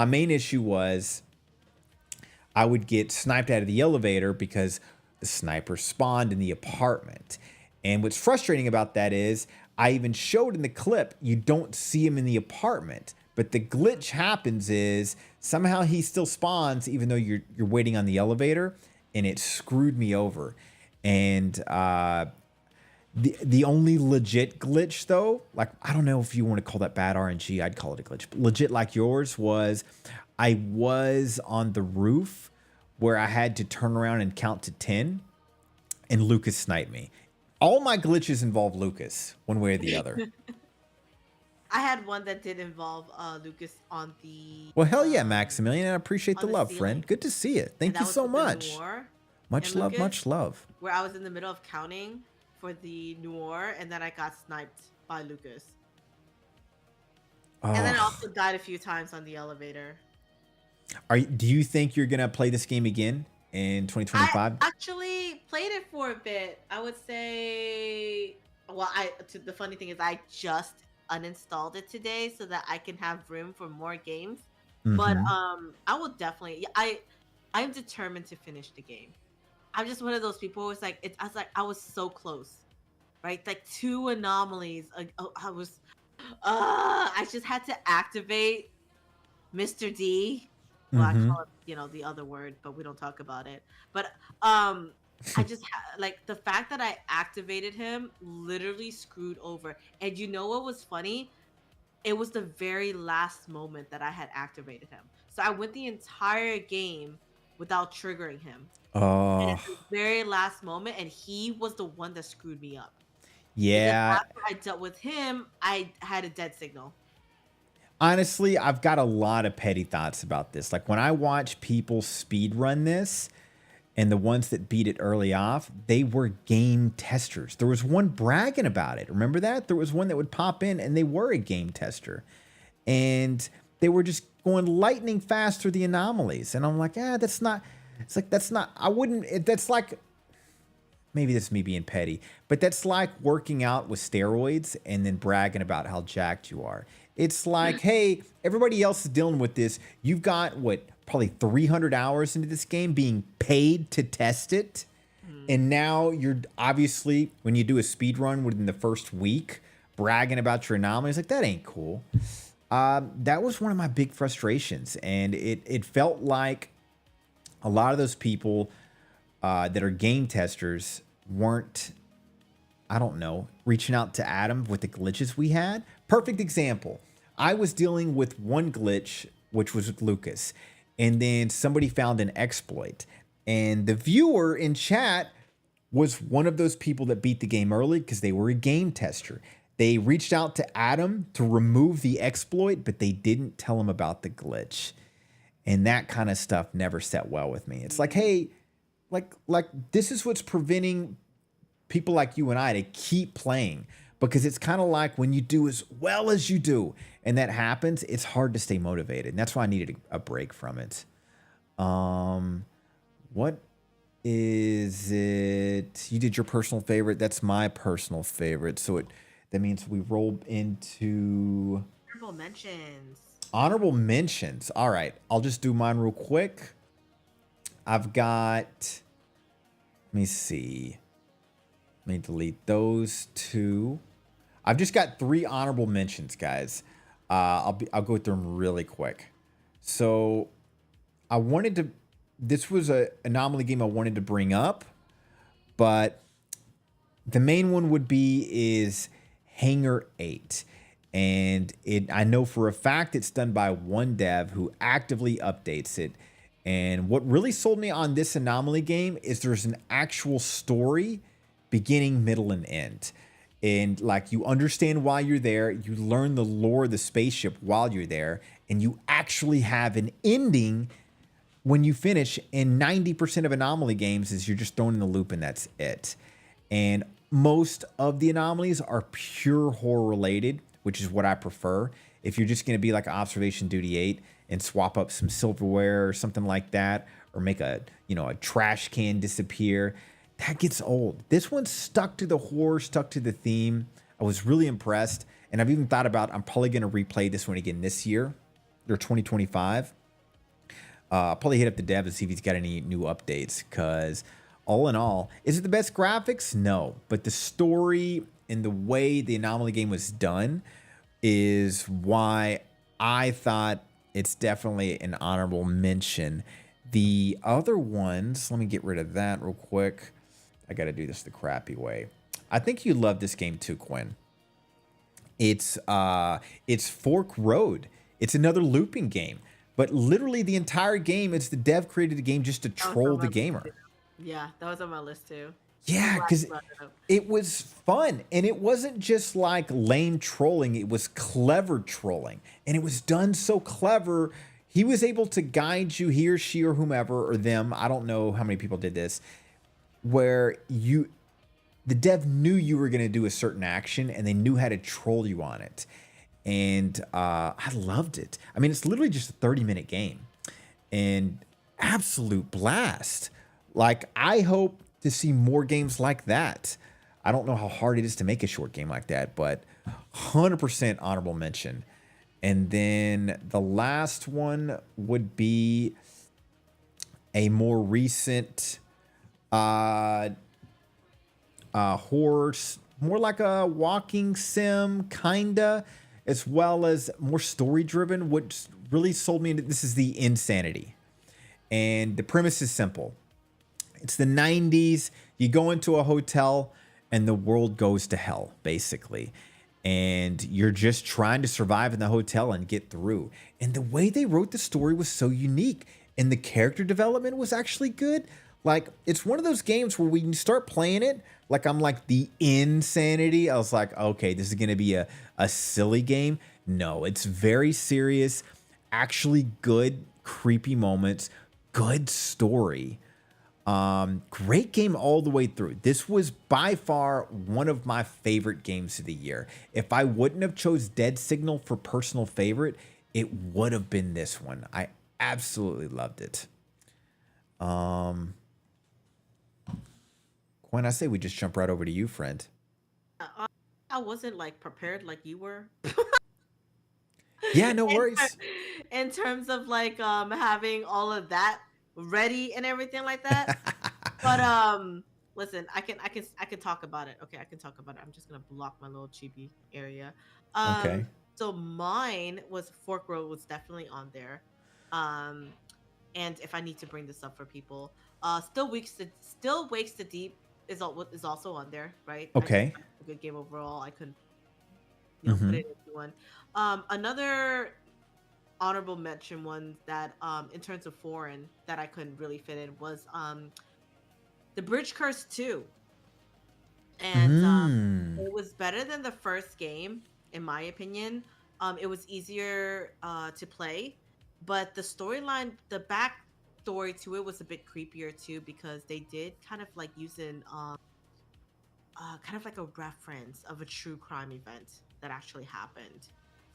main issue was I would get sniped out of the elevator because the sniper spawned in the apartment. And what's frustrating about that is I even showed in the clip, you don't see him in the apartment. But the glitch happens is somehow he still spawns even though you're waiting on the elevator, and it screwed me over. And the only legit glitch though, like I don't know if you want to call that bad RNG, I'd call it a glitch. But legit like yours was I was on the roof where I had to turn around and count to 10 and Lucas sniped me. All my glitches involve Lucas, one way or the other. I had one that did involve Lucas on the. Well, hell yeah, Maximilian. I appreciate the love, ceiling. friend. Good to see it. Thank you so much. Much love, much love. Where I was in the middle of counting for the Noir, and then I got sniped by Lucas. And then I also died a few times on the elevator. Do you think you're gonna play this game again in 2025? I actually played it for a bit. I would say, well, the funny thing is, I just uninstalled it today so that I can have room for more games. But I will definitely. I'm determined to finish the game. I'm just one of those people who's like, I was so close, right? Like 2 anomalies. I just had to activate Mr. D. Well, I call it, the other word, but we don't talk about it. But I just like the fact that I activated him literally screwed over. And you know what was funny? It was the very last moment that I had activated him. So I went the entire game without triggering him. Oh. And at the very last moment, and he was the one that screwed me up. Yeah. Because after I dealt with him, I had a dead signal. Honestly, I've got a lot of petty thoughts about this. Like when I watch people speed run this, and the ones that beat it early off, they were game testers. There was one bragging about it. Remember that? There was one that would pop in and they were a game tester. And they were just going lightning fast through the anomalies. And I'm like, that's not, that's like, maybe this is me being petty, but that's like working out with steroids and then bragging about how jacked you are. It's like, hey, everybody else is dealing with this. You've got probably 300 hours into this game being paid to test it. And now you're obviously, when you do a speed run within the first week, bragging about your anomalies, like that ain't cool. That was one of my big frustrations. And it felt like a lot of those people that are game testers weren't, I don't know, reaching out to Adam with the glitches we had. Perfect example. I was dealing with one glitch, which was with Lucas, and then somebody found an exploit. And the viewer in chat was one of those people that beat the game early because they were a game tester. They reached out to Adam to remove the exploit, but they didn't tell him about the glitch. And that kind of stuff never set well with me. It's like, hey, like this is what's preventing people like you and I to keep playing, because it's kind of like when you do as well as you do and that happens, it's hard to stay motivated. And that's why I needed a break from it. What is it? You did your personal favorite. That's my personal favorite. So that means we roll into honorable mentions. Honorable mentions. All right. I'll just do mine real quick. I've got, let me see. Let me delete those 2. I've just got 3 honorable mentions, guys. I'll go through them really quick. So this was an anomaly game I wanted to bring up, but the main one would is Hangar 8. And I know for a fact it's done by one dev who actively updates it. And what really sold me on this anomaly game is there's an actual story, beginning, middle, and end. And like you understand why you're there, you learn the lore of the spaceship while you're there, and you actually have an ending when you finish. And 90% of anomaly games is you're just thrown in the loop and that's it. And most of the anomalies are pure horror related, which is what I prefer. If you're just going to be like Observation Duty 8 and swap up some silverware or something like that, or make a trash can disappear, that gets old. This one stuck to the horror, stuck to the theme. I was really impressed. And I've even thought about, I'm probably going to replay this one again this year, or 2025. I'll probably hit up the dev to see if he's got any new updates. Because all in all, is it the best graphics? No, but the story and the way the Anomaly game was done is why I thought it's definitely an honorable mention. The other ones, let me get rid of that real quick. I got to do this the crappy way. I think you love this game too, Quinn. It's Fork Road. It's another looping game, but literally the entire game, it's the dev created the game just to troll the gamer. Yeah, that was on my list too. Yeah, because it was fun, and it wasn't just like lame trolling, it was clever trolling, and it was done so clever. He was able to guide you, he or she or whomever or them, I don't know how many people did this, where the dev knew you were going to do a certain action, and they knew how to troll you on it. And I loved it. I mean, it's literally just a 30-minute game, and absolute blast. Like, I hope to see more games like that. I don't know how hard it is to make a short game like that, but 100% honorable mention. And then the last one would be a more recent horror, more like a walking sim, kinda, as well as more story driven. What really sold me into this is the Insanity. And the premise is simple. It's the 90s. You go into a hotel and the world goes to hell, basically. And you're just trying to survive in the hotel and get through. And the way they wrote the story was so unique. And the character development was actually good. Like, it's one of those games where when you start playing it, like I'm like the Insanity. I was like, okay, this is going to be a silly game. No, it's very serious, actually good, creepy moments, good story. Great game all the way through. This was by far one of my favorite games of the year. If I wouldn't have chose Dead Signal for personal favorite, it would have been this one. I absolutely loved it. When I say we just jump right over to you, friend. I wasn't like prepared like you were. Yeah, no worries. In terms of like having all of that ready and everything like that. But listen, I can talk about it. Okay, I can talk about it. I'm just gonna block my little chibi area. Okay. So mine was Fork Road was definitely on there. Um and if I need to bring this up for people, Still Wakes the Deep is also on there, right? Okay. A good game overall. I couldn't Mm-hmm. put it into one. Another honorable mention one that in terms of foreign that I couldn't really fit in was The Bridge Curse 2. And it was better than the first game, in my opinion. It was easier to play, but the storyline, the backstory to it was a bit creepier too, because they did kind of like using kind of like a reference of a true crime event that actually happened,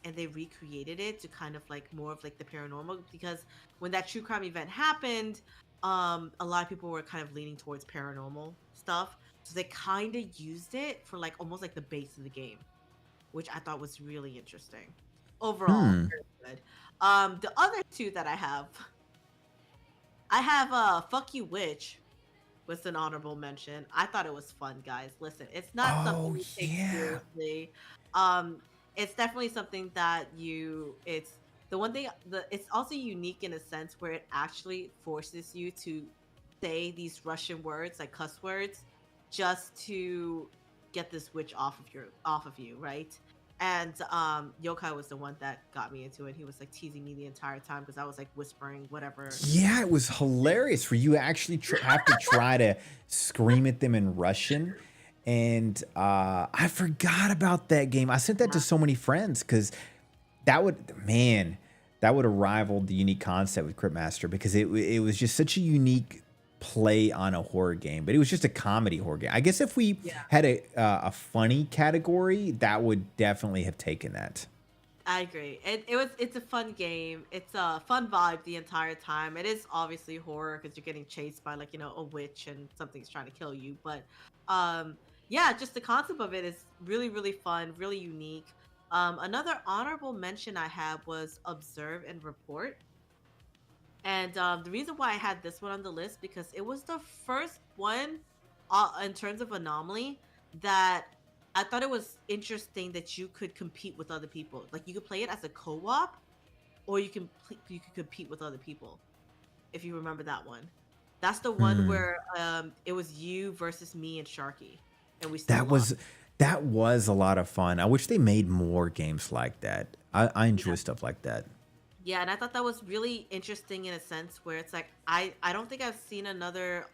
and they recreated it to kind of like more of like the paranormal, because when that true crime event happened, a lot of people were kind of leaning towards paranormal stuff, so they kind of used it for like almost like the base of the game, which I thought was really interesting. Overall, very good. The other two that I have Fuck You Witch was an honorable mention. I thought it was fun, guys. Listen, it's not something you take seriously. It's definitely something that it's the one thing, it's also unique in a sense where it actually forces you to say these Russian words, like cuss words, just to get this witch off of you, right? And Yokai was the one that got me into it. He was like teasing me the entire time because I was like whispering whatever. Yeah, it was hilarious where you actually have to try to scream at them in Russian. And I forgot about that game. I sent that to so many friends because that would have rivaled the unique concept with Cryptmaster, because it was just such a unique play on a horror game, but it was just a comedy horror game. I guess if we had a funny category, that would definitely have taken that. I agree. It's a fun game. It's a fun vibe the entire time. It is obviously horror because you're getting chased by like a witch and something's trying to kill you. But yeah, just the concept of it is really really fun, really unique. Another honorable mention I had was Observe and Report. And the reason why I had this one on the list because it was the first one in terms of Anomaly that I thought it was interesting that you could compete with other people. Like you could play it as a co-op, or you could compete with other people. If you remember that one, that's the one Hmm. where it was you versus me and Sharky, and we still That lost. was that was a lot of fun. I wish they made more games like that. I Yeah, enjoy stuff like that. yeah, and I thought that was really interesting in a sense where it's like I don't think I've seen another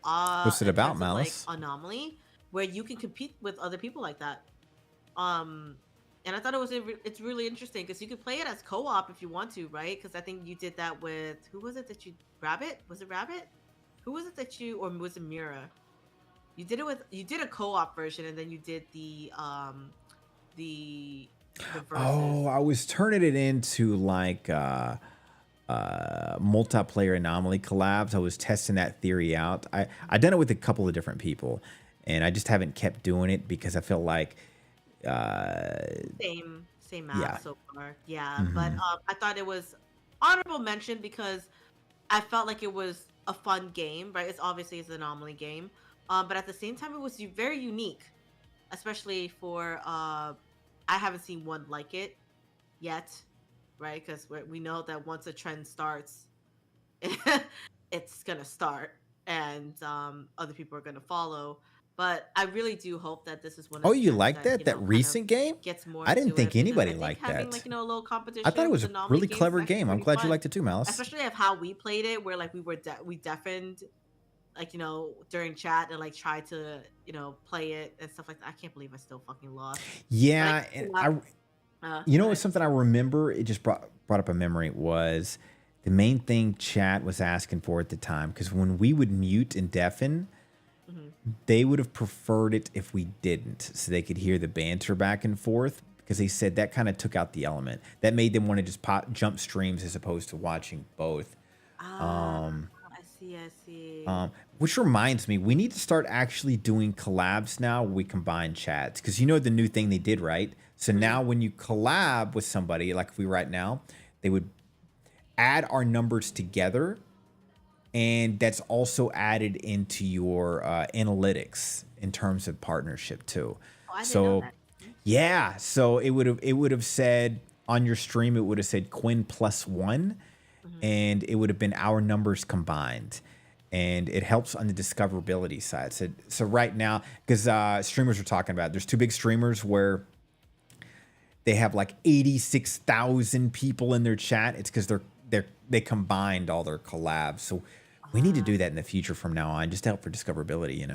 What's it in about, terms of like Malice? Anomaly where you can compete with other people like that. Um, and I thought it's really interesting because you could play it as co-op if you want to, right? Because I think you did that with who was it that you Rabbit? Was it Rabbit? Who was it that you or was it Mira? You did a co-op version and then you did the the verses. Oh, I was turning it into like multiplayer anomaly collabs. I was testing that theory out. I done it with a couple of different people, and I just haven't kept doing it because I feel like uh Same map yeah. so far. Yeah, but Hmm. I thought it was honorable mention because I felt like it was a fun game, right? It's an anomaly game. But at the same time it was very unique, especially for I haven't seen one like it yet, right? Cuz we know that once a trend starts, it's going to start and other people are going to follow. But I really do hope that this is one of Oh, the you trends like that, that? That kind of recent game? gets more I didn't into think it because I anybody think liked having like that. a little I thought it competition was with a anomaly really games is clever actually game. I'm pretty glad you fun, liked it too, Malice. especially of how we played it, where like we deafened like during chat and like tried to play it and stuff like that. I can't believe I still fucking lost, but I Yeah, and came up. you know Go what's ahead. something I remember? It just brought up a memory was the main thing chat was asking for at the time because when we would mute and deafen, Hmm. they would have preferred it if we didn't, so they could hear the banter back and forth. Because they said that kind of took out the element that made them want to just jump streams as opposed to watching both. Ah, Um, I see. I see. um, which reminds me, we need to start actually doing collabs now where we combine chats. Because you know the new thing they did, right? So Hmm. now when you collab with somebody, like we right now, they would add our numbers together. And that's also added into your analytics in terms of partnership too. Oh, I didn't know So that. Mhm. yeah, so it would have said on your stream, it would have said Quinn +1, Mhm. and it would have been our numbers combined. And it helps on the discoverability side. So right now, because streamers are talking about, there's two big streamers where they have like 86,000 people in their chat. It's because they combined all their collabs. So we need to Ah, do that in the future from now on, just to help for discoverability.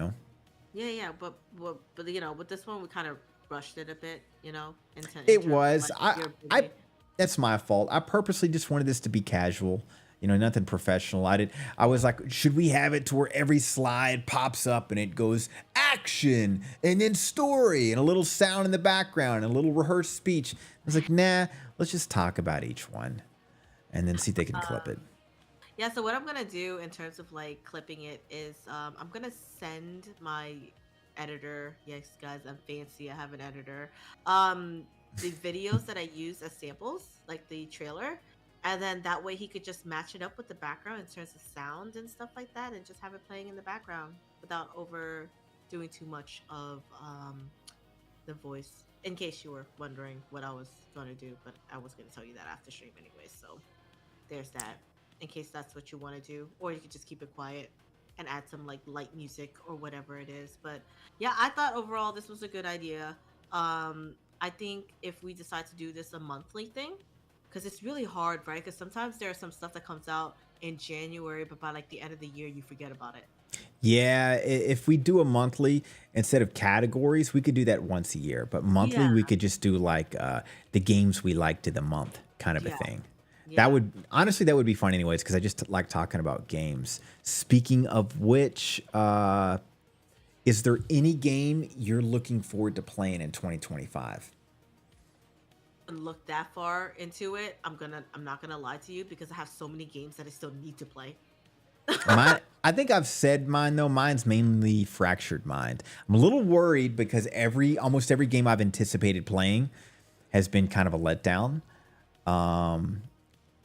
yeah, yeah, but with this one we kind of rushed it a bit, in It terms of was like I your I ability. that's my fault. I purposely just wanted this to be casual. Nothing professional. I was like, should we have it to where every slide pops up and it goes action and then story and a little sound in the background and a little rehearsed speech? I was like, nah, let's just talk about each one and then see if they can clip it. Yeah, so what I'm gonna do in terms of like clipping it is I'm gonna send my editor. Yes, guys, I'm fancy. I have an editor. The videos that I use as samples, like the trailer, and then that way he could just match it up with the background in terms of sound and stuff like that, and just have it playing in the background without over doing too much of the voice. In case you were wondering what I was gonna do, but I was gonna tell you that after stream anyway. So there's that, in case that's what you want to do, or you could just keep it quiet and add some like light music or whatever it is. But yeah, I thought overall this was a good idea. I think if we decide to do this a monthly thing, because it's really hard, right? Because sometimes there's some stuff that comes out in January, but by like the end of the year you forget about it. Yeah, if we do a monthly instead of categories, we could do that once a year. But monthly, Yeah, we could just do like the games we liked of the month kind of a yeah, thing. That yeah. would honestly that would be fun anyways because I just like talking about games. Speaking of which, is there any game you're looking forward to playing in 2025? Look that far into it, I'm not gonna lie to you because I have so many games that I still need to play. Mine, I think I've said mine though. Mine's mainly Fractured Mind. I'm a little worried because almost every game I've anticipated playing has been kind of a letdown. Um,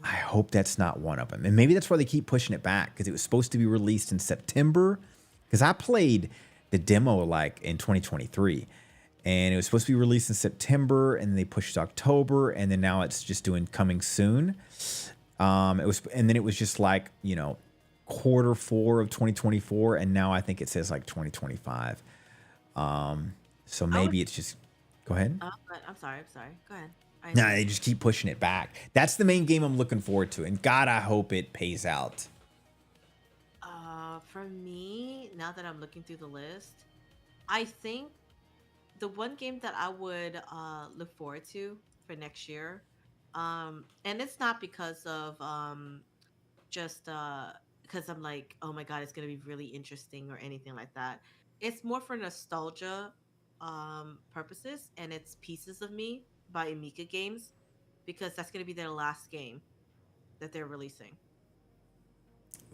I hope that's not one of them. And maybe that's why they keep pushing it back because it was supposed to be released in September. Because I played the demo like in 2023 and it was supposed to be released in September and they pushed October and then now it's just doing coming soon. It was, and then it was just like, quarter four of 2024. And now I think it says like 2025. So I would. maybe it's just, go ahead. I'm sorry. I'm sorry. Go ahead. I Nah, agree. they just keep pushing it back. That's the main game I'm looking forward to. And God, I hope it pays out. For me, now that I'm looking through the list, I think the one game that I would look forward to for next year, and it's not because of just because I'm like, oh my god, it's gonna be really interesting or anything like that. It's more for nostalgia purposes, and it's Pieces of Me by Amika Games because that's gonna be their last game that they're releasing.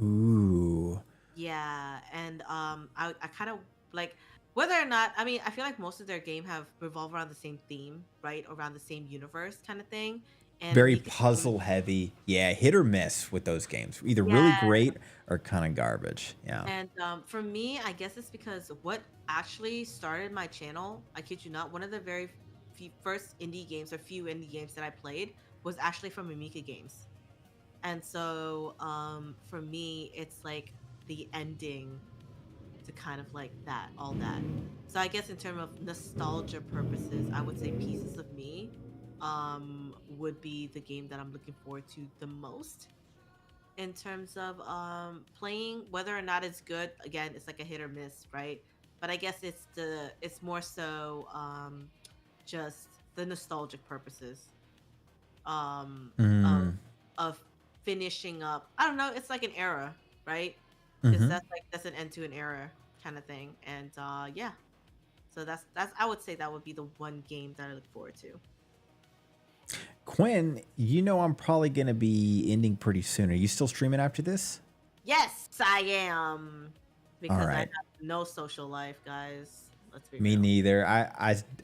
Ooh. Yeah, and I kind of like whether or not I mean I feel like most of their game have revolve around the same theme, right? Around the same universe kind of thing. And Very Amika Games, puzzle heavy. Yeah, hit or miss with those games. Either really yeah. great or kind of garbage. Yeah. And for me, I guess it's because what actually started my channel, I kid you not, one of the very first indie games or few indie games that I played was actually from Amika Games. And so for me, it's like the ending to kind of like that, all that. So I guess in terms of nostalgia purposes, I would say Pieces of Me would be the game that I'm looking forward to the most in terms of playing. Whether or not it's good, again, it's like a hit or miss, right? But I guess it's more so just the nostalgic purposes of Mm. of finishing up. I don't know, it's like an era, right? Because Mm-hmm. that's an end to an era kind of thing. And yeah, so that's I would say that would be the one game that I look forward to. Quinn, I'm probably going to be ending pretty soon. Are you still streaming after this? Yes, I am, All because I right. have no social life, guys. Let's be Me real. neither.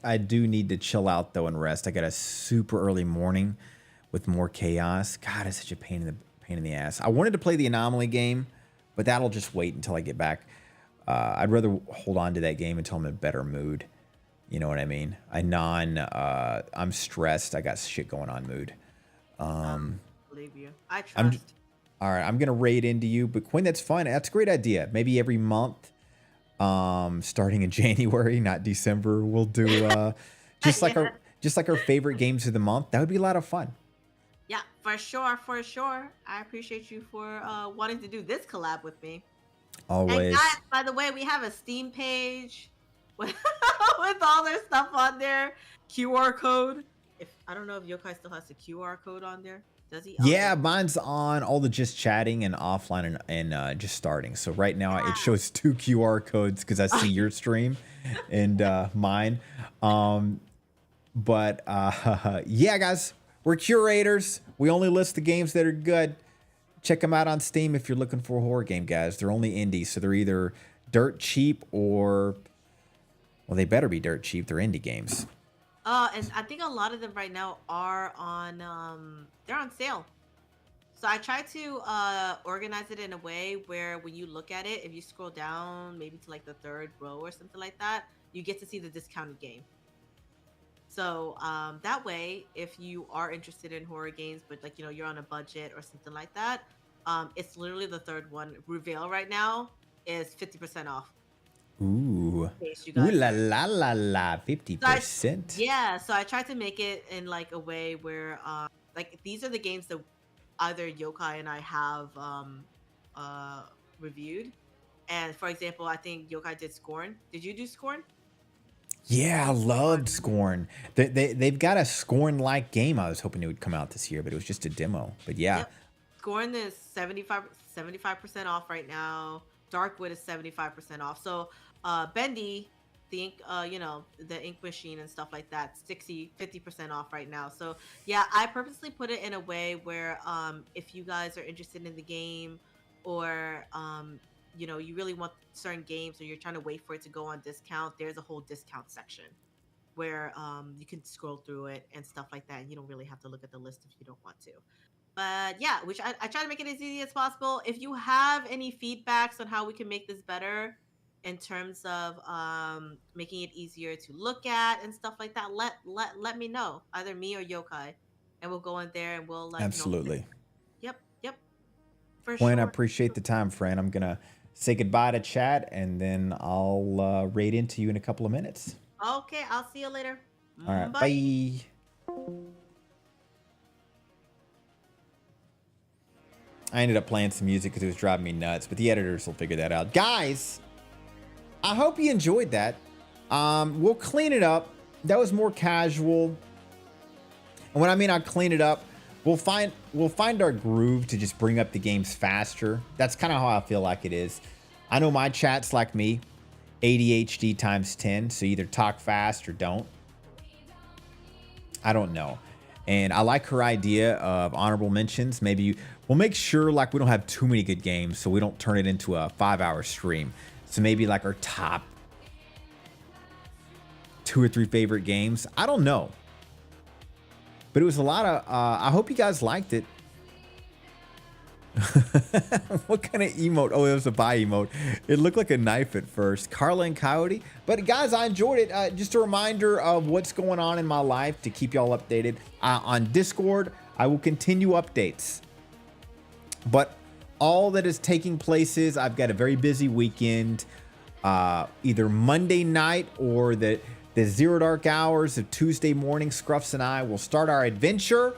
I do need to chill out though and rest. I got a super early morning with more chaos. God, it's such a pain in the ass. I wanted to play the anomaly game, but that'll just wait until I get back. I'd rather hold on to that game until I'm in a better mood. You know what I mean? I'm stressed. I got shit going on mood. I believe you. I I'm trust. all right. I'm gonna raid into you, but Quinn, that's fun. That's a great idea. Maybe every month, starting in January, not December, we'll do just like Yeah, our favorite games of the month. That would be a lot of fun. yeah, for sure, for sure. I appreciate you for wanting to do this collab with me. And guys, Always. by the way, we have a Steam page with, with all their stuff on there. QR code. If I don't know if Yokai still has the QR code on there. Does he? Oh, he does. Yeah, mine's on all the just chatting and offline and just starting. So right now it Yeah. shows two QR codes because I see your stream and mine. Um, but yeah, guys, we're curators. We only list the games that are good. Check them out on Steam if you're looking for a horror game, guys. They're only indies, so they're either dirt cheap or, well, they better be dirt cheap. They're indie games. And I think a lot of them right now are on they're on sale. So I try to organize it in a way where when you look at it, if you scroll down maybe to like the third row or something like that, you get to see the discounted game. So that way, if you are interested in horror games, but like you're on a budget or something like that, it's literally the third one. Reveal right now is 50% off. Ooh. In case you Ooh guys la are. la la la, So 50%. yeah, so I tried to make it in like a way where like these are the games that either Yokai and I have uh reviewed. And for example, I think Yokai did Scorn. Did you do Scorn? Yeah, I loved Scorn. They've got a Scorn-like game. I was hoping it would come out this year, but it was just a demo. But yeah. Yep. Scorn is 75% off right now. Darkwood is 75% off. So Bendy, the ink the ink machine and stuff like that, 50% off right now. So yeah, I purposely put it in a way where if you guys are interested in the game, or you really want certain games, or you're trying to wait for it to go on discount, there's a whole discount section where you can scroll through it and stuff like that. You don't really have to look at the list if you don't want to. But yeah, which I try to make it as easy as possible. If you have any feedbacks on how we can make this better in terms of making it easier to look at and stuff like that, let me know. Either me or Yokai. And we'll go in there and we'll like, Absolutely. yep, yep, for Quinn, I sure. appreciate the time, friend. I'm gonna say goodbye to chat, and then I'll raid into you in a couple of minutes. Okay, I'll see you later. All right, Bye. bye. I ended up playing some music because it was driving me nuts, but the editors will figure that out. Guys, I hope you enjoyed that. We'll clean it up. That was more casual. And when I mean I clean it up, we'll find our groove to just bring up the games faster. That's kind of how I feel like it is. I know my chat's like me, ADHD times 10, so either talk fast or don't. I don't know. And I like her idea of honorable mentions. Maybe we'll make sure like we don't have too many good games so we don't turn it into a 5-hour stream. So maybe like our top 2 or 3 favorite games. I don't know. But it was a lot of, I hope you guys liked it. What kind of emote? Oh, it was a buy emote. It looked like a knife at first. Carla and Coyote. But guys, I enjoyed it. Just a reminder of what's going on in my life to keep y'all updated. On Discord, I will continue updates. But all that is taking place is I've got a very busy weekend. Either Monday night or the Zero Dark Hours of Tuesday morning, Scruffs and I will start our adventure.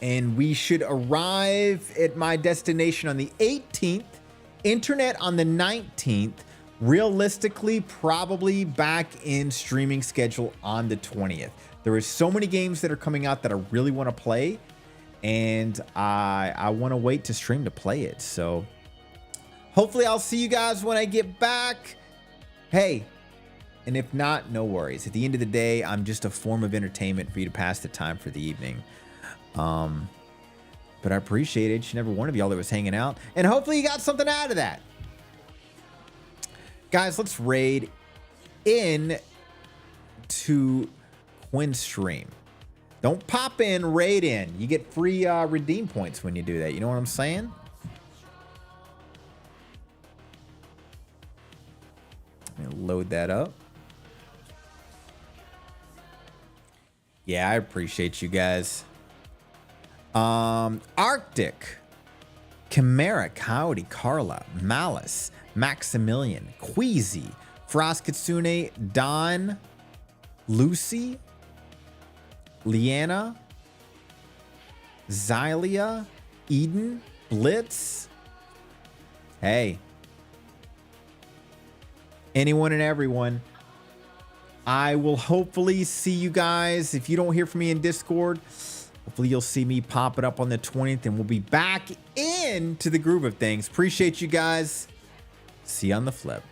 And we should arrive at my destination on the 18th, internet on the 19th, realistically, probably back in streaming schedule on the 20th. There are so many games that are coming out that I really want to play, and I want to wait to stream to play it. So hopefully I'll see you guys when I get back. Hey, and if not, no worries. At the end of the day, I'm just a form of entertainment for you to pass the time for the evening. But I appreciate each and every one of y'all that was hanging out, and hopefully you got something out of that. Guys, let's raid in to Quinn's stream. Don't pop in, raid in. You get free redeem points when you do that. You know what I'm saying? I'm gonna load that up. Yeah, I appreciate you guys. Arctic, Chimera, Coyote, Carla, Malice, Maximilian, Queasy, Frost Kitsune, Don, Lucy, Leanna, Xylia, Eden, Blitz. Hey. Anyone and everyone. I will hopefully see you guys. If you don't hear from me in Discord, hopefully you'll see me pop it up on the 20th, and we'll be back into the groove of things. Appreciate you guys. See you on the flip.